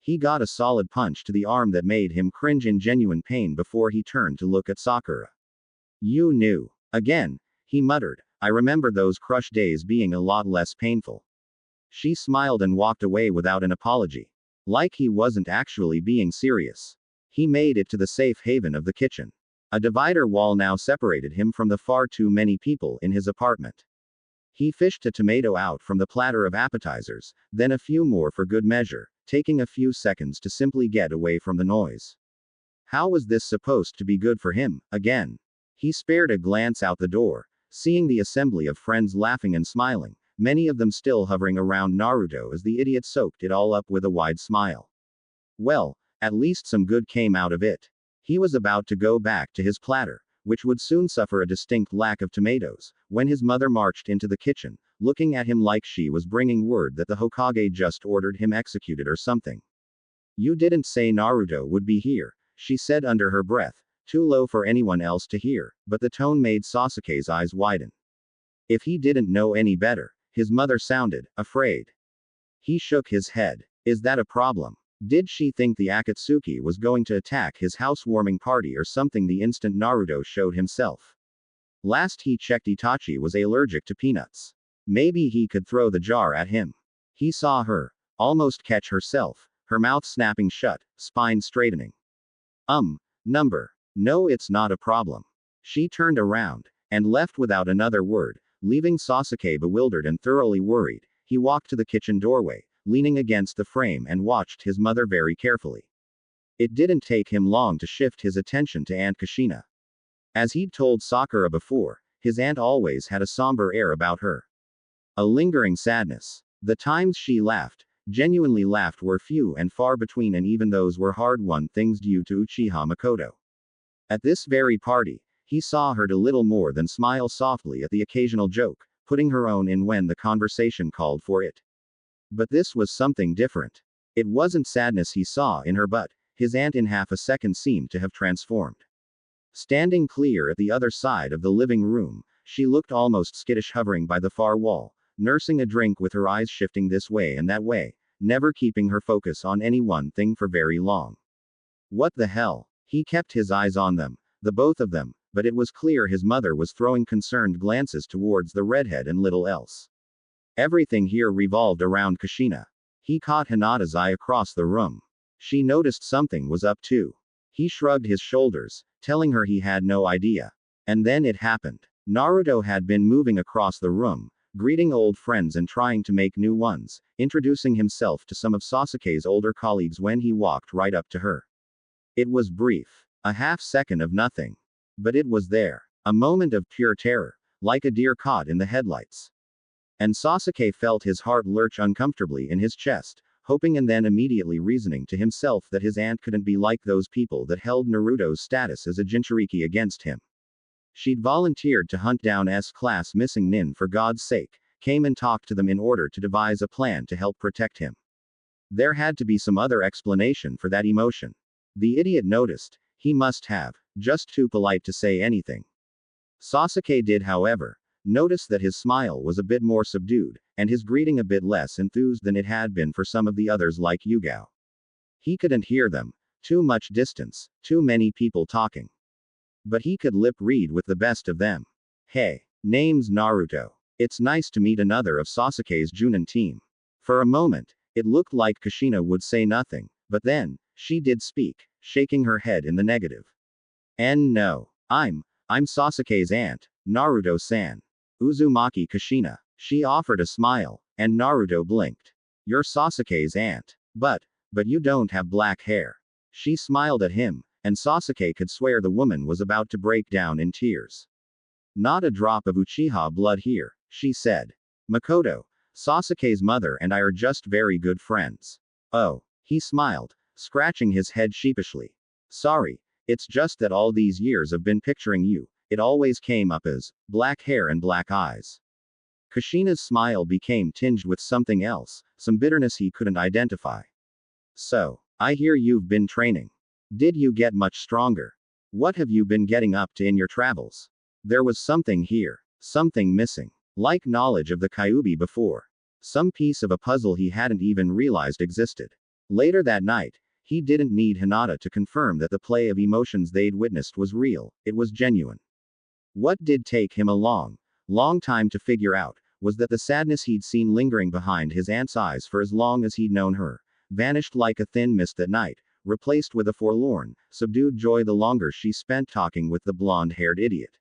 He got a solid punch to the arm that made him cringe in genuine pain before he turned to look at Sakura. "You knew." Again, he muttered, "I remember those crush days being a lot less painful." She smiled and walked away without an apology. Like he wasn't actually being serious. He made it to the safe haven of the kitchen. A divider wall now separated him from the far too many people in his apartment. He fished a tomato out from the platter of appetizers, then a few more for good measure, taking a few seconds to simply get away from the noise. How was this supposed to be good for him, again? He spared a glance out the door, seeing the assembly of friends laughing and smiling, many of them still hovering around Naruto as the idiot soaked it all up with a wide smile. Well, at least some good came out of it. He was about to go back to his platter, which would soon suffer a distinct lack of tomatoes, when his mother marched into the kitchen, looking at him like she was bringing word that the Hokage just ordered him executed or something. You didn't say Naruto would be here, she said under her breath, too low for anyone else to hear, but the tone made Sasuke's eyes widen. If he didn't know any better, his mother sounded afraid. He shook his head. Is that a problem? Did she think the Akatsuki was going to attack his housewarming party or something the instant Naruto showed himself? Last he checked, Itachi was allergic to peanuts. Maybe he could throw the jar at him. He saw her almost catch herself, her mouth snapping shut, spine straightening. Number. No, it's not a problem. She turned around and left without another word, leaving Sasuke bewildered and thoroughly worried. He walked to the kitchen doorway, leaning against the frame and watched his mother very carefully. It didn't take him long to shift his attention to Aunt Kushina. As he'd told Sakura before, his aunt always had a somber air about her. A lingering sadness. The times she genuinely laughed, were few and far between, and even those were hard-won things due to Uchiha Makoto. At this very party, he saw her do little more than smile softly at the occasional joke, putting her own in when the conversation called for it. But this was something different. It wasn't sadness he saw in her, but his aunt in half a second seemed to have transformed. Standing clear at the other side of the living room, she looked almost skittish, hovering by the far wall, nursing a drink with her eyes shifting this way and that way, never keeping her focus on any one thing for very long. What the hell? He kept his eyes on them, the both of them, but it was clear his mother was throwing concerned glances towards the redhead and little else. Everything here revolved around Kushina. He caught Hinata's eye across the room. She noticed something was up too. He shrugged his shoulders, telling her he had no idea. And then it happened. Naruto had been moving across the room, greeting old friends and trying to make new ones, introducing himself to some of Sasuke's older colleagues when he walked right up to her. It was brief. A half second of nothing. But it was there. A moment of pure terror, like a deer caught in the headlights. And Sasuke felt his heart lurch uncomfortably in his chest, hoping and then immediately reasoning to himself that his aunt couldn't be like those people that held Naruto's status as a Jinchuriki against him. She'd volunteered to hunt down S-class missing nin for God's sake, came and talked to them in order to devise a plan to help protect him. There had to be some other explanation for that emotion. The idiot noticed. He must have, just too polite to say anything. Sasuke did, however, notice that his smile was a bit more subdued, and his greeting a bit less enthused than it had been for some of the others like Yugao. He couldn't hear them. Too much distance, too many people talking. But he could lip read with the best of them. Hey, name's Naruto. It's nice to meet another of Sasuke's Junin team. For a moment, it looked like Kushina would say nothing, but then, she did speak, shaking her head in the negative. And no, I'm Sasuke's aunt, Naruto-san. Uzumaki Kushina. She offered a smile, and Naruto blinked. You're Sasuke's aunt. But you don't have black hair. She smiled at him, and Sasuke could swear the woman was about to break down in tears. Not a drop of Uchiha blood here, she said. Makoto, Sasuke's mother and I are just very good friends. Oh, he smiled, scratching his head sheepishly. Sorry, it's just that all these years I've been picturing you, it always came up as black hair and black eyes. Kushina's smile became tinged with something else, some bitterness he couldn't identify. So, I hear you've been training. Did you get much stronger? What have you been getting up to in your travels? There was something here, something missing, like knowledge of the Kyuubi before. Some piece of a puzzle he hadn't even realized existed. Later that night, he didn't need Hinata to confirm that the play of emotions they'd witnessed was real, it was genuine. What did take him a long time to figure out, was that the sadness he'd seen lingering behind his aunt's eyes for as long as he'd known her, vanished like a thin mist that night, replaced with a forlorn, subdued joy the longer she spent talking with the blonde-haired idiot.